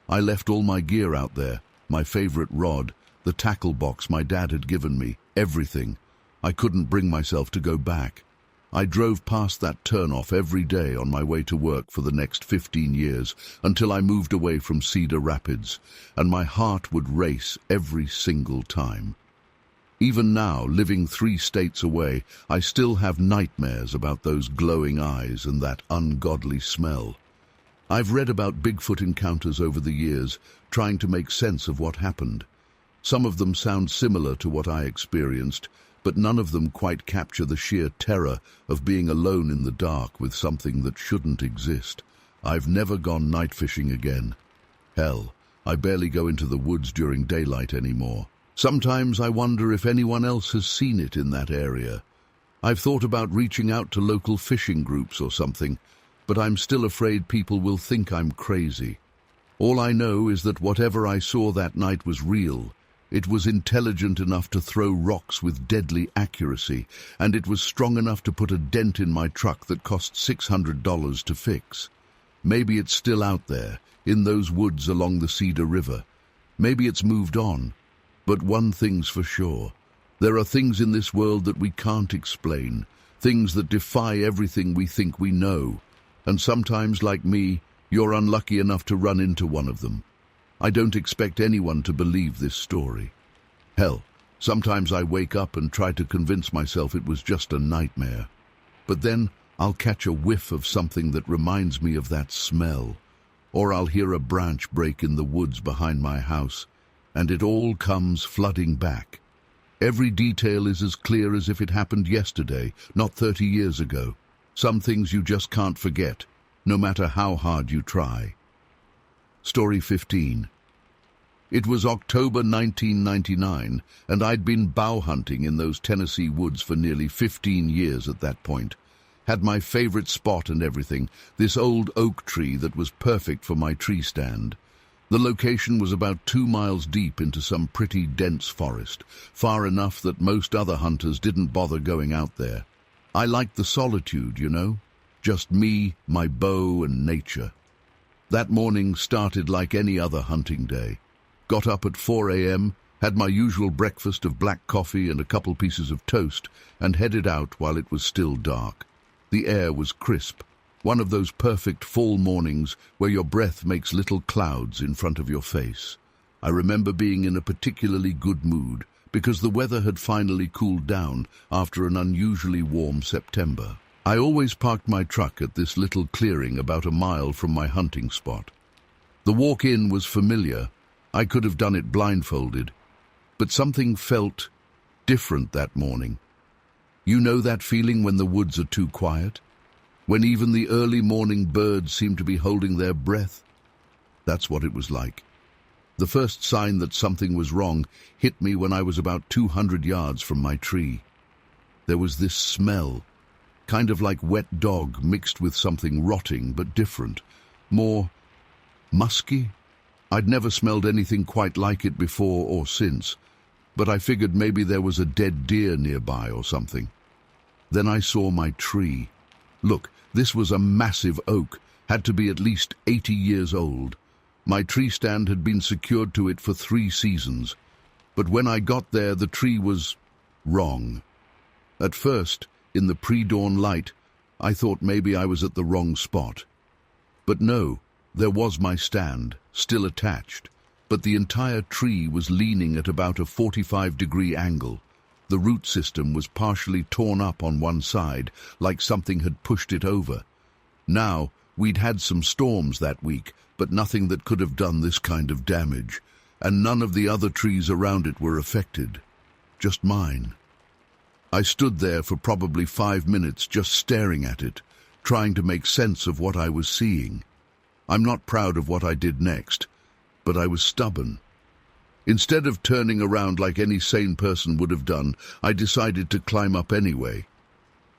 I left all my gear out there, my favorite rod, the tackle box my dad had given me, everything. I couldn't bring myself to go back. I drove past that turnoff every day on my way to work for the next 15 years until I moved away from Cedar Rapids, and my heart would race every single time. Even now, living 3 states away, I still have nightmares about those glowing eyes and that ungodly smell. I've read about Bigfoot encounters over the years, trying to make sense of what happened. Some of them sound similar to what I experienced, but none of them quite capture the sheer terror of being alone in the dark with something that shouldn't exist. I've never gone night fishing again. Hell, I barely go into the woods during daylight anymore. Sometimes I wonder if anyone else has seen it in that area. I've thought about reaching out to local fishing groups or something, but I'm still afraid people will think I'm crazy. All I know is that whatever I saw that night was real. It was intelligent enough to throw rocks with deadly accuracy, and it was strong enough to put a dent in my truck that cost $600 to fix. Maybe it's still out there, in those woods along the Cedar River. Maybe it's moved on. But one thing's for sure. There are things in this world that we can't explain, things that defy everything we think we know. And sometimes, like me, you're unlucky enough to run into one of them. I don't expect anyone to believe this story. Hell, sometimes I wake up and try to convince myself it was just a nightmare. But then I'll catch a whiff of something that reminds me of that smell. Or I'll hear a branch break in the woods behind my house, and it all comes flooding back. Every detail is as clear as if it happened yesterday, not 30 years ago. Some things you just can't forget, no matter how hard you try. Story 15. It was October 1999, and I'd been bow hunting in those Tennessee woods for nearly 15 years at that point. Had my favorite spot and everything, this old oak tree that was perfect for my tree stand. The location was about 2 miles deep into some pretty dense forest, far enough that most other hunters didn't bother going out there. I liked the solitude, you know, just me, my bow, and nature. That morning started like any other hunting day. Got up at 4 a.m., had my usual breakfast of black coffee and a couple pieces of toast, and headed out while it was still dark. The air was crisp, one of those perfect fall mornings where your breath makes little clouds in front of your face. I remember being in a particularly good mood because the weather had finally cooled down after an unusually warm September. I always parked my truck at this little clearing about a mile from my hunting spot. The walk in was familiar. I could have done it blindfolded, but something felt different that morning. You know that feeling when the woods are too quiet? When even the early morning birds seem to be holding their breath? That's what it was like. The first sign that something was wrong hit me when I was about 200 yards from my tree. There was this smell, kind of like wet dog mixed with something rotting but different, more musky. I'd never smelled anything quite like it before or since, but I figured maybe there was a dead deer nearby or something. Then I saw my tree. Look, this was a massive oak, had to be at least 80 years old. My tree stand had been secured to it for 3 seasons, but when I got there the tree was wrong. At first, in the pre-dawn light, I thought maybe I was at the wrong spot. But no, there was my stand, still attached, but the entire tree was leaning at about a 45-degree angle. The root system was partially torn up on one side, like something had pushed it over. Now, we'd had some storms that week, but nothing that could have done this kind of damage, and none of the other trees around it were affected. Just mine. I stood there for probably 5 minutes just staring at it, trying to make sense of what I was seeing. I'm not proud of what I did next, but I was stubborn. Instead of turning around like any sane person would have done, I decided to climb up anyway.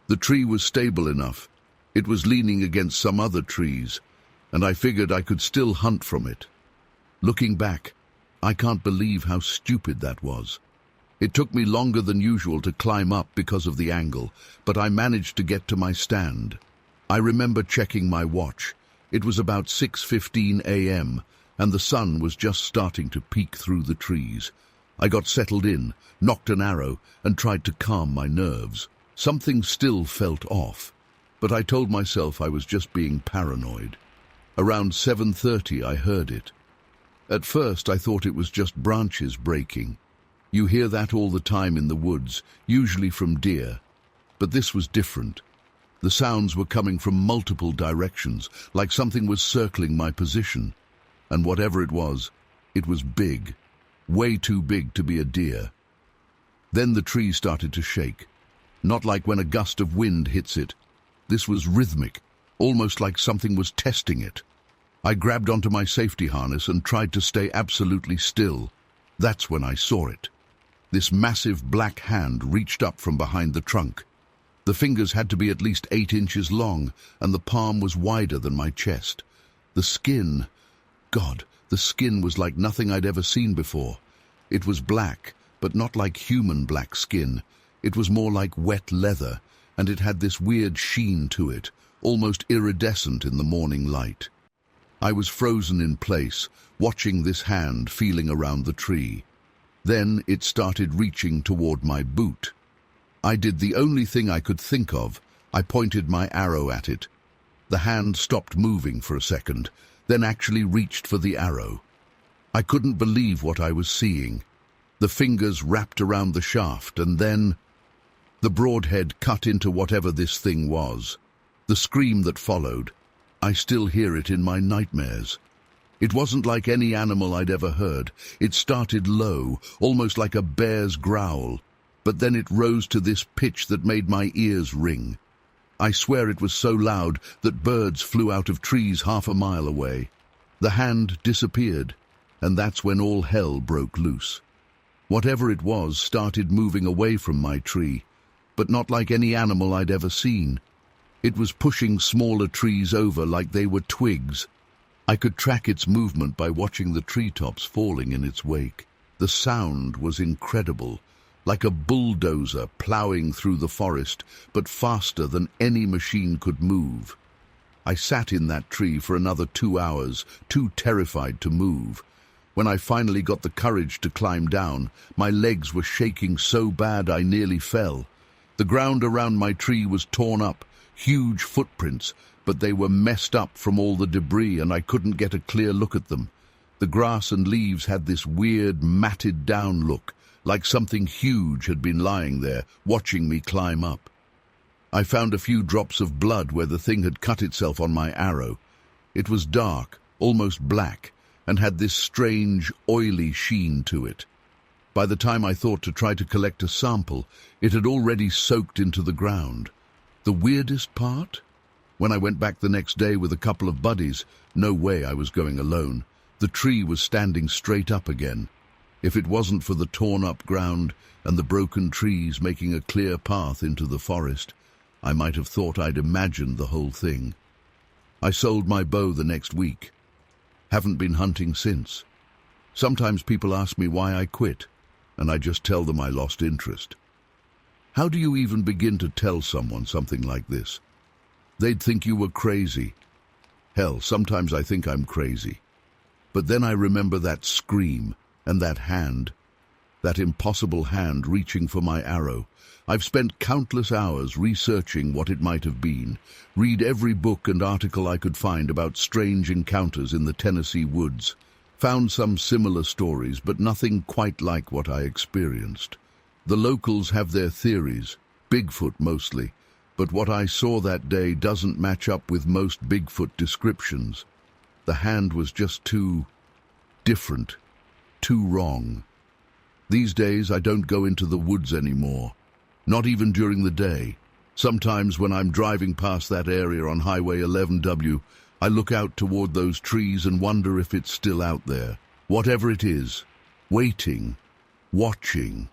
The tree was stable enough. It was leaning against some other trees, and I figured I could still hunt from it. Looking back, I can't believe how stupid that was. It took me longer than usual to climb up because of the angle, but I managed to get to my stand. I remember checking my watch. It was about 6:15 a.m., and the sun was just starting to peek through the trees. I got settled in, nocked an arrow, and tried to calm my nerves. Something still felt off, but I told myself I was just being paranoid. Around 7:30 I heard it. At first I thought it was just branches breaking. You hear that all the time in the woods, usually from deer. But this was different. The sounds were coming from multiple directions, like something was circling my position. And whatever it was big, way too big to be a deer. Then the tree started to shake, not like when a gust of wind hits it. This was rhythmic, almost like something was testing it. I grabbed onto my safety harness and tried to stay absolutely still. That's when I saw it. This massive black hand reached up from behind the trunk. The fingers had to be at least 8 inches long, and the palm was wider than my chest. The skin... God, the skin was like nothing I'd ever seen before. It was black, but not like human black skin. It was more like wet leather, and it had this weird sheen to it, almost iridescent in the morning light. I was frozen in place, watching this hand feeling around the tree. Then it started reaching toward my boot. I did the only thing I could think of. I pointed my arrow at it. The hand stopped moving for a second, then actually reached for the arrow. I couldn't believe what I was seeing. The fingers wrapped around the shaft, and then the broadhead cut into whatever this thing was. The scream that followed, I still hear it in my nightmares. It wasn't like any animal I'd ever heard. It started low, almost like a bear's growl, but then it rose to this pitch that made my ears ring. I swear it was so loud that birds flew out of trees half a mile away. The hand disappeared, and that's when all hell broke loose. Whatever it was started moving away from my tree, but not like any animal I'd ever seen. It was pushing smaller trees over like they were twigs. I could track its movement by watching the treetops falling in its wake. The sound was incredible, like a bulldozer plowing through the forest, but faster than any machine could move. I sat in that tree for another 2 hours, too terrified to move. When I finally got the courage to climb down, my legs were shaking so bad I nearly fell. The ground around my tree was torn up, huge footprints, but they were messed up from all the debris and I couldn't get a clear look at them. The grass and leaves had this weird, matted down look, like something huge had been lying there, watching me climb up. I found a few drops of blood where the thing had cut itself on my arrow. It was dark, almost black, and had this strange, oily sheen to it. By the time I thought to try to collect a sample, it had already soaked into the ground. The weirdest part? When I went back the next day with a couple of buddies, no way I was going alone. The tree was standing straight up again. If it wasn't for the torn-up ground and the broken trees making a clear path into the forest, I might have thought I'd imagined the whole thing. I sold my bow the next week. Haven't been hunting since. Sometimes people ask me why I quit, and I just tell them I lost interest. How do you even begin to tell someone something like this? They'd think you were crazy. Hell, sometimes I think I'm crazy. But then I remember that scream and that hand, that impossible hand reaching for my arrow. I've spent countless hours researching what it might have been, read every book and article I could find about strange encounters in the Tennessee woods, found some similar stories, but nothing quite like what I experienced. The locals have their theories, Bigfoot mostly, but what I saw that day doesn't match up with most Bigfoot descriptions. The hand was just too different, too wrong. These days I don't go into the woods anymore, not even during the day. Sometimes when I'm driving past that area on Highway 11W, I look out toward those trees and wonder if it's still out there. Whatever it is, waiting, watching.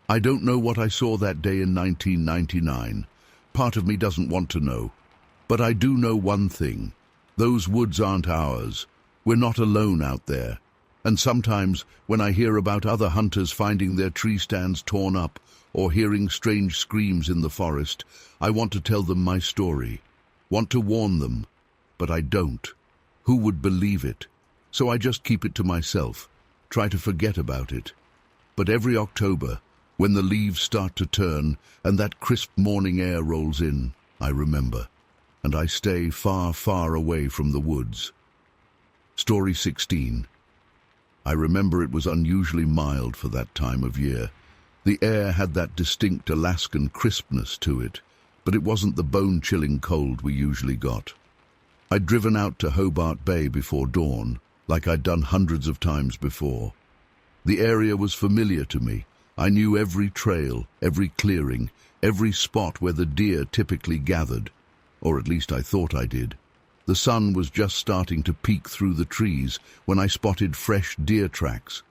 I don't know what I saw that day in 1999. Part of me doesn't want to know. But I do know one thing. Those woods aren't ours. We're not alone out there. And sometimes, when I hear about other hunters finding their tree stands torn up or hearing strange screams in the forest, I want to tell them my story. Want to warn them. But I don't. Who would believe it? So I just keep it to myself. Try to forget about it. But every October, when the leaves start to turn and that crisp morning air rolls in, I remember. And I stay far, far away from the woods. Story 16. I remember it was unusually mild for that time of year. The air had that distinct Alaskan crispness to it, but it wasn't the bone-chilling cold we usually got. I'd driven out to Hobart Bay before dawn, like I'd done hundreds of times before. The area was familiar to me. I knew every trail, every clearing, every spot where the deer typically gathered, or at least I thought I did. The sun was just starting to peek through the trees when I spotted fresh deer tracks.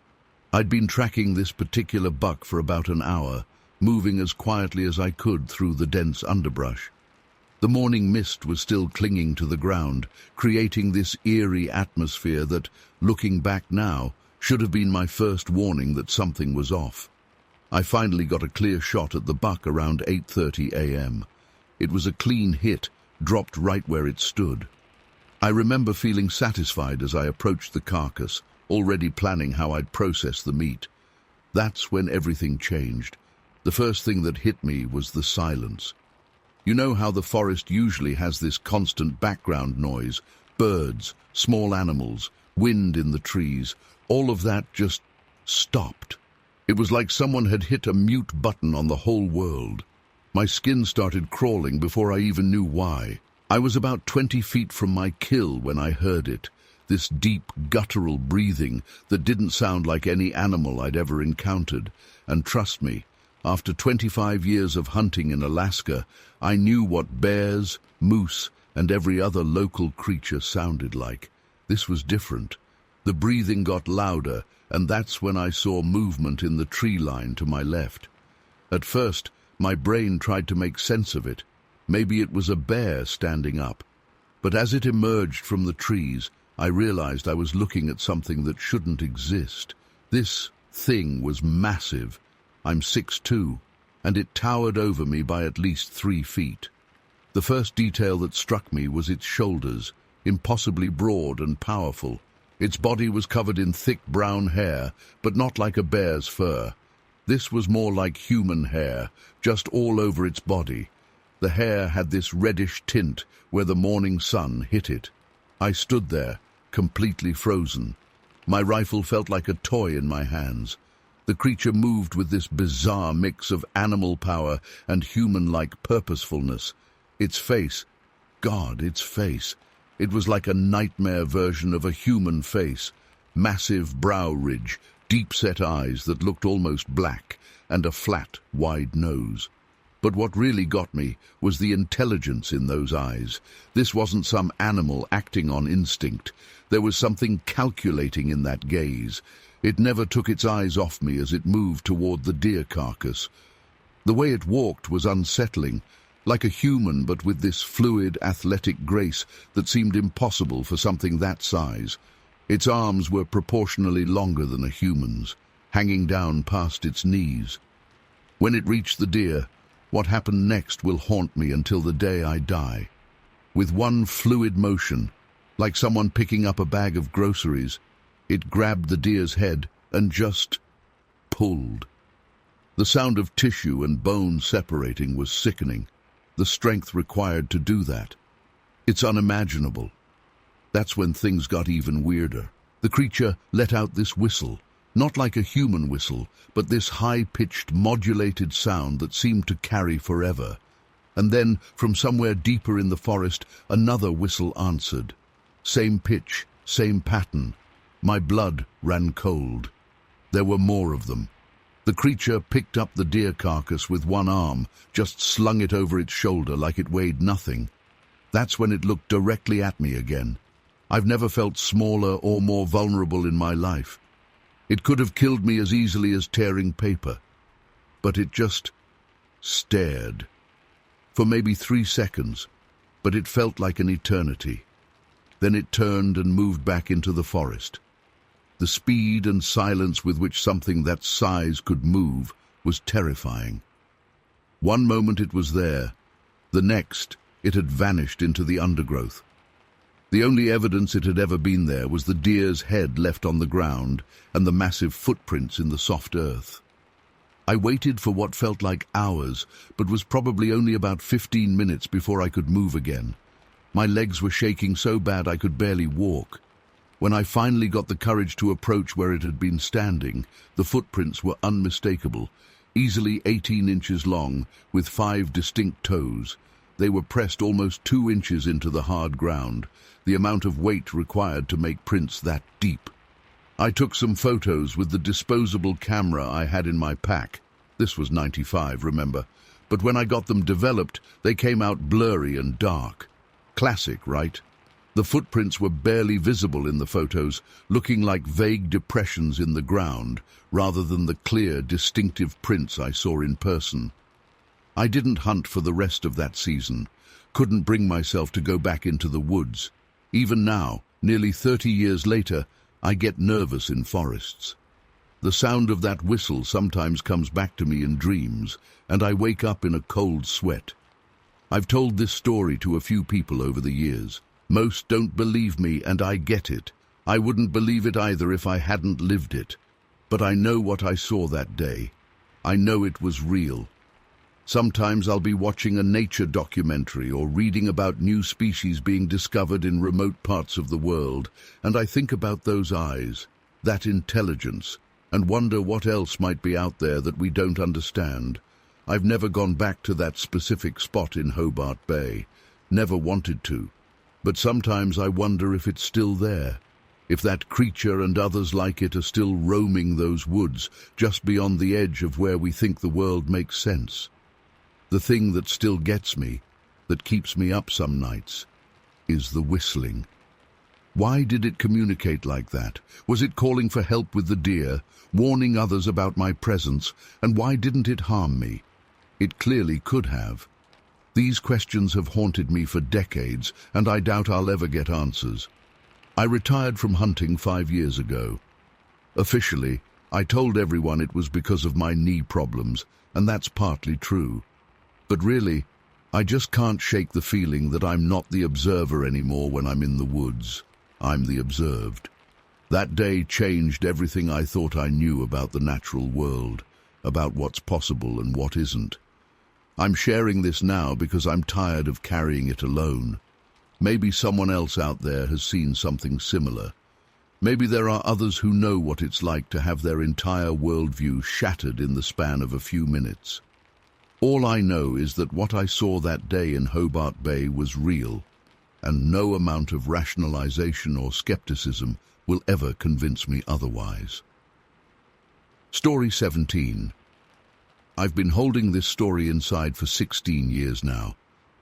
I'd been tracking this particular buck for about an hour, moving as quietly as I could through the dense underbrush. The morning mist was still clinging to the ground, creating this eerie atmosphere that, looking back now, should have been my first warning that something was off. I finally got a clear shot at the buck around 8:30 a.m. It was a clean hit, dropped right where it stood. I remember feeling satisfied as I approached the carcass, already planning how I'd process the meat. That's when everything changed. The first thing that hit me was the silence. You know how the forest usually has this constant background noise, birds, small animals, wind in the trees, all of that just stopped. It was like someone had hit a mute button on the whole world. My skin started crawling before I even knew why. I was about 20 feet from my kill when I heard it, this deep, guttural breathing that didn't sound like any animal I'd ever encountered. And trust me, after 25 years of hunting in Alaska, I knew what bears, moose, and every other local creature sounded like. This was different. The breathing got louder, and that's when I saw movement in the tree line to my left. At first, my brain tried to make sense of it. Maybe it was a bear standing up. But as it emerged from the trees, I realized I was looking at something that shouldn't exist. This thing was massive. I'm 6'2", and it towered over me by at least 3 feet. The first detail that struck me was its shoulders, impossibly broad and powerful. Its body was covered in thick brown hair, but not like a bear's fur. This was more like human hair, just all over its body. The hair had this reddish tint where the morning sun hit it. I stood there, completely frozen. My rifle felt like a toy in my hands. The creature moved with this bizarre mix of animal power and human-like purposefulness. Its face, God, its face. It was like a nightmare version of a human face. Massive brow ridge, deep-set eyes that looked almost black, and a flat, wide nose. But what really got me was the intelligence in those eyes. This wasn't some animal acting on instinct. There was something calculating in that gaze. It never took its eyes off me as it moved toward the deer carcass. The way it walked was unsettling, like a human but with this fluid, athletic grace that seemed impossible for something that size. Its arms were proportionally longer than a human's, hanging down past its knees. When it reached the deer, what happened next will haunt me until the day I die. With one fluid motion, like someone picking up a bag of groceries, it grabbed the deer's head and just pulled. The sound of tissue and bone separating was sickening. The strength required to do that. It's unimaginable. That's when things got even weirder. The creature let out this whistle, not like a human whistle, but this high-pitched, modulated sound that seemed to carry forever. And then, from somewhere deeper in the forest, another whistle answered. Same pitch, same pattern. My blood ran cold. There were more of them. The creature picked up the deer carcass with one arm, just slung it over its shoulder like it weighed nothing. That's when it looked directly at me again. I've never felt smaller or more vulnerable in my life. It could have killed me as easily as tearing paper. But it just stared. For maybe 3 seconds, but it felt like an eternity. Then it turned and moved back into the forest. The speed and silence with which something that size could move was terrifying. One moment it was there, the next it had vanished into the undergrowth. The only evidence it had ever been there was the deer's head left on the ground and the massive footprints in the soft earth. I waited for what felt like hours, but was probably only about 15 minutes before I could move again. My legs were shaking so bad I could barely walk. When I finally got the courage to approach where it had been standing, the footprints were unmistakable, easily 18 inches long, with 5 distinct toes. They were pressed almost 2 inches into the hard ground, the amount of weight required to make prints that deep. I took some photos with the disposable camera I had in my pack. This was 95, remember? But when I got them developed, they came out blurry and dark. Classic, right? The footprints were barely visible in the photos, looking like vague depressions in the ground, rather than the clear, distinctive prints I saw in person. I didn't hunt for the rest of that season, couldn't bring myself to go back into the woods. Even now, nearly 30 years later, I get nervous in forests. The sound of that whistle sometimes comes back to me in dreams, and I wake up in a cold sweat. I've told this story to a few people over the years. Most don't believe me, and I get it. I wouldn't believe it either if I hadn't lived it. But I know what I saw that day. I know it was real. Sometimes I'll be watching a nature documentary or reading about new species being discovered in remote parts of the world, and I think about those eyes, that intelligence, and wonder what else might be out there that we don't understand. I've never gone back to that specific spot in Hobart Bay. Never wanted to. But sometimes I wonder if it's still there, if that creature and others like it are still roaming those woods just beyond the edge of where we think the world makes sense. The thing that still gets me, that keeps me up some nights, is the whistling. Why did it communicate like that? Was it calling for help with the deer, warning others about my presence, and why didn't it harm me? It clearly could have. These questions have haunted me for decades, and I doubt I'll ever get answers. I retired from hunting 5 years ago. Officially, I told everyone it was because of my knee problems, and that's partly true. But really, I just can't shake the feeling that I'm not the observer anymore when I'm in the woods. I'm the observed. That day changed everything I thought I knew about the natural world, about what's possible and what isn't. I'm sharing this now because I'm tired of carrying it alone. Maybe someone else out there has seen something similar. Maybe there are others who know what it's like to have their entire worldview shattered in the span of a few minutes. All I know is that what I saw that day in Hobart Bay was real, and no amount of rationalization or skepticism will ever convince me otherwise. Story 17. I've been holding this story inside for 16 years now.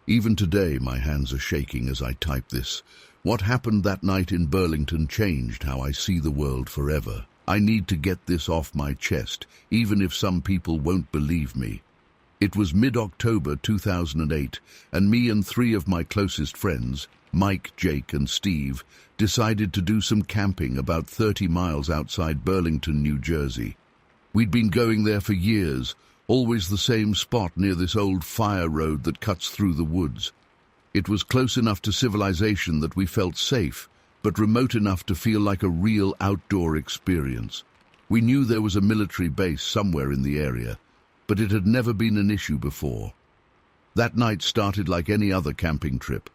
Even today, my hands are shaking as I type this. What happened that night in Burlington changed how I see the world forever. I need to get this off my chest, even if some people won't believe me. It was mid-October 2008, and me and 3 of my closest friends, Mike, Jake, and Steve, decided to do some camping about 30 miles outside Burlington, New Jersey. We'd been going there for years, always the same spot near this old fire road that cuts through the woods. It was close enough to civilization that we felt safe, but remote enough to feel like a real outdoor experience. We knew there was a military base somewhere in the area, but it had never been an issue before. That night started like any other camping trip.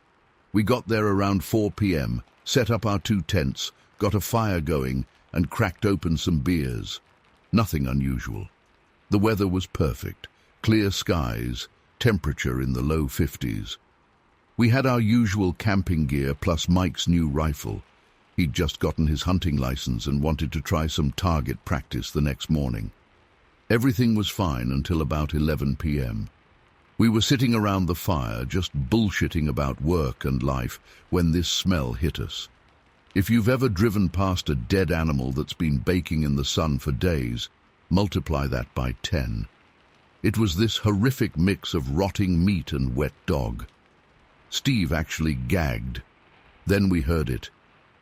We got there around 4 p.m., set up our 2 tents, got a fire going, and cracked open some beers. Nothing unusual. The weather was perfect, clear skies, temperature in the low 50s. We had our usual camping gear plus Mike's new rifle. He'd just gotten his hunting license and wanted to try some target practice the next morning. Everything was fine until about 11 p.m. We were sitting around the fire, just bullshitting about work and life, when this smell hit us. If you've ever driven past a dead animal that's been baking in the sun for days, multiply that by 10. It was this horrific mix of rotting meat and wet dog. Steve actually gagged. Then we heard it.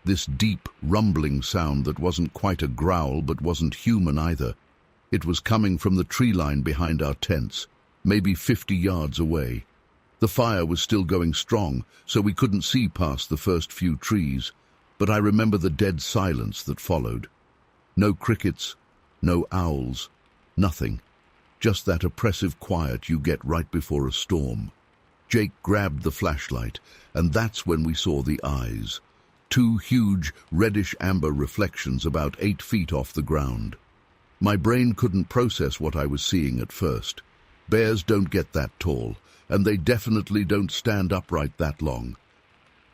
This deep, rumbling sound that wasn't quite a growl but wasn't human either. It was coming from the tree line behind our tents, maybe 50 yards away. The fire was still going strong, so we couldn't see past the first few trees, but I remember the dead silence that followed. No crickets, no owls, nothing. Just that oppressive quiet you get right before a storm. Jake grabbed the flashlight, and that's when we saw the eyes. 2 huge, reddish-amber reflections about 8 feet off the ground. My brain couldn't process what I was seeing at first. Bears don't get that tall, and they definitely don't stand upright that long.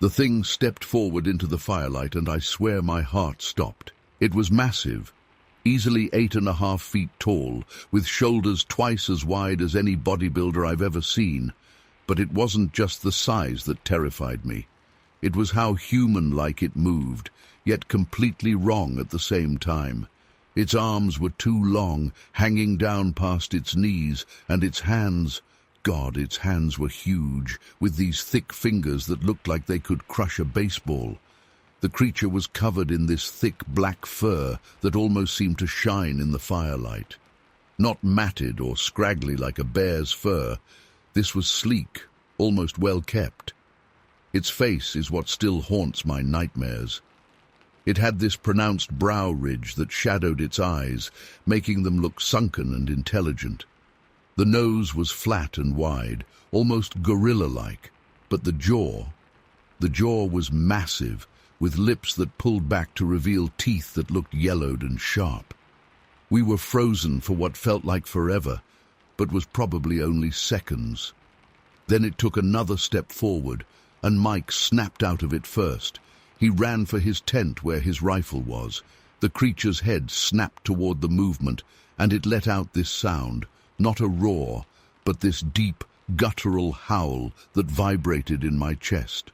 The thing stepped forward into the firelight, and I swear my heart stopped. It was massive, easily 8.5 feet tall, with shoulders twice as wide as any bodybuilder I've ever seen. But it wasn't just the size that terrified me. It was how human-like it moved, yet completely wrong at the same time. Its arms were too long, hanging down past its knees, and its hands, God, its hands were huge, with these thick fingers that looked like they could crush a baseball. The creature was covered in this thick black fur that almost seemed to shine in the firelight. Not matted or scraggly like a bear's fur. This was sleek, almost well-kept. Its face is what still haunts my nightmares. It had this pronounced brow ridge that shadowed its eyes, making them look sunken and intelligent. The nose was flat and wide, almost gorilla-like, but the jaw was massive, with lips that pulled back to reveal teeth that looked yellowed and sharp. We were frozen for what felt like forever, but was probably only seconds. Then it took another step forward, and Mike snapped out of it first. He ran for his tent where his rifle was. The creature's head snapped toward the movement, and it let out this sound, not a roar, but this deep, guttural howl that vibrated in my chest.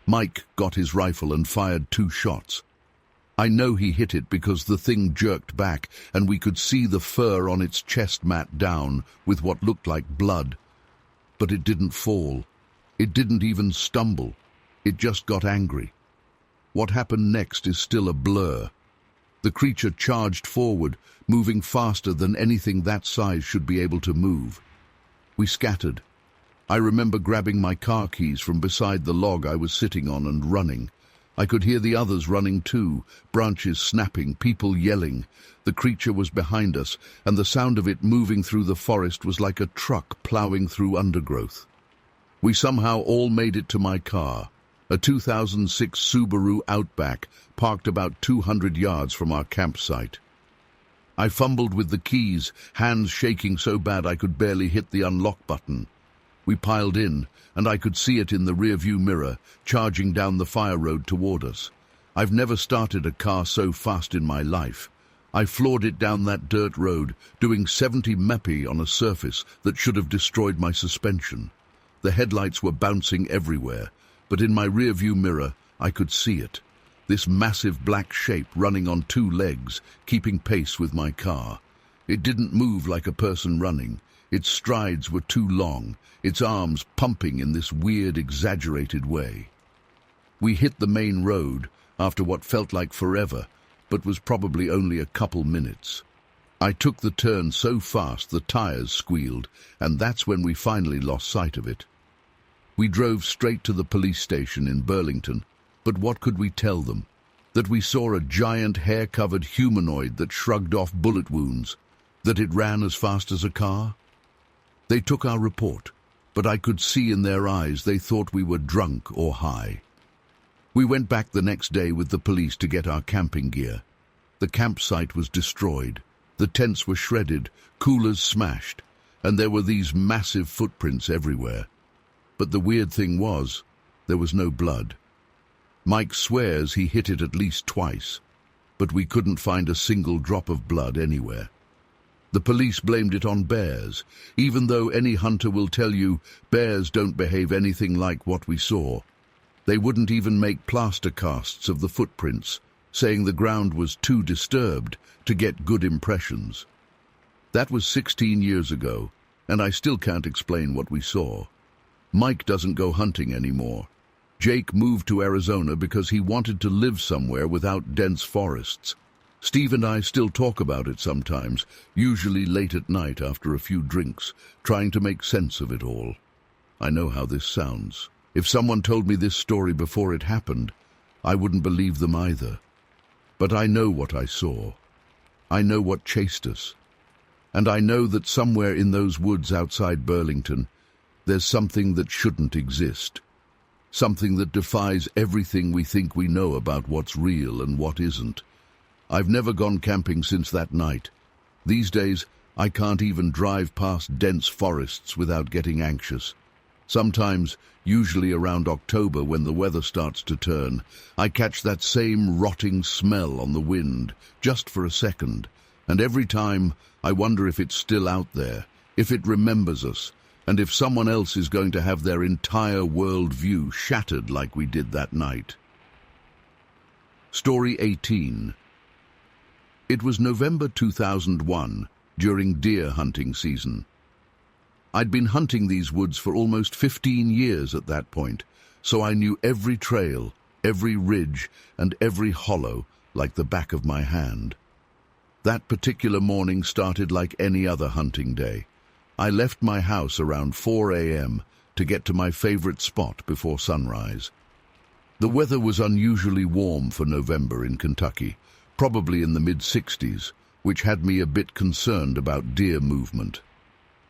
Mike got his rifle and fired 2 shots. I know he hit it because the thing jerked back, and we could see the fur on its chest mat down with what looked like blood. But it didn't fall. It didn't even stumble. It just got angry. What happened next is still a blur. The creature charged forward, moving faster than anything that size should be able to move. We scattered. I remember grabbing my car keys from beside the log I was sitting on and running. I could hear the others running too, branches snapping, people yelling. The creature was behind us, and the sound of it moving through the forest was like a truck plowing through undergrowth. We somehow all made it to my car, a 2006 Subaru Outback, parked about 200 yards from our campsite. I fumbled with the keys, hands shaking so bad I could barely hit the unlock button. We piled in, and I could see it in the rearview mirror, charging down the fire road toward us. I've never started a car so fast in my life. I floored it down that dirt road, doing 70 mph on a surface that should have destroyed my suspension. The headlights were bouncing everywhere, but in my rearview mirror I could see it. This massive black shape running on 2 legs, keeping pace with my car. It didn't move like a person running. Its strides were too long, its arms pumping in this weird, exaggerated way. We hit the main road after what felt like forever, but was probably only a couple minutes. I took the turn so fast the tires squealed, and that's when we finally lost sight of it. We drove straight to the police station in Burlington, but what could we tell them? That we saw a giant hair-covered humanoid that shrugged off bullet wounds? That it ran as fast as a car? They took our report, but I could see in their eyes they thought we were drunk or high. We went back the next day with the police to get our camping gear. The campsite was destroyed. The tents were shredded, coolers smashed, and there were these massive footprints everywhere. But the weird thing was, there was no blood. Mike swears he hit it at least twice, but we couldn't find a single drop of blood anywhere. The police blamed it on bears, even though any hunter will tell you bears don't behave anything like what we saw. They wouldn't even make plaster casts of the footprints, saying the ground was too disturbed to get good impressions. That was 16 years ago, and I still can't explain what we saw. Mike doesn't go hunting anymore. Jake moved to Arizona because he wanted to live somewhere without dense forests. Steve and I still talk about it sometimes, usually late at night after a few drinks, trying to make sense of it all. I know how this sounds. If someone told me this story before it happened, I wouldn't believe them either. But I know what I saw. I know what chased us. And I know that somewhere in those woods outside Burlington, there's something that shouldn't exist. Something that defies everything we think we know about what's real and what isn't. I've never gone camping since that night. These days, I can't even drive past dense forests without getting anxious. Sometimes, usually around October when the weather starts to turn, I catch that same rotting smell on the wind, just for a second, and every time I wonder if it's still out there, if it remembers us, and if someone else is going to have their entire world view shattered like we did that night. Story 18. It was November 2001, during deer hunting season. I'd been hunting these woods for almost 15 years at that point, so I knew every trail, every ridge, and every hollow like the back of my hand. That particular morning started like any other hunting day. I left my house around 4 a.m. to get to my favorite spot before sunrise. The weather was unusually warm for November in Kentucky, probably in the mid-60s, which had me a bit concerned about deer movement.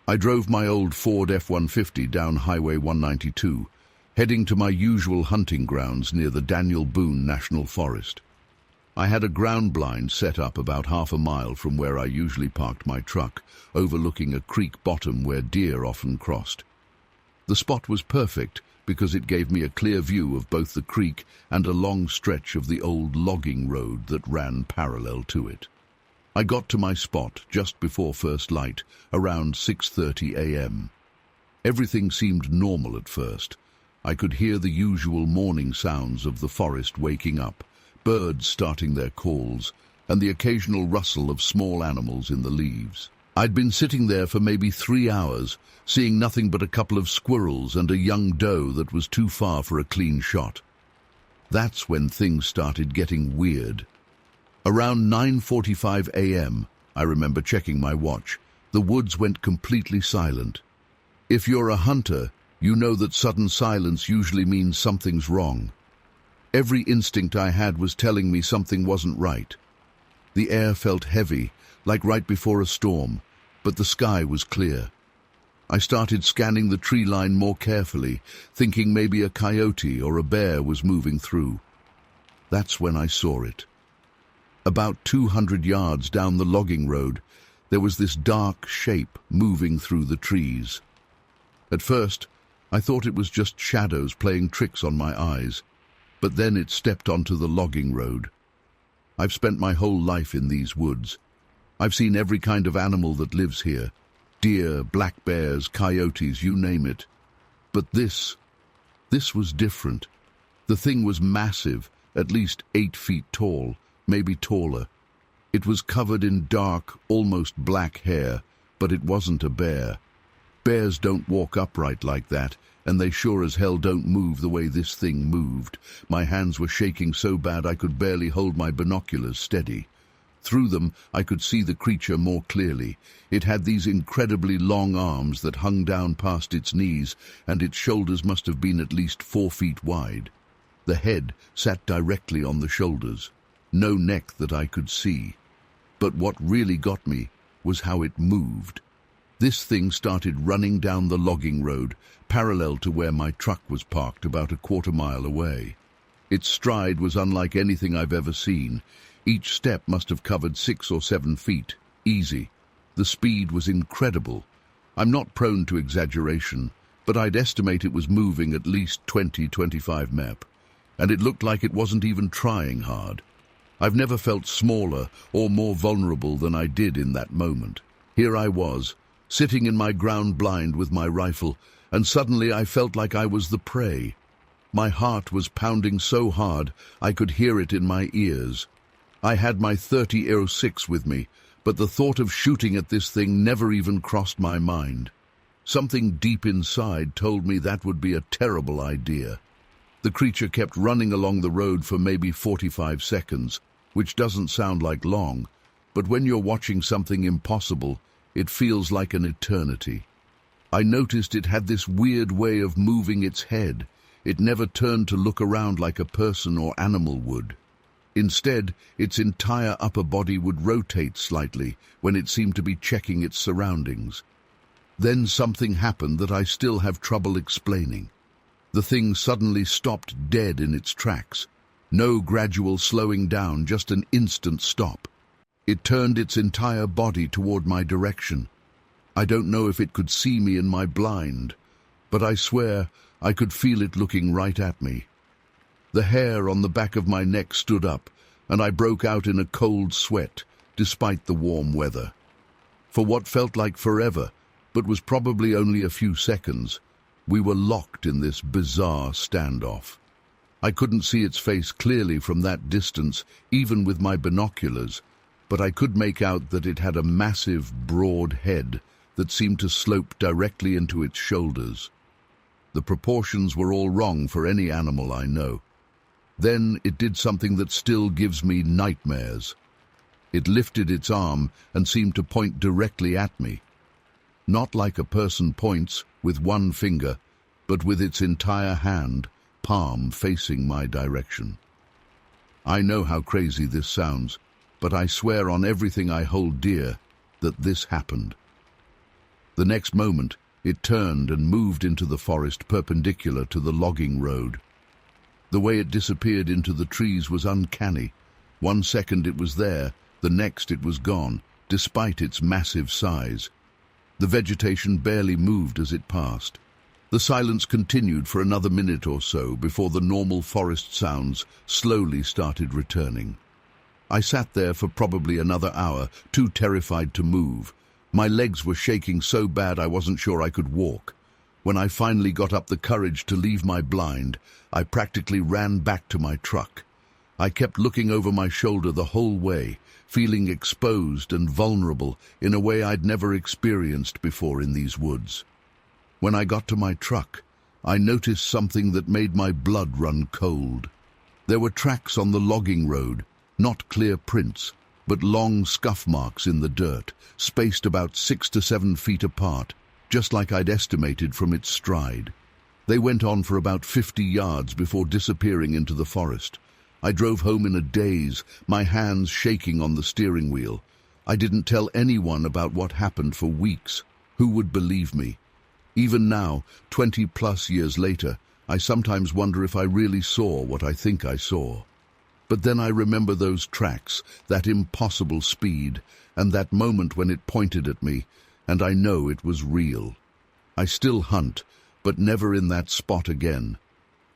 I drove my old Ford F-150 down Highway 192, heading to my usual hunting grounds near the Daniel Boone National Forest. I had a ground blind set up about half a mile from where I usually parked my truck, overlooking a creek bottom where deer often crossed. The spot was perfect because it gave me a clear view of both the creek and a long stretch of the old logging road that ran parallel to it. I got to my spot just before first light, around 6:30 a.m. Everything seemed normal at first. I could hear the usual morning sounds of the forest waking up, birds starting their calls, and the occasional rustle of small animals in the leaves. I'd been sitting there for maybe 3 hours, seeing nothing but a couple of squirrels and a young doe that was too far for a clean shot. That's when things started getting weird. Around 9:45 a.m., I remember checking my watch, the woods went completely silent. If you're a hunter, you know that sudden silence usually means something's wrong. Every instinct I had was telling me something wasn't right. The air felt heavy, like right before a storm, but the sky was clear. I started scanning the tree line more carefully, thinking maybe a coyote or a bear was moving through. That's when I saw it. About 200 yards down the logging road, there was this dark shape moving through the trees. At first, I thought it was just shadows playing tricks on my eyes, but then it stepped onto the logging road. I've spent my whole life in these woods. I've seen every kind of animal that lives here. Deer, black bears, coyotes, you name it. But this was different. The thing was massive, at least 8 feet tall, maybe taller. It was covered in dark, almost black hair, but it wasn't a bear. Bears don't walk upright like that, and they sure as hell don't move the way this thing moved. My hands were shaking so bad I could barely hold my binoculars steady. Through them, I could see the creature more clearly. It had these incredibly long arms that hung down past its knees, and its shoulders must have been at least 4 feet wide. The head sat directly on the shoulders. No neck that I could see. But what really got me was how it moved. This thing started running down the logging road, parallel to where my truck was parked about a quarter-mile away. Its stride was unlike anything I've ever seen. Each step must have covered 6 or 7 feet, easy. The speed was incredible. I'm not prone to exaggeration, but I'd estimate it was moving at least 20-25 mep. And it looked like it wasn't even trying hard. I've never felt smaller or more vulnerable than I did in that moment. Here I was, sitting in my ground blind with my rifle, and suddenly I felt like I was the prey. My heart was pounding so hard I could hear it in my ears. I had my .30-06 with me, but the thought of shooting at this thing never even crossed my mind. Something deep inside told me that would be a terrible idea. The creature kept running along the road for maybe 45 seconds, which doesn't sound like long, but when you're watching something impossible, it feels like an eternity. I noticed it had this weird way of moving its head. It never turned to look around like a person or animal would. Instead, its entire upper body would rotate slightly when it seemed to be checking its surroundings. Then something happened that I still have trouble explaining. The thing suddenly stopped dead in its tracks. No gradual slowing down, just an instant stop. It turned its entire body toward my direction. I don't know if it could see me in my blind, but I swear I could feel it looking right at me. The hair on the back of my neck stood up, and I broke out in a cold sweat, despite the warm weather. For what felt like forever, but was probably only a few seconds, we were locked in this bizarre standoff. I couldn't see its face clearly from that distance, even with my binoculars, but I could make out that it had a massive, broad head that seemed to slope directly into its shoulders. The proportions were all wrong for any animal I know. Then it did something that still gives me nightmares. It lifted its arm and seemed to point directly at me. Not like a person points, with one finger, but with its entire hand, palm facing my direction. I know how crazy this sounds, but I swear on everything I hold dear that this happened. The next moment, it turned and moved into the forest perpendicular to the logging road. The way it disappeared into the trees was uncanny. 1 second it was there, the next it was gone, despite its massive size. The vegetation barely moved as it passed. The silence continued for another minute or so before the normal forest sounds slowly started returning. I sat there for probably another hour, too terrified to move. My legs were shaking so bad I wasn't sure I could walk. When I finally got up the courage to leave my blind, I practically ran back to my truck. I kept looking over my shoulder the whole way, feeling exposed and vulnerable in a way I'd never experienced before in these woods. When I got to my truck, I noticed something that made my blood run cold. There were tracks on the logging road, not clear prints, but long scuff marks in the dirt, spaced about 6 to 7 feet apart, just like I'd estimated from its stride. They went on for about 50 yards before disappearing into the forest. I drove home in a daze, my hands shaking on the steering wheel. I didn't tell anyone about what happened for weeks. Who would believe me? Even now, 20-plus years later, I sometimes wonder if I really saw what I think I saw. But then I remember those tracks, that impossible speed, and that moment when it pointed at me, and I know it was real. I still hunt, but never in that spot again.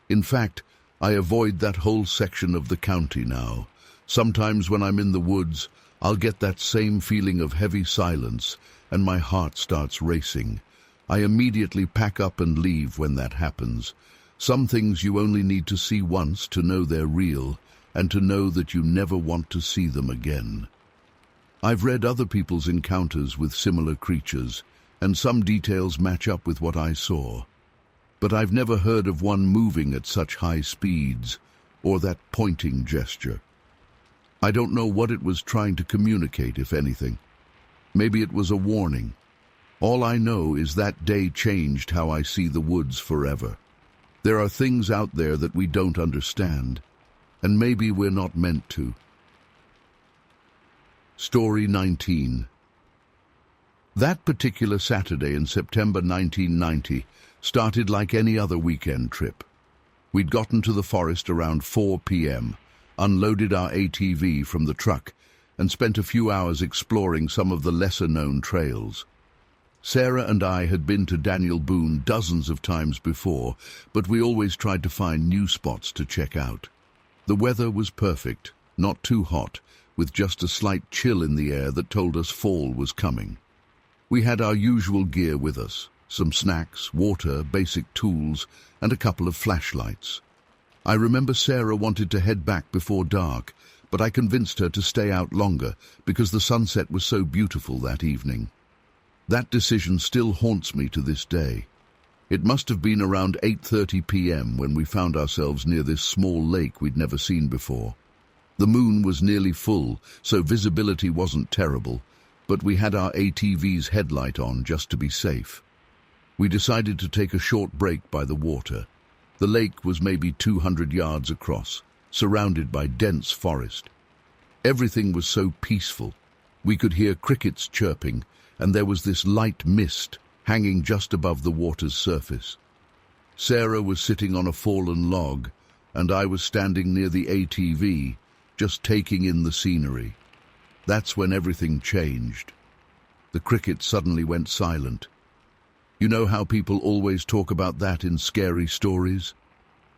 In fact, I avoid that whole section of the county now. Sometimes when I'm in the woods, I'll get that same feeling of heavy silence, and my heart starts racing. I immediately pack up and leave when that happens. Some things you only need to see once to know they're real, and to know that you never want to see them again. I've read other people's encounters with similar creatures, and some details match up with what I saw. But I've never heard of one moving at such high speeds, or that pointing gesture. I don't know what it was trying to communicate, if anything. Maybe it was a warning. All I know is that day changed how I see the woods forever. There are things out there that we don't understand, and maybe we're not meant to. Story 19. That particular Saturday in September 1990 started like any other weekend trip. We'd gotten to the forest around 4 p.m., unloaded our ATV from the truck, and spent a few hours exploring some of the lesser-known trails. Sarah and I had been to Daniel Boone dozens of times before, but we always tried to find new spots to check out. The weather was perfect, not too hot, with just a slight chill in the air that told us fall was coming. We had our usual gear with us, some snacks, water, basic tools, and a couple of flashlights. I remember Sarah wanted to head back before dark, but I convinced her to stay out longer because the sunset was so beautiful that evening. That decision still haunts me to this day. It must have been around 8:30 p.m. when we found ourselves near this small lake we'd never seen before. The moon was nearly full, so visibility wasn't terrible, but we had our ATV's headlight on just to be safe. We decided to take a short break by the water. The lake was maybe 200 yards across, surrounded by dense forest. Everything was so peaceful. We could hear crickets chirping, and there was this light mist hanging just above the water's surface. Sarah was sitting on a fallen log, and I was standing near the ATV, just taking in the scenery. That's when everything changed. The crickets suddenly went silent. You know how people always talk about that in scary stories?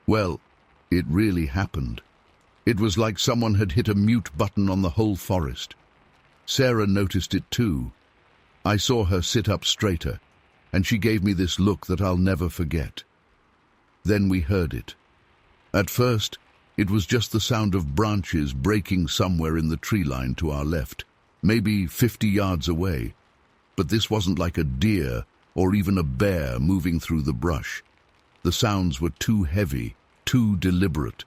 Well, it really happened. It was like someone had hit a mute button on the whole forest. Sarah noticed it too. I saw her sit up straighter, and she gave me this look that I'll never forget. Then we heard it. At first, it was just the sound of branches breaking somewhere in the tree line to our left, maybe 50 yards away. But this wasn't like a deer or even a bear moving through the brush. The sounds were too heavy, too deliberate.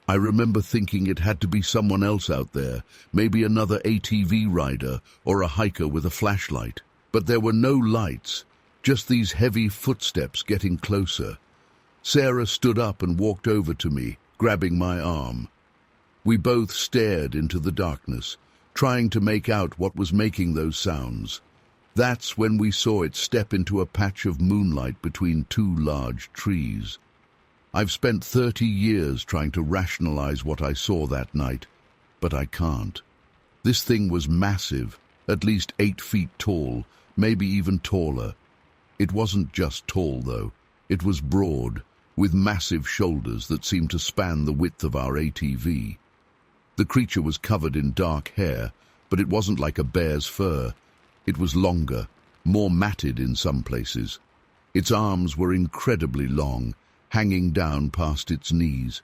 I remember thinking it had to be someone else out there, maybe another ATV rider or a hiker with a flashlight. But there were no lights, just these heavy footsteps getting closer. Sarah stood up and walked over to me, grabbing my arm. We both stared into the darkness, trying to make out what was making those sounds. That's when we saw it step into a patch of moonlight between two large trees. I've spent 30 years trying to rationalize what I saw that night, but I can't. This thing was massive, at least 8 feet tall, maybe even taller. It wasn't just tall, though. It was broad, with massive shoulders that seemed to span the width of our ATV. The creature was covered in dark hair, but it wasn't like a bear's fur. It was longer, more matted in some places. Its arms were incredibly long, hanging down past its knees.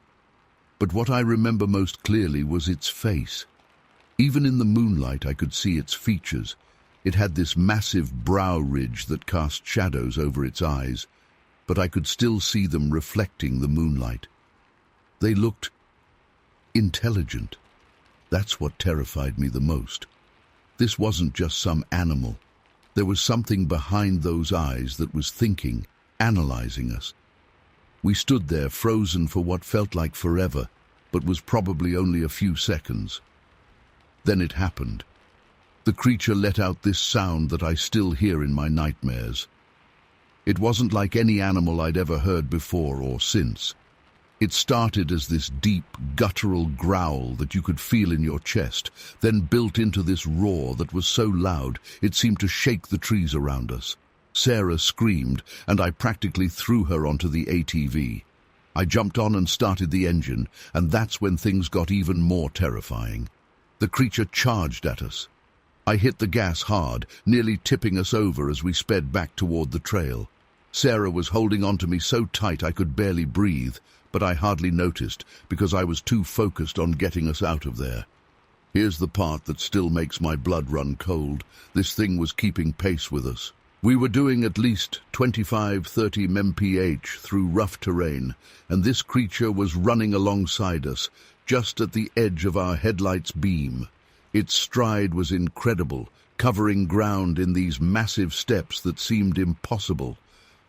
But what I remember most clearly was its face. Even in the moonlight I could see its features. It had this massive brow ridge that cast shadows over its eyes, but I could still see them reflecting the moonlight. They looked intelligent. That's what terrified me the most. This wasn't just some animal. There was something behind those eyes that was thinking, analyzing us. We stood there frozen for what felt like forever, but was probably only a few seconds. Then it happened. The creature let out this sound that I still hear in my nightmares. It wasn't like any animal I'd ever heard before or since. It started as this deep, guttural growl that you could feel in your chest, then built into this roar that was so loud it seemed to shake the trees around us. Sarah screamed, and I practically threw her onto the ATV. I jumped on and started the engine, and that's when things got even more terrifying. The creature charged at us. I hit the gas hard, nearly tipping us over as we sped back toward the trail. Sarah was holding onto me so tight I could barely breathe, but I hardly noticed because I was too focused on getting us out of there. Here's the part that still makes my blood run cold. This thing was keeping pace with us. We were doing at least 25-30 mph through rough terrain, and this creature was running alongside us, just at the edge of our headlight's beam. Its stride was incredible, covering ground in these massive steps that seemed impossible.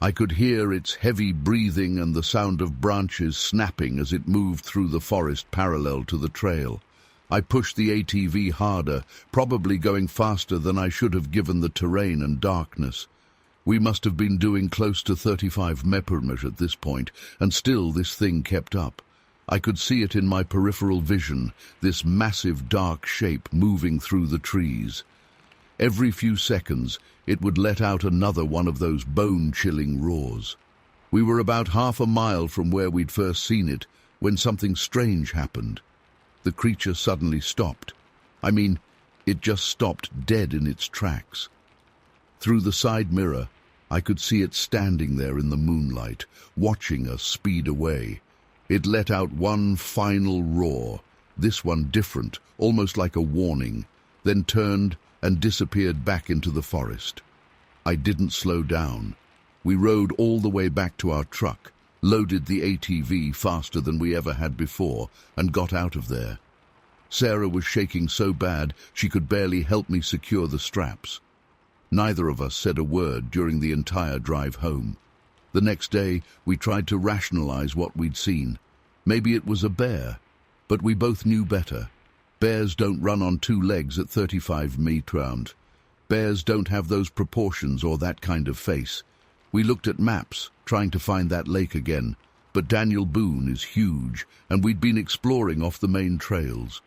I could hear its heavy breathing and the sound of branches snapping as it moved through the forest parallel to the trail. I pushed the ATV harder, probably going faster than I should have given the terrain and darkness. We must have been doing close to 35 mph at this point, and still this thing kept up. I could see it in my peripheral vision, this massive dark shape moving through the trees. Every few seconds, it would let out another one of those bone-chilling roars. We were about half a mile from where we'd first seen it when something strange happened. The creature suddenly stopped. I mean, it just stopped dead in its tracks. Through the side mirror, I could see it standing there in the moonlight, watching us speed away. It let out one final roar, this one different, almost like a warning, then turned and disappeared back into the forest. I didn't slow down. We rode all the way back to our truck, loaded the ATV faster than we ever had before, and got out of there. Sarah was shaking so bad she could barely help me secure the straps. Neither of us said a word during the entire drive home. The next day, we tried to rationalize what we'd seen. Maybe it was a bear, but we both knew better. Bears don't run on two legs at 35 meters round. Bears don't have those proportions or that kind of face. We looked at maps, trying to find that lake again, but Daniel Boone is huge, and we'd been exploring off the main trails.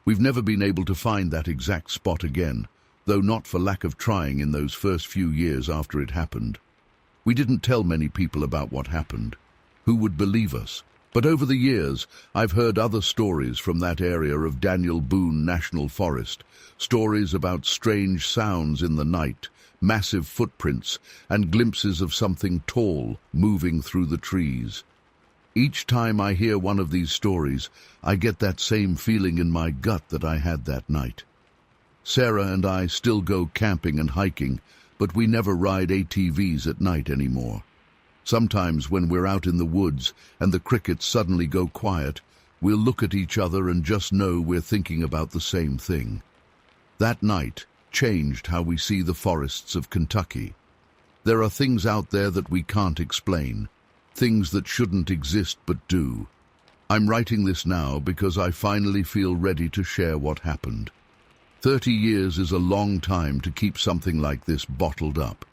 We've never been able to find that exact spot again, though not for lack of trying in those first few years after it happened. We didn't tell many people about what happened. Who would believe us? But over the years, I've heard other stories from that area of Daniel Boone National Forest, stories about strange sounds in the night, massive footprints, and glimpses of something tall moving through the trees. Each time I hear one of these stories, I get that same feeling in my gut that I had that night. Sarah and I still go camping and hiking, but we never ride ATVs at night anymore. Sometimes when we're out in the woods and the crickets suddenly go quiet, we'll look at each other and just know we're thinking about the same thing. That night changed how we see the forests of Kentucky. There are things out there that we can't explain, things that shouldn't exist but do. I'm writing this now because I finally feel ready to share what happened. 30 years is a long time to keep something like this bottled up.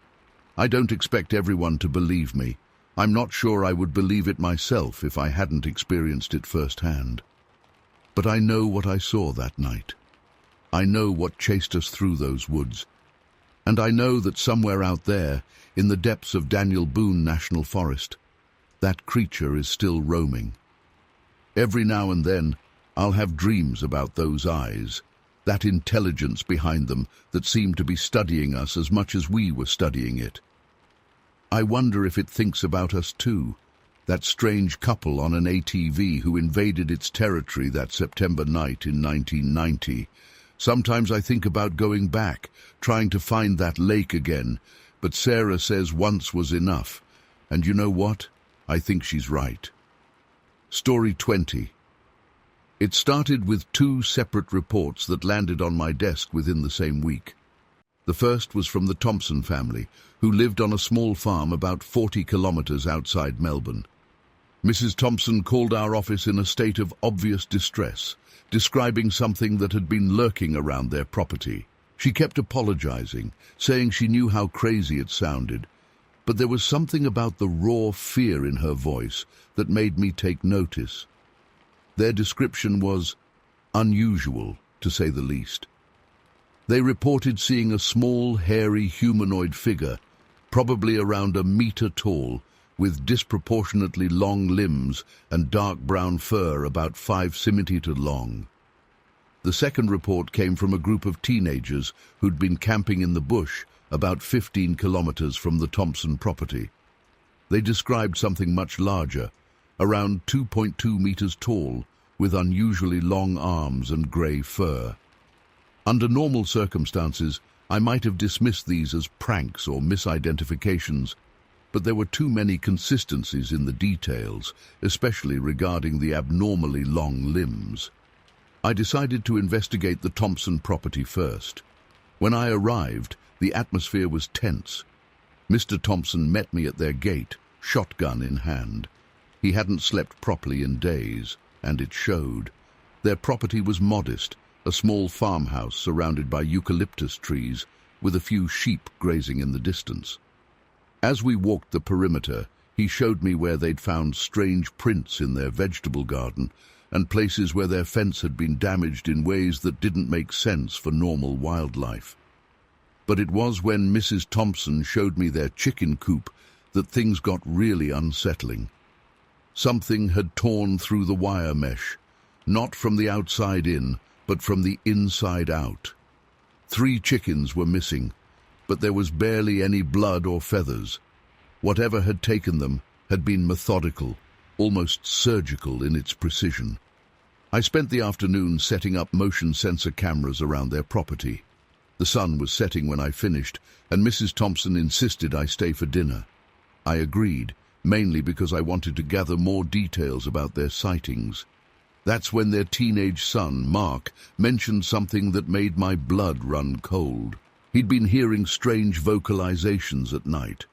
I don't expect everyone to believe me. I'm not sure I would believe it myself if I hadn't experienced it firsthand. But I know what I saw that night. I know what chased us through those woods. And I know that somewhere out there, in the depths of Daniel Boone National Forest, that creature is still roaming. Every now and then, I'll have dreams about those eyes, that intelligence behind them that seemed to be studying us as much as we were studying it. I wonder if it thinks about us too, that strange couple on an ATV who invaded its territory that September night in 1990. Sometimes I think about going back, trying to find that lake again, but Sarah says once was enough. And you know what? I think she's right. Story 20. It started with 2 separate reports that landed on my desk within the same week. The first was from the Thompson family, who lived on a small farm about 40 kilometers outside Melbourne. Mrs. Thompson called our office in a state of obvious distress, describing something that had been lurking around their property. She kept apologizing, saying she knew how crazy it sounded, but there was something about the raw fear in her voice that made me take notice. Their description was unusual, to say the least. They reported seeing a small, hairy humanoid figure, probably around a meter tall, with disproportionately long limbs and dark brown fur about 5 centimeters long. The second report came from a group of teenagers who'd been camping in the bush about 15 kilometers from the Thompson property. They described something much larger, around 2.2 meters tall, with unusually long arms and grey fur. Under normal circumstances, I might have dismissed these as pranks or misidentifications, but there were too many consistencies in the details, especially regarding the abnormally long limbs. I decided to investigate the Thompson property first. When I arrived, the atmosphere was tense. Mr. Thompson met me at their gate, shotgun in hand. He hadn't slept properly in days, and it showed. Their property was modest, a small farmhouse surrounded by eucalyptus trees, with a few sheep grazing in the distance. As we walked the perimeter, he showed me where they'd found strange prints in their vegetable garden, and places where their fence had been damaged in ways that didn't make sense for normal wildlife. But it was when Mrs. Thompson showed me their chicken coop that things got really unsettling. Something had torn through the wire mesh, not from the outside in, but from the inside out. 3 chickens were missing, but there was barely any blood or feathers. Whatever had taken them had been methodical, almost surgical in its precision. I spent the afternoon setting up motion sensor cameras around their property. The sun was setting when I finished, and Mrs. Thompson insisted I stay for dinner. I agreed, mainly because I wanted to gather more details about their sightings. That's when their teenage son, Mark, mentioned something that made my blood run cold. He'd been hearing strange vocalizations at night.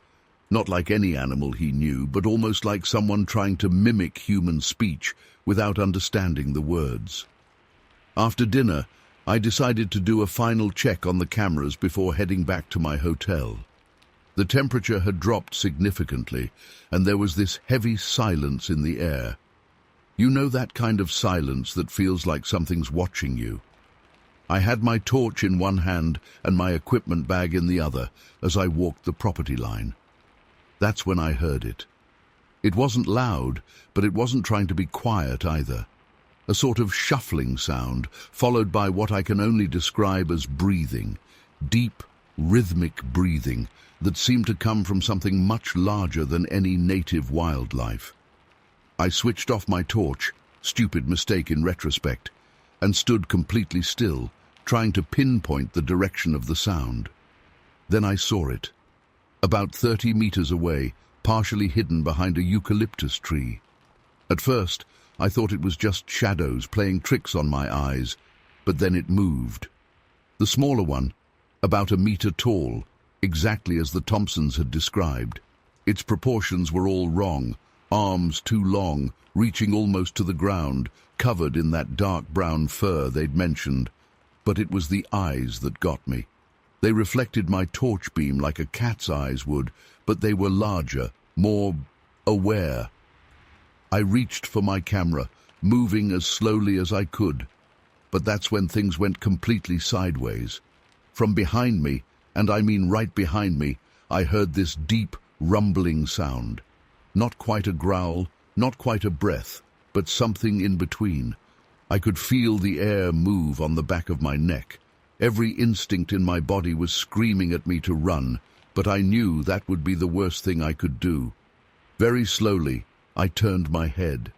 Not like any animal he knew, but almost like someone trying to mimic human speech without understanding the words. After dinner, I decided to do a final check on the cameras before heading back to my hotel. The temperature had dropped significantly, and there was this heavy silence in the air. You know that kind of silence that feels like something's watching you. I had my torch in one hand and my equipment bag in the other as I walked the property line. That's when I heard it. It wasn't loud, but it wasn't trying to be quiet either. A sort of shuffling sound, followed by what I can only describe as breathing, deep, rhythmic breathing that seemed to come from something much larger than any native wildlife. I switched off my torch, stupid mistake in retrospect, and stood completely still, trying to pinpoint the direction of the sound. Then I saw it. About 30 meters away, partially hidden behind a eucalyptus tree. At first, I thought it was just shadows playing tricks on my eyes, but then it moved. The smaller one, about a meter tall, exactly as the Thompsons had described. Its proportions were all wrong, arms too long, reaching almost to the ground, covered in that dark brown fur they'd mentioned. But it was the eyes that got me. They reflected my torch beam like a cat's eyes would, but they were larger, more aware. I reached for my camera, moving as slowly as I could. But that's when things went completely sideways. From behind me, and I mean right behind me, I heard this deep, rumbling sound. Not quite a growl, not quite a breath, but something in between. I could feel the air move on the back of my neck. Every instinct in my body was screaming at me to run, but I knew that would be the worst thing I could do. Very slowly, I turned my head.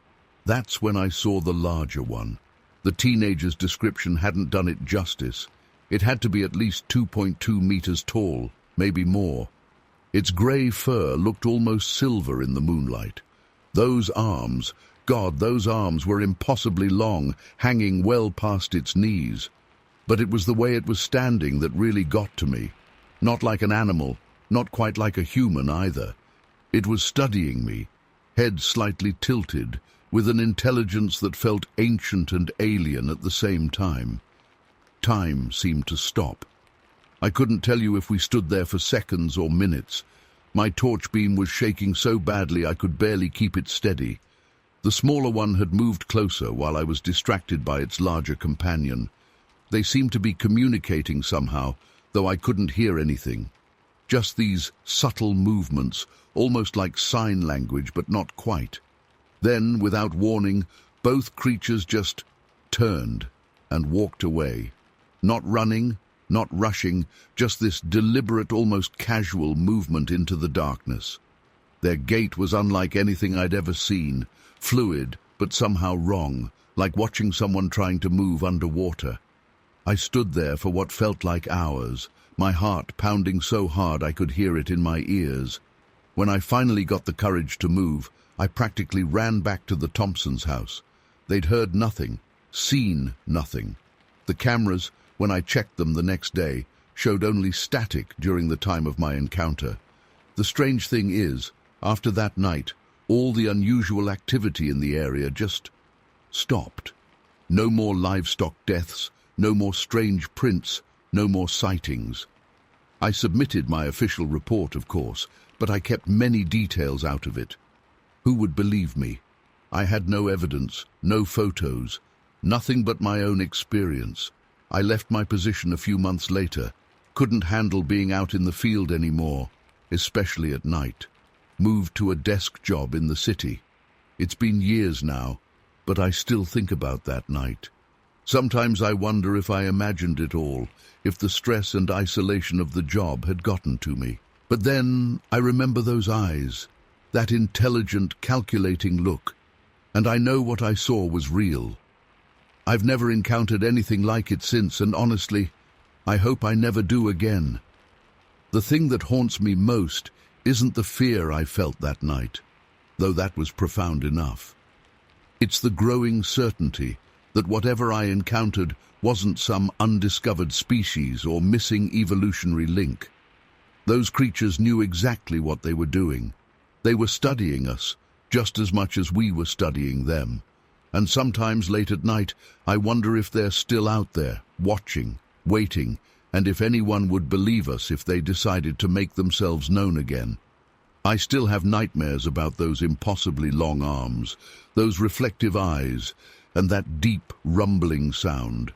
That's when I saw the larger one. The teenager's description hadn't done it justice. It had to be at least 2.2 meters tall, maybe more. Its grey fur looked almost silver in the moonlight. Those arms, God, those arms were impossibly long, hanging well past its knees. But it was the way it was standing that really got to me. Not like an animal, not quite like a human either. It was studying me, head slightly tilted, with an intelligence that felt ancient and alien at the same time. Time seemed to stop. I couldn't tell you if we stood there for seconds or minutes. My torch beam was shaking so badly I could barely keep it steady. The smaller one had moved closer while I was distracted by its larger companion. They seemed to be communicating somehow, though I couldn't hear anything. Just these subtle movements, almost like sign language, but not quite. Then, without warning, both creatures just turned and walked away. Not running, not rushing, just this deliberate, almost casual movement into the darkness. Their gait was unlike anything I'd ever seen, fluid, but somehow wrong, like watching someone trying to move underwater. I stood there for what felt like hours, my heart pounding so hard I could hear it in my ears. When I finally got the courage to move, I practically ran back to the Thompsons' house. They'd heard nothing, seen nothing. The cameras, when I checked them the next day, showed only static during the time of my encounter. The strange thing is, after that night, all the unusual activity in the area just stopped. No more livestock deaths, no more strange prints, no more sightings. I submitted my official report, of course, but I kept many details out of it. Who would believe me? I had no evidence, no photos, nothing but my own experience. I left my position a few months later, couldn't handle being out in the field anymore, especially at night. Moved to a desk job in the city. It's been years now, but I still think about that night. Sometimes I wonder if I imagined it all, if the stress and isolation of the job had gotten to me. But then I remember those eyes, that intelligent, calculating look, and I know what I saw was real. I've never encountered anything like it since, and honestly, I hope I never do again. The thing that haunts me most isn't the fear I felt that night, though that was profound enough. It's the growing certainty that whatever I encountered wasn't some undiscovered species or missing evolutionary link. Those creatures knew exactly what they were doing. They were studying us, just as much as we were studying them. And sometimes late at night, I wonder if they're still out there, watching, waiting, and if anyone would believe us if they decided to make themselves known again. I still have nightmares about those impossibly long arms, those reflective eyes, and that deep, rumbling sound.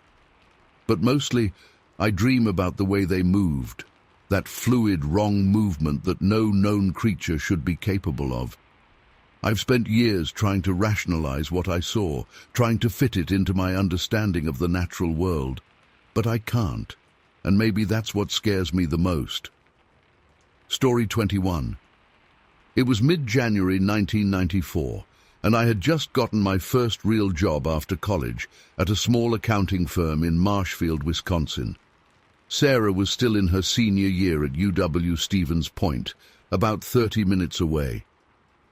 But mostly, I dream about the way they moved, that fluid, wrong movement that no known creature should be capable of. I've spent years trying to rationalize what I saw, trying to fit it into my understanding of the natural world. But I can't, and maybe that's what scares me the most. Story 21. It was mid-January 1994, and I had just gotten my first real job after college at a small accounting firm in Marshfield, Wisconsin. Sarah was still in her senior year at UW-Stevens Point, about 30 minutes away.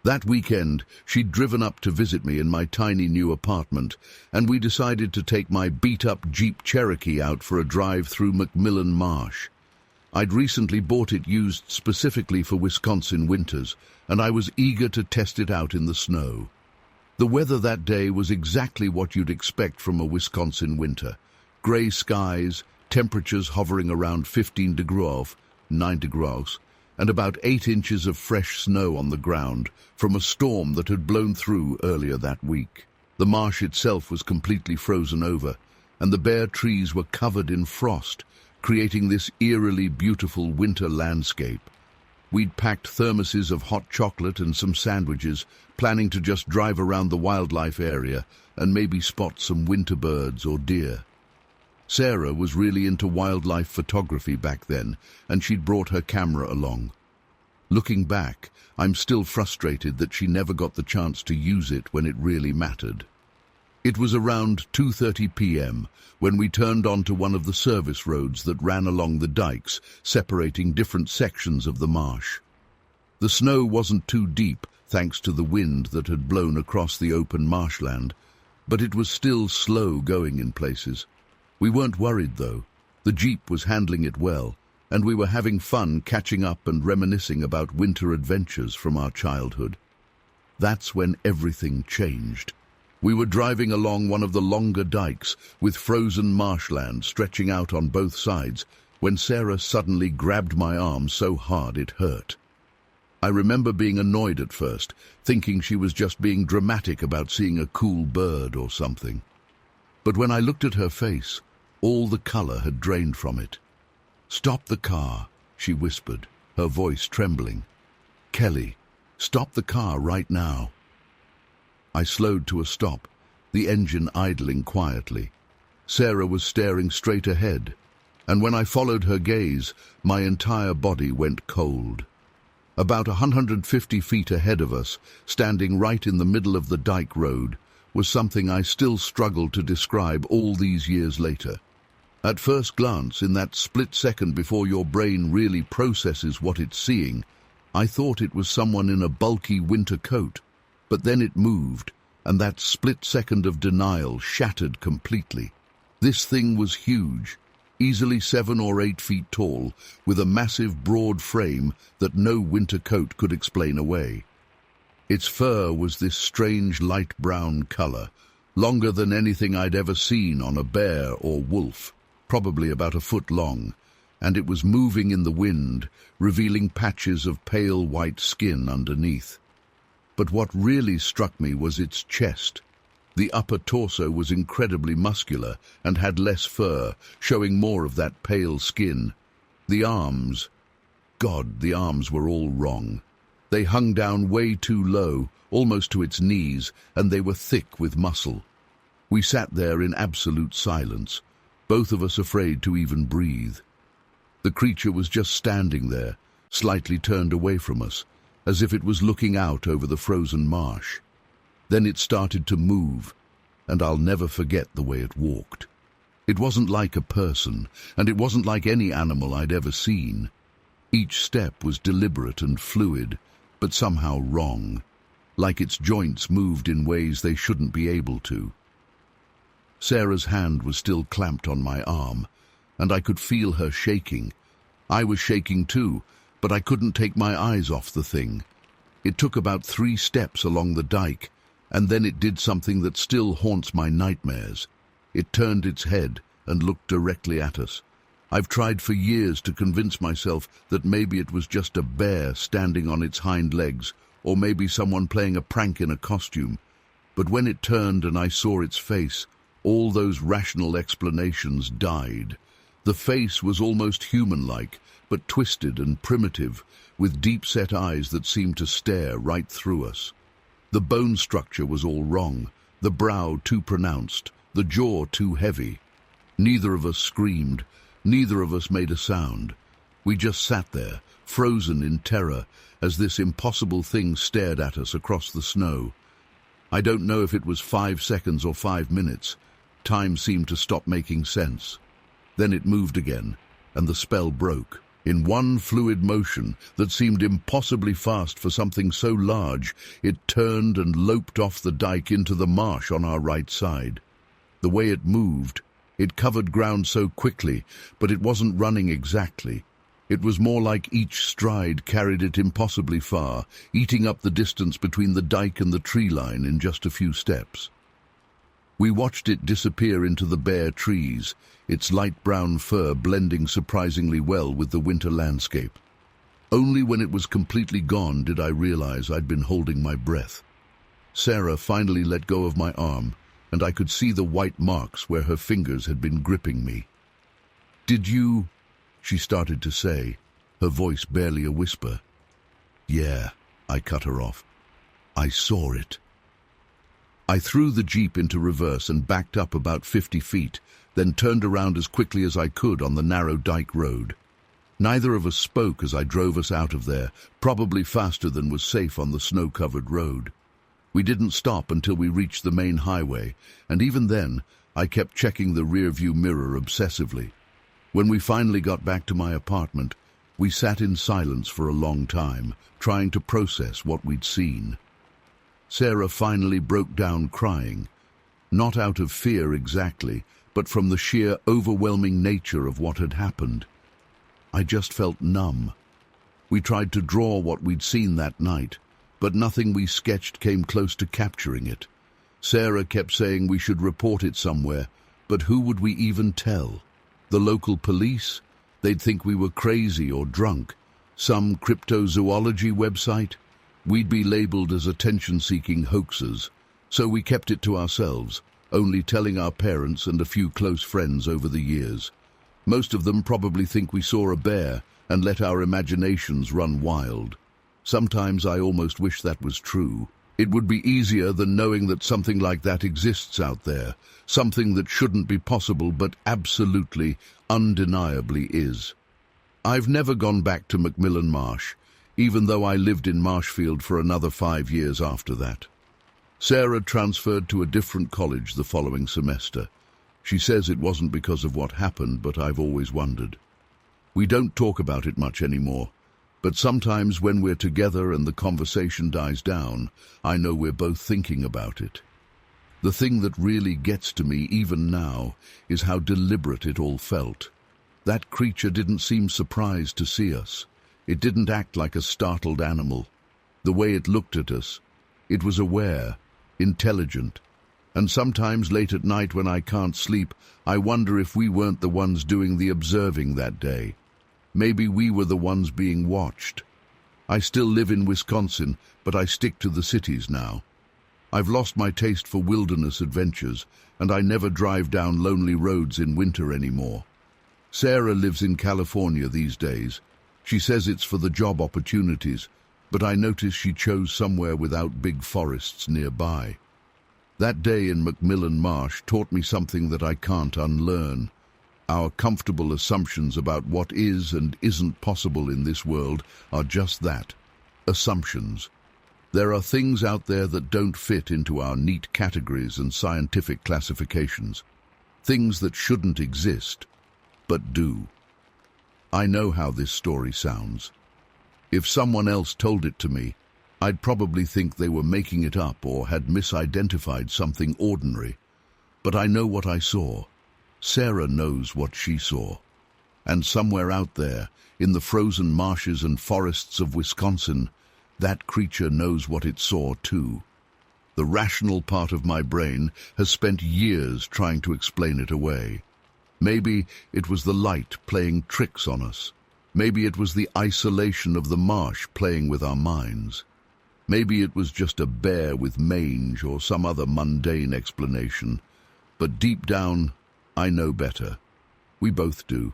That weekend, she'd driven up to visit me in my tiny new apartment, and we decided to take my beat-up Jeep Cherokee out for a drive through McMillan Marsh. I'd recently bought it used specifically for Wisconsin winters, and I was eager to test it out in the snow. The weather that day was exactly what you'd expect from a Wisconsin winter. Gray skies, temperatures hovering around 15 degrees, 9 degrees, and about 8 inches of fresh snow on the ground from a storm that had blown through earlier that week. The marsh itself was completely frozen over, and the bare trees were covered in frost, creating this eerily beautiful winter landscape. We'd packed thermoses of hot chocolate and some sandwiches, planning to just drive around the wildlife area and maybe spot some winter birds or deer. Sarah was really into wildlife photography back then, and she'd brought her camera along. Looking back, I'm still frustrated that she never got the chance to use it when it really mattered. It was around 2:30 p.m. when we turned onto one of the service roads that ran along the dikes, separating different sections of the marsh. The snow wasn't too deep, thanks to the wind that had blown across the open marshland, but it was still slow going in places. We weren't worried, though. The Jeep was handling it well, and we were having fun catching up and reminiscing about winter adventures from our childhood. That's when everything changed. We were driving along one of the longer dikes, with frozen marshland stretching out on both sides, when Sarah suddenly grabbed my arm so hard it hurt. I remember being annoyed at first, thinking she was just being dramatic about seeing a cool bird or something. But when I looked at her face, all the color had drained from it. "Stop the car," she whispered, her voice trembling. "Kelly, stop the car right now." I slowed to a stop, the engine idling quietly. Sarah was staring straight ahead, and when I followed her gaze, my entire body went cold. About 150 feet ahead of us, standing right in the middle of the dike road, was something I still struggle to describe all these years later. At first glance, in that split second before your brain really processes what it's seeing, I thought it was someone in a bulky winter coat. But then it moved, and that split second of denial shattered completely. This thing was huge, easily 7 or 8 feet tall, with a massive broad frame that no winter coat could explain away. Its fur was this strange light brown color, longer than anything I'd ever seen on a bear or wolf, probably about a foot long, and it was moving in the wind, revealing patches of pale white skin underneath. But what really struck me was its chest. The upper torso was incredibly muscular and had less fur, showing more of that pale skin. The arms, God, the arms were all wrong. They hung down way too low, almost to its knees, and they were thick with muscle. We sat there in absolute silence, both of us afraid to even breathe. The creature was just standing there, slightly turned away from us, as if it was looking out over the frozen marsh. Then it started to move, and I'll never forget the way it walked. It wasn't like a person, and it wasn't like any animal I'd ever seen. Each step was deliberate and fluid, but somehow wrong, like its joints moved in ways they shouldn't be able to. Sarah's hand was still clamped on my arm, and I could feel her shaking. I was shaking too, but I couldn't take my eyes off the thing. It took about 3 steps along the dike, and then it did something that still haunts my nightmares. It turned its head and looked directly at us. I've tried for years to convince myself that maybe it was just a bear standing on its hind legs, or maybe someone playing a prank in a costume. But when it turned and I saw its face, all those rational explanations died. The face was almost human-like, but twisted and primitive, with deep-set eyes that seemed to stare right through us. The bone structure was all wrong, the brow too pronounced, the jaw too heavy. Neither of us screamed, neither of us made a sound. We just sat there, frozen in terror, as this impossible thing stared at us across the snow. I don't know if it was 5 seconds or 5 minutes. Time seemed to stop making sense. Then it moved again, and the spell broke. In one fluid motion that seemed impossibly fast for something so large, it turned and loped off the dike into the marsh on our right side. The way it moved, it covered ground so quickly, but it wasn't running exactly. It was more like each stride carried it impossibly far, eating up the distance between the dike and the tree line in just a few steps. We watched it disappear into the bare trees, its light brown fur blending surprisingly well with the winter landscape. Only when it was completely gone did I realize I'd been holding my breath. Sarah finally let go of my arm, and I could see the white marks where her fingers had been gripping me. "Did you?" she started to say, her voice barely a whisper. "Yeah," I cut her off. "I saw it." I threw the Jeep into reverse and backed up about 50 feet, then turned around as quickly as I could on the narrow dike road. Neither of us spoke as I drove us out of there, probably faster than was safe on the snow-covered road. We didn't stop until we reached the main highway, and even then, I kept checking the rear-view mirror obsessively. When we finally got back to my apartment, we sat in silence for a long time, trying to process what we'd seen. Sarah finally broke down crying, not out of fear exactly, but from the sheer overwhelming nature of what had happened. I just felt numb. We tried to draw what we'd seen that night, but nothing we sketched came close to capturing it. Sarah kept saying we should report it somewhere, but who would we even tell? The local police? They'd think we were crazy or drunk. Some cryptozoology website? We'd be labeled as attention-seeking hoaxers, so we kept it to ourselves, only telling our parents and a few close friends over the years. Most of them probably think we saw a bear and let our imaginations run wild. Sometimes I almost wish that was true. It would be easier than knowing that something like that exists out there, something that shouldn't be possible but absolutely, undeniably is. I've never gone back to Macmillan Marsh, even though I lived in Marshfield for another 5 years after that. Sarah transferred to a different college the following semester. She says it wasn't because of what happened, but I've always wondered. We don't talk about it much anymore, but sometimes when we're together and the conversation dies down, I know we're both thinking about it. The thing that really gets to me even now is how deliberate it all felt. That creature didn't seem surprised to see us. It didn't act like a startled animal. The way it looked at us, it was aware, intelligent. And sometimes late at night when I can't sleep, I wonder if we weren't the ones doing the observing that day. Maybe we were the ones being watched. I still live in Wisconsin, but I stick to the cities now. I've lost my taste for wilderness adventures, and I never drive down lonely roads in winter anymore. Sarah lives in California these days. She says it's for the job opportunities, but I notice she chose somewhere without big forests nearby. That day in Macmillan Marsh taught me something that I can't unlearn. Our comfortable assumptions about what is and isn't possible in this world are just that, assumptions. There are things out there that don't fit into our neat categories and scientific classifications. Things that shouldn't exist, but do. I know how this story sounds. If someone else told it to me, I'd probably think they were making it up or had misidentified something ordinary. But I know what I saw. Sarah knows what she saw. And somewhere out there, in the frozen marshes and forests of Wisconsin, that creature knows what it saw too. The rational part of my brain has spent years trying to explain it away. Maybe it was the light playing tricks on us. Maybe it was the isolation of the marsh playing with our minds. Maybe it was just a bear with mange or some other mundane explanation. But deep down, I know better. We both do.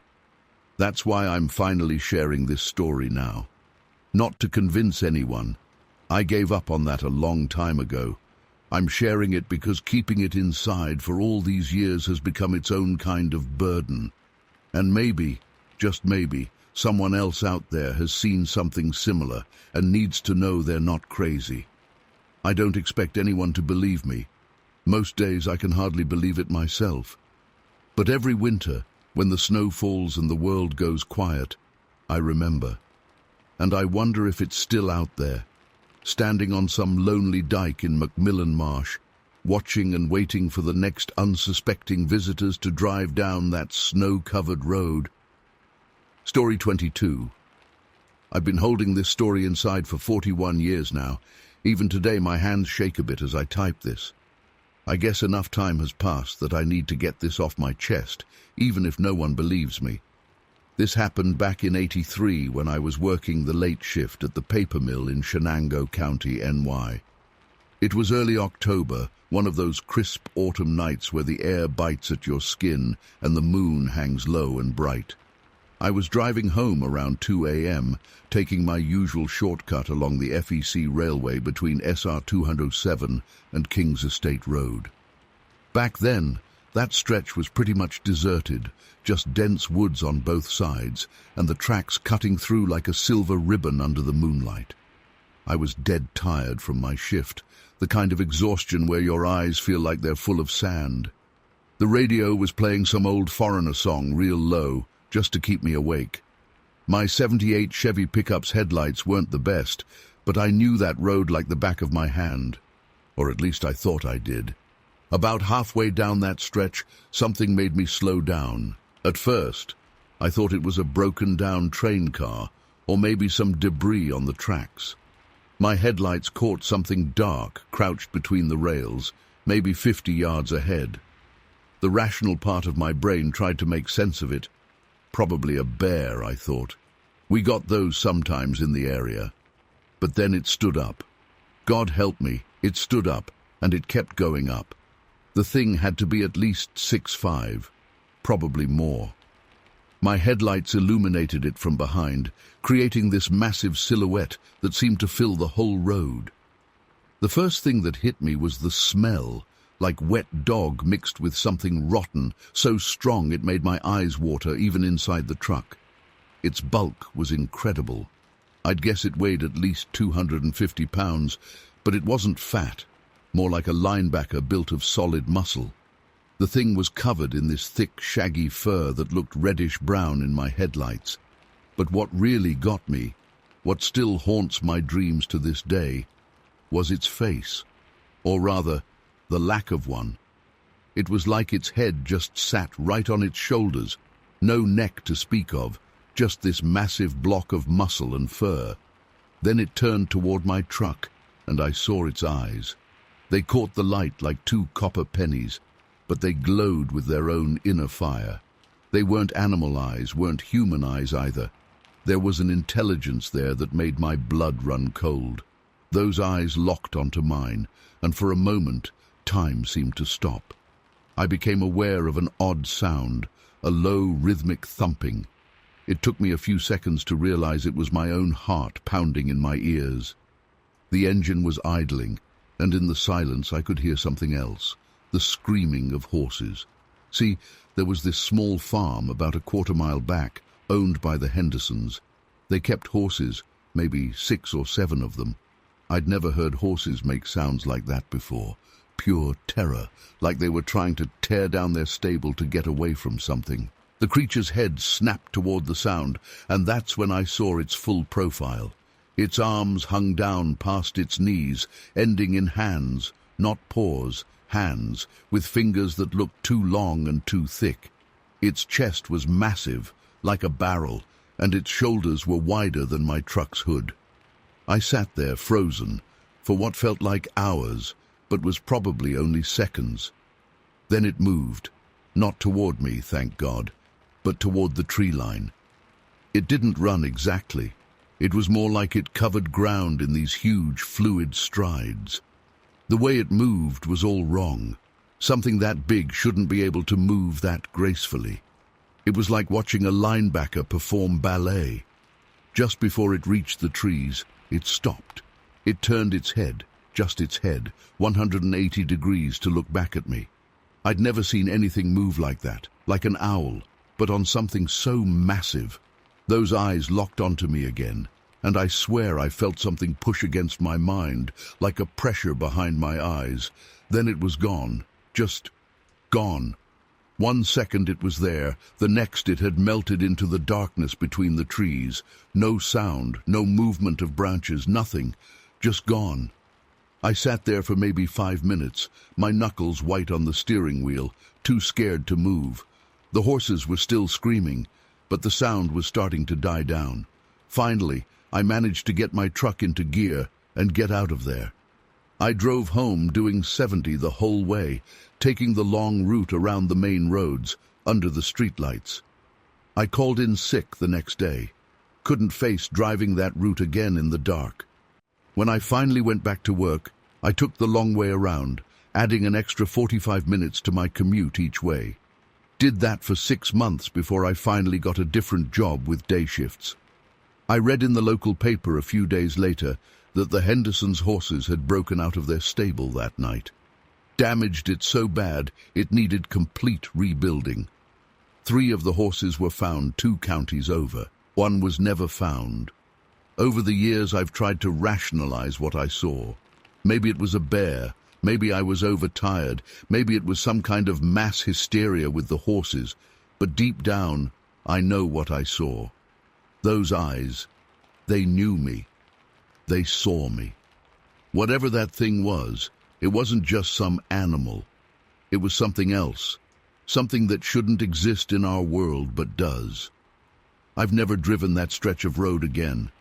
That's why I'm finally sharing this story now. Not to convince anyone. I gave up on that a long time ago. I'm sharing it because keeping it inside for all these years has become its own kind of burden. And maybe, just maybe, someone else out there has seen something similar and needs to know they're not crazy. I don't expect anyone to believe me. Most days I can hardly believe it myself. But every winter, when the snow falls and the world goes quiet, I remember. And I wonder if it's still out there, standing on some lonely dike in Macmillan Marsh, watching and waiting for the next unsuspecting visitors to drive down that snow-covered road. Story 22. I've been holding this story inside for 41 years now. Even today my hands shake a bit as I type this. I guess enough time has passed that I need to get this off my chest, even if no one believes me. This happened back in '83 when I was working the late shift at the paper mill in Shenango County, NY. It was early October, one of those crisp autumn nights where the air bites at your skin and the moon hangs low and bright. I was driving home around 2 a.m., taking my usual shortcut along the FEC railway between SR 207 and Kings Estate Road. Back then, that stretch was pretty much deserted, just dense woods on both sides, and the tracks cutting through like a silver ribbon under the moonlight. I was dead tired from my shift, the kind of exhaustion where your eyes feel like they're full of sand. The radio was playing some old foreigner song real low, just to keep me awake. My '78 Chevy pickup's headlights weren't the best, but I knew that road like the back of my hand. Or at least I thought I did. About halfway down that stretch, something made me slow down. At first, I thought it was a broken-down train car, or maybe some debris on the tracks. My headlights caught something dark crouched between the rails, maybe 50 yards ahead. The rational part of my brain tried to make sense of it. Probably a bear, I thought. We got those sometimes in the area. But then it stood up. God help me, it stood up, and it kept going up. The thing had to be at least 6'5", probably more. My headlights illuminated it from behind, creating this massive silhouette that seemed to fill the whole road. The first thing that hit me was the smell, like wet dog mixed with something rotten, so strong it made my eyes water even inside the truck. Its bulk was incredible. I'd guess it weighed at least 250 pounds, but it wasn't fat, more like a linebacker built of solid muscle. The thing was covered in this thick, shaggy fur that looked reddish-brown in my headlights. But what really got me, what still haunts my dreams to this day, was its face, or rather, the lack of one. It was like its head just sat right on its shoulders, no neck to speak of, just this massive block of muscle and fur. Then it turned toward my truck, and I saw its eyes. They caught the light like two copper pennies, but they glowed with their own inner fire. They weren't animal eyes, weren't human eyes either. There was an intelligence there that made my blood run cold. Those eyes locked onto mine, and for a moment, time seemed to stop. I became aware of an odd sound, a low, rhythmic thumping. It took me a few seconds to realize it was my own heart pounding in my ears. The engine was idling, and in the silence I could hear something else, the screaming of horses. See, there was this small farm about a quarter-mile back, owned by the Hendersons. They kept horses, maybe 6 or 7 of them. I'd never heard horses make sounds like that before. Pure terror, like they were trying to tear down their stable to get away from something. The creature's head snapped toward the sound, and that's when I saw its full profile. Its arms hung down past its knees, ending in hands, not paws, hands, with fingers that looked too long and too thick. Its chest was massive, like a barrel, and its shoulders were wider than my truck's hood. I sat there frozen, for what felt like hours, but was probably only seconds. Then it moved, not toward me, thank God, but toward the tree line. It didn't run exactly. It was more like it covered ground in these huge, fluid strides. The way it moved was all wrong. Something that big shouldn't be able to move that gracefully. It was like watching a linebacker perform ballet. Just before it reached the trees, it stopped. It turned its head, just its head, 180 degrees to look back at me. I'd never seen anything move like that, like an owl, but on something so massive. Those eyes locked onto me again, and I swear I felt something push against my mind, like a pressure behind my eyes. Then it was gone, just gone. 1 second it was there, the next it had melted into the darkness between the trees. No sound, no movement of branches, nothing, just gone. I sat there for maybe 5 minutes, my knuckles white on the steering wheel, too scared to move. The horses were still screaming, but the sound was starting to die down. Finally, I managed to get my truck into gear and get out of there. I drove home doing 70 the whole way, taking the long route around the main roads, under the streetlights. I called in sick the next day. Couldn't face driving that route again in the dark. When I finally went back to work, I took the long way around, adding an extra 45 minutes to my commute each way. Did that for 6 months before I finally got a different job with day shifts. I read in the local paper a few days later that the Hendersons' horses had broken out of their stable that night. Damaged it so bad it needed complete rebuilding. 3 of the horses were found 2 counties over. 1 was never found. Over the years I've tried to rationalize what I saw. Maybe it was a bear, maybe I was overtired, maybe it was some kind of mass hysteria with the horses, but deep down I know what I saw. Those eyes, they knew me. They saw me. Whatever that thing was, it wasn't just some animal. It was something else, something that shouldn't exist in our world but does. I've never driven that stretch of road again.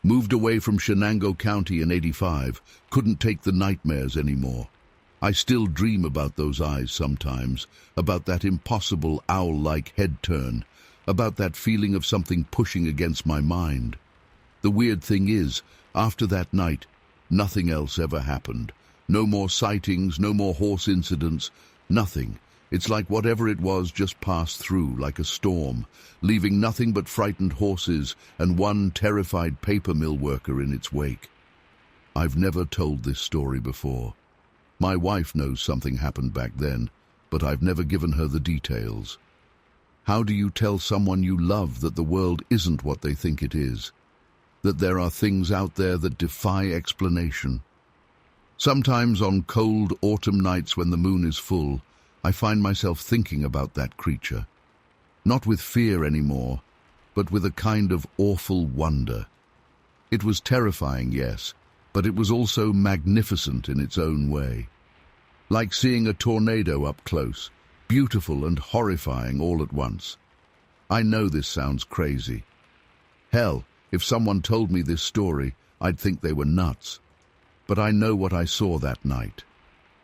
Moved away from Shenango County in '85, couldn't take the nightmares anymore. I still dream about those eyes sometimes, about that impossible owl-like head turn, about that feeling of something pushing against my mind. The weird thing is, after that night, nothing else ever happened. No more sightings, no more horse incidents, nothing. It's like whatever it was just passed through like a storm, leaving nothing but frightened horses and 1 terrified paper mill worker in its wake. I've never told this story before. My wife knows something happened back then, but I've never given her the details. How do you tell someone you love that the world isn't what they think it is? That there are things out there that defy explanation? Sometimes on cold autumn nights when the moon is full, I find myself thinking about that creature. Not with fear anymore, but with a kind of awful wonder. It was terrifying, yes, but it was also magnificent in its own way. Like seeing a tornado up close, beautiful and horrifying all at once. I know this sounds crazy. Hell, if someone told me this story, I'd think they were nuts. But I know what I saw that night.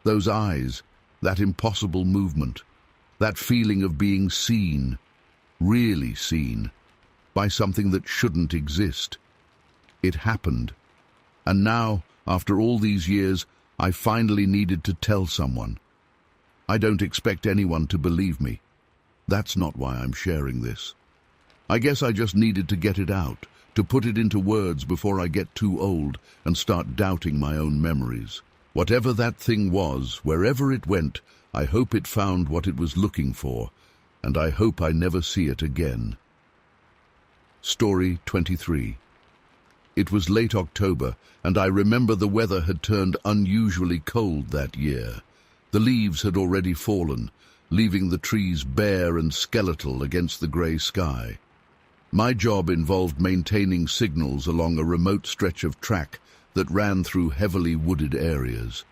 Those eyes, that impossible movement, that feeling of being seen, really seen, by something that shouldn't exist. It happened. And now, after all these years, I finally needed to tell someone. I don't expect anyone to believe me. That's not why I'm sharing this. I guess I just needed to get it out, to put it into words before I get too old and start doubting my own memories. Whatever that thing was, wherever it went, I hope it found what it was looking for, and I hope I never see it again. Story 23. It was late October, and I remember the weather had turned unusually cold that year. The leaves had already fallen, leaving the trees bare and skeletal against the grey sky. My job involved maintaining signals along a remote stretch of track that ran through heavily wooded areas.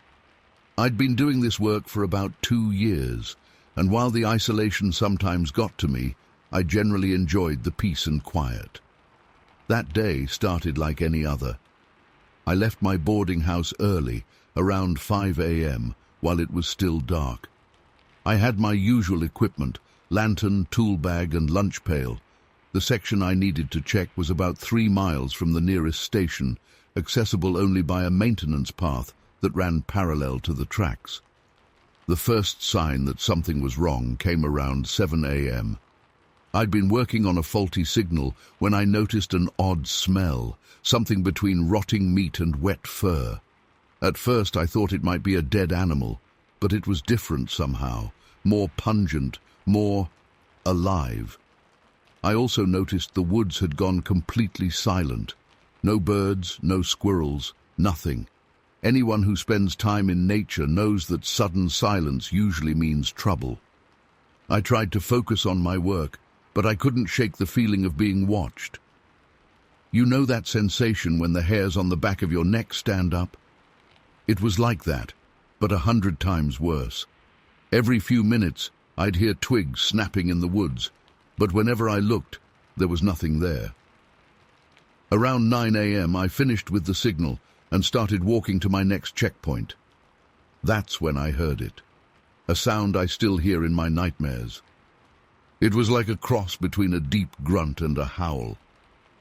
I'd been doing this work for about 2 years, and while the isolation sometimes got to me, I generally enjoyed the peace and quiet. That day started like any other. I left my boarding house early, around 5 a.m., while it was still dark. I had my usual equipment, lantern, tool bag, and lunch pail. The section I needed to check was about 3 miles from the nearest station, accessible only by a maintenance path that ran parallel to the tracks. The first sign that something was wrong came around 7 a.m. I'd been working on a faulty signal when I noticed an odd smell, something between rotting meat and wet fur. At first I thought it might be a dead animal, but it was different somehow, more pungent, more alive. I also noticed the woods had gone completely silent. No birds, no squirrels, nothing. Anyone who spends time in nature knows that sudden silence usually means trouble. I tried to focus on my work, but I couldn't shake the feeling of being watched. You know that sensation when the hairs on the back of your neck stand up? It was like that, but 100 times worse. Every few minutes, I'd hear twigs snapping in the woods, but whenever I looked, there was nothing there. Around 9 a.m., I finished with the signal and started walking to my next checkpoint. That's when I heard it, a sound I still hear in my nightmares. It was like a cross between a deep grunt and a howl,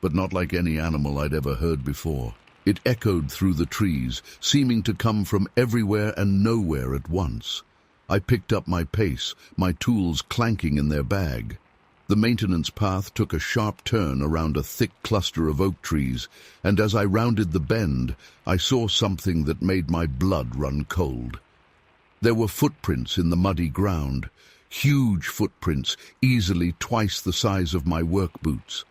but not like any animal I'd ever heard before. It echoed through the trees, seeming to come from everywhere and nowhere at once. I picked up my pace, my tools clanking in their bag. The maintenance path took a sharp turn around a thick cluster of oak trees, and as I rounded the bend, I saw something that made my blood run cold. There were footprints in the muddy ground, huge footprints, easily twice the size of my work boots.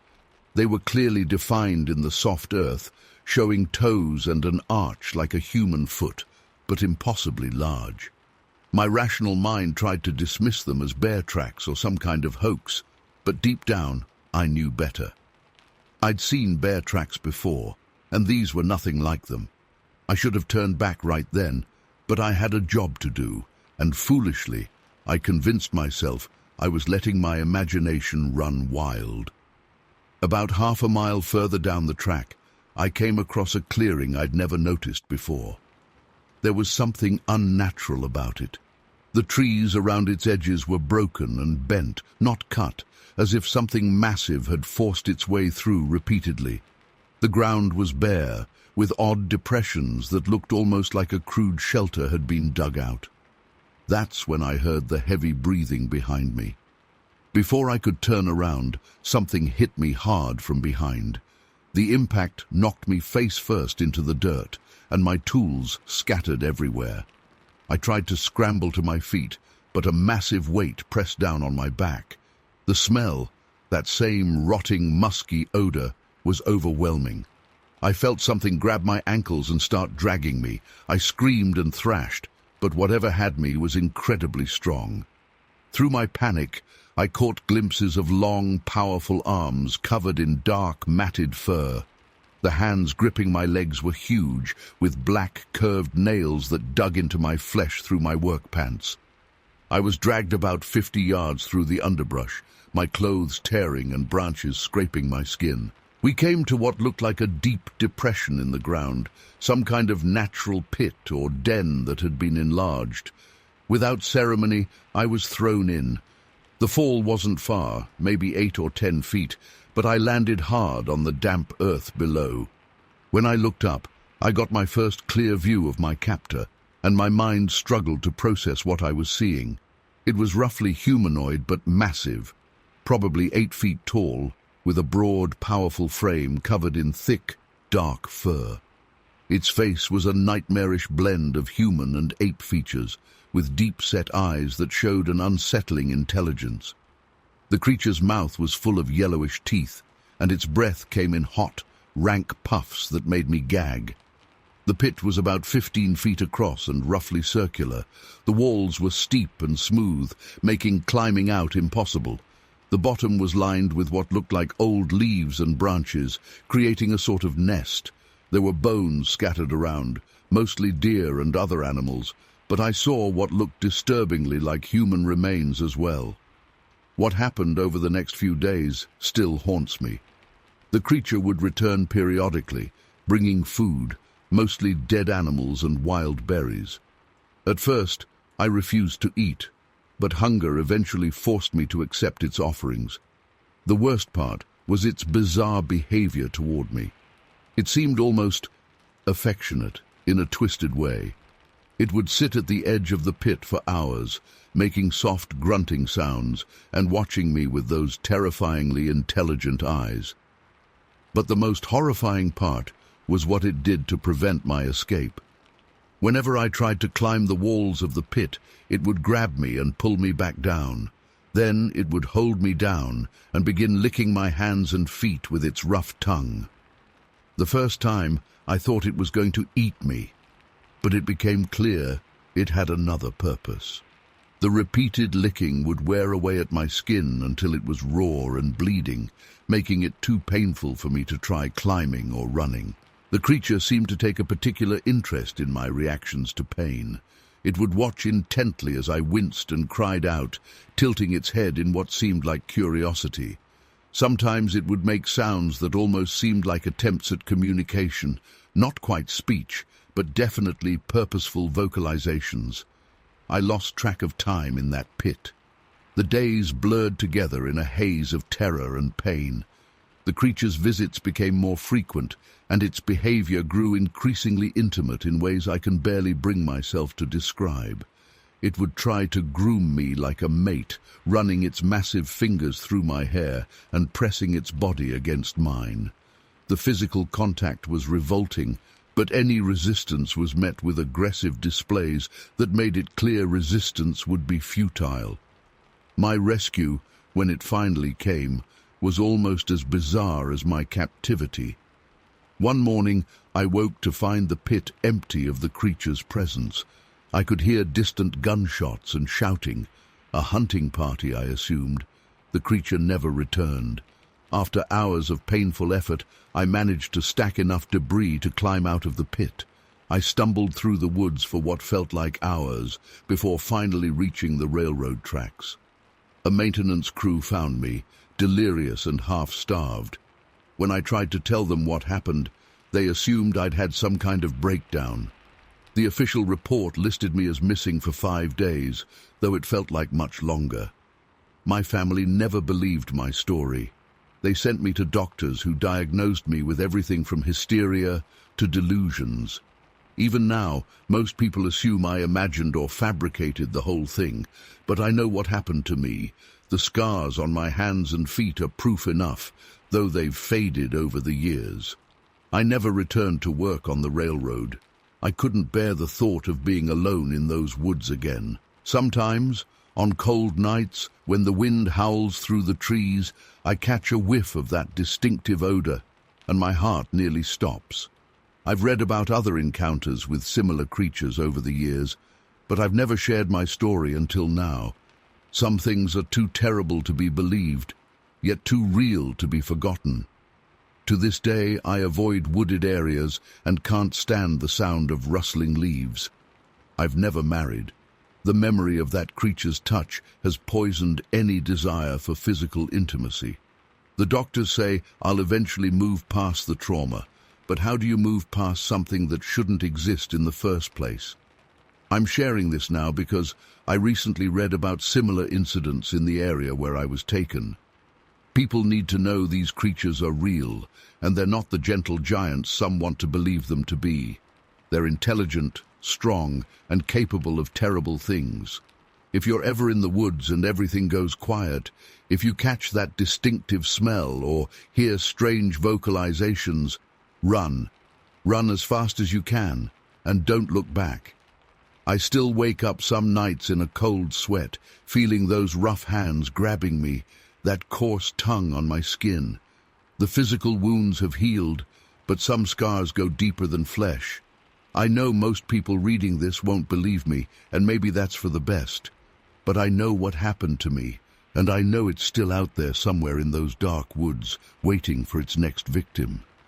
They were clearly defined in the soft earth, showing toes and an arch like a human foot, but impossibly large. My rational mind tried to dismiss them as bear tracks or some kind of hoax, but deep down, I knew better. I'd seen bear tracks before, and these were nothing like them. I should have turned back right then, but I had a job to do, and foolishly, I convinced myself I was letting my imagination run wild. About half a mile further down the track, I came across a clearing I'd never noticed before. There was something unnatural about it. The trees around its edges were broken and bent, not cut, as if something massive had forced its way through repeatedly. The ground was bare, with odd depressions that looked almost like a crude shelter had been dug out. That's when I heard the heavy breathing behind me. Before I could turn around, something hit me hard from behind. The impact knocked me face first into the dirt, and my tools scattered everywhere. I tried to scramble to my feet, but a massive weight pressed down on my back. The smell, that same rotting, musky odor, was overwhelming. I felt something grab my ankles and start dragging me. I screamed and thrashed, but whatever had me was incredibly strong. Through my panic, I caught glimpses of long, powerful arms covered in dark, matted fur. The hands gripping my legs were huge, with black, curved nails that dug into my flesh through my work pants. I was dragged about 50 yards through the underbrush, my clothes tearing and branches scraping my skin. We came to what looked like a deep depression in the ground, some kind of natural pit or den that had been enlarged. Without ceremony, I was thrown in. The fall wasn't far, maybe 8 or 10 feet, but I landed hard on the damp earth below. When I looked up, I got my first clear view of my captor, and my mind struggled to process what I was seeing. It was roughly humanoid but massive, probably 8 feet tall, with a broad, powerful frame covered in thick, dark fur. Its face was a nightmarish blend of human and ape features, with deep-set eyes that showed an unsettling intelligence. The creature's mouth was full of yellowish teeth, and its breath came in hot, rank puffs that made me gag. The pit was about 15 feet across and roughly circular. The walls were steep and smooth, making climbing out impossible. The bottom was lined with what looked like old leaves and branches, creating a sort of nest. There were bones scattered around, mostly deer and other animals, but I saw what looked disturbingly like human remains as well. What happened over the next few days still haunts me. The creature would return periodically, bringing food, mostly dead animals and wild berries. At first, I refused to eat, but hunger eventually forced me to accept its offerings. The worst part was its bizarre behavior toward me. It seemed almost affectionate, in a twisted way. It would sit at the edge of the pit for hours, making soft grunting sounds and watching me with those terrifyingly intelligent eyes. But the most horrifying part was what it did to prevent my escape. Whenever I tried to climb the walls of the pit, it would grab me and pull me back down. Then it would hold me down and begin licking my hands and feet with its rough tongue. The first time, I thought it was going to eat me, but it became clear it had another purpose. The repeated licking would wear away at my skin until it was raw and bleeding, making it too painful for me to try climbing or running. The creature seemed to take a particular interest in my reactions to pain. It would watch intently as I winced and cried out, tilting its head in what seemed like curiosity. Sometimes it would make sounds that almost seemed like attempts at communication, not quite speech, but definitely purposeful vocalizations. I lost track of time in that pit. The days blurred together in a haze of terror and pain. The creature's visits became more frequent, and its behavior grew increasingly intimate in ways I can barely bring myself to describe. It would try to groom me like a mate, running its massive fingers through my hair and pressing its body against mine. The physical contact was revolting, but any resistance was met with aggressive displays that made it clear resistance would be futile. My rescue, when it finally came, was almost as bizarre as my captivity. One morning, I woke to find the pit empty of the creature's presence. I could hear distant gunshots and shouting. A hunting party, I assumed. The creature never returned. After hours of painful effort, I managed to stack enough debris to climb out of the pit. I stumbled through the woods for what felt like hours, before finally reaching the railroad tracks. A maintenance crew found me, delirious and half-starved. When I tried to tell them what happened, they assumed I'd had some kind of breakdown. The official report listed me as missing for 5 days, though it felt like much longer. My family never believed my story. They sent me to doctors who diagnosed me with everything from hysteria to delusions. Even now, most people assume I imagined or fabricated the whole thing, but I know what happened to me. The scars on my hands and feet are proof enough, though they've faded over the years. I never returned to work on the railroad. I couldn't bear the thought of being alone in those woods again. Sometimes, on cold nights, when the wind howls through the trees, I catch a whiff of that distinctive odor, and my heart nearly stops. I've read about other encounters with similar creatures over the years, but I've never shared my story until now. Some things are too terrible to be believed, yet too real to be forgotten. To this day, I avoid wooded areas and can't stand the sound of rustling leaves. I've never married. The memory of that creature's touch has poisoned any desire for physical intimacy. The doctors say I'll eventually move past the trauma, but how do you move past something that shouldn't exist in the first place? I'm sharing this now because I recently read about similar incidents in the area where I was taken. People need to know these creatures are real, and they're not the gentle giants some want to believe them to be. They're intelligent, strong, and capable of terrible things. If you're ever in the woods and everything goes quiet, if you catch that distinctive smell or hear strange vocalizations, run. Run as fast as you can, and don't look back. I still wake up some nights in a cold sweat, feeling those rough hands grabbing me, that coarse tongue on my skin. The physical wounds have healed, but some scars go deeper than flesh. I know most people reading this won't believe me, and maybe that's for the best. But I know what happened to me, and I know it's still out there somewhere in those dark woods, waiting for its next victim.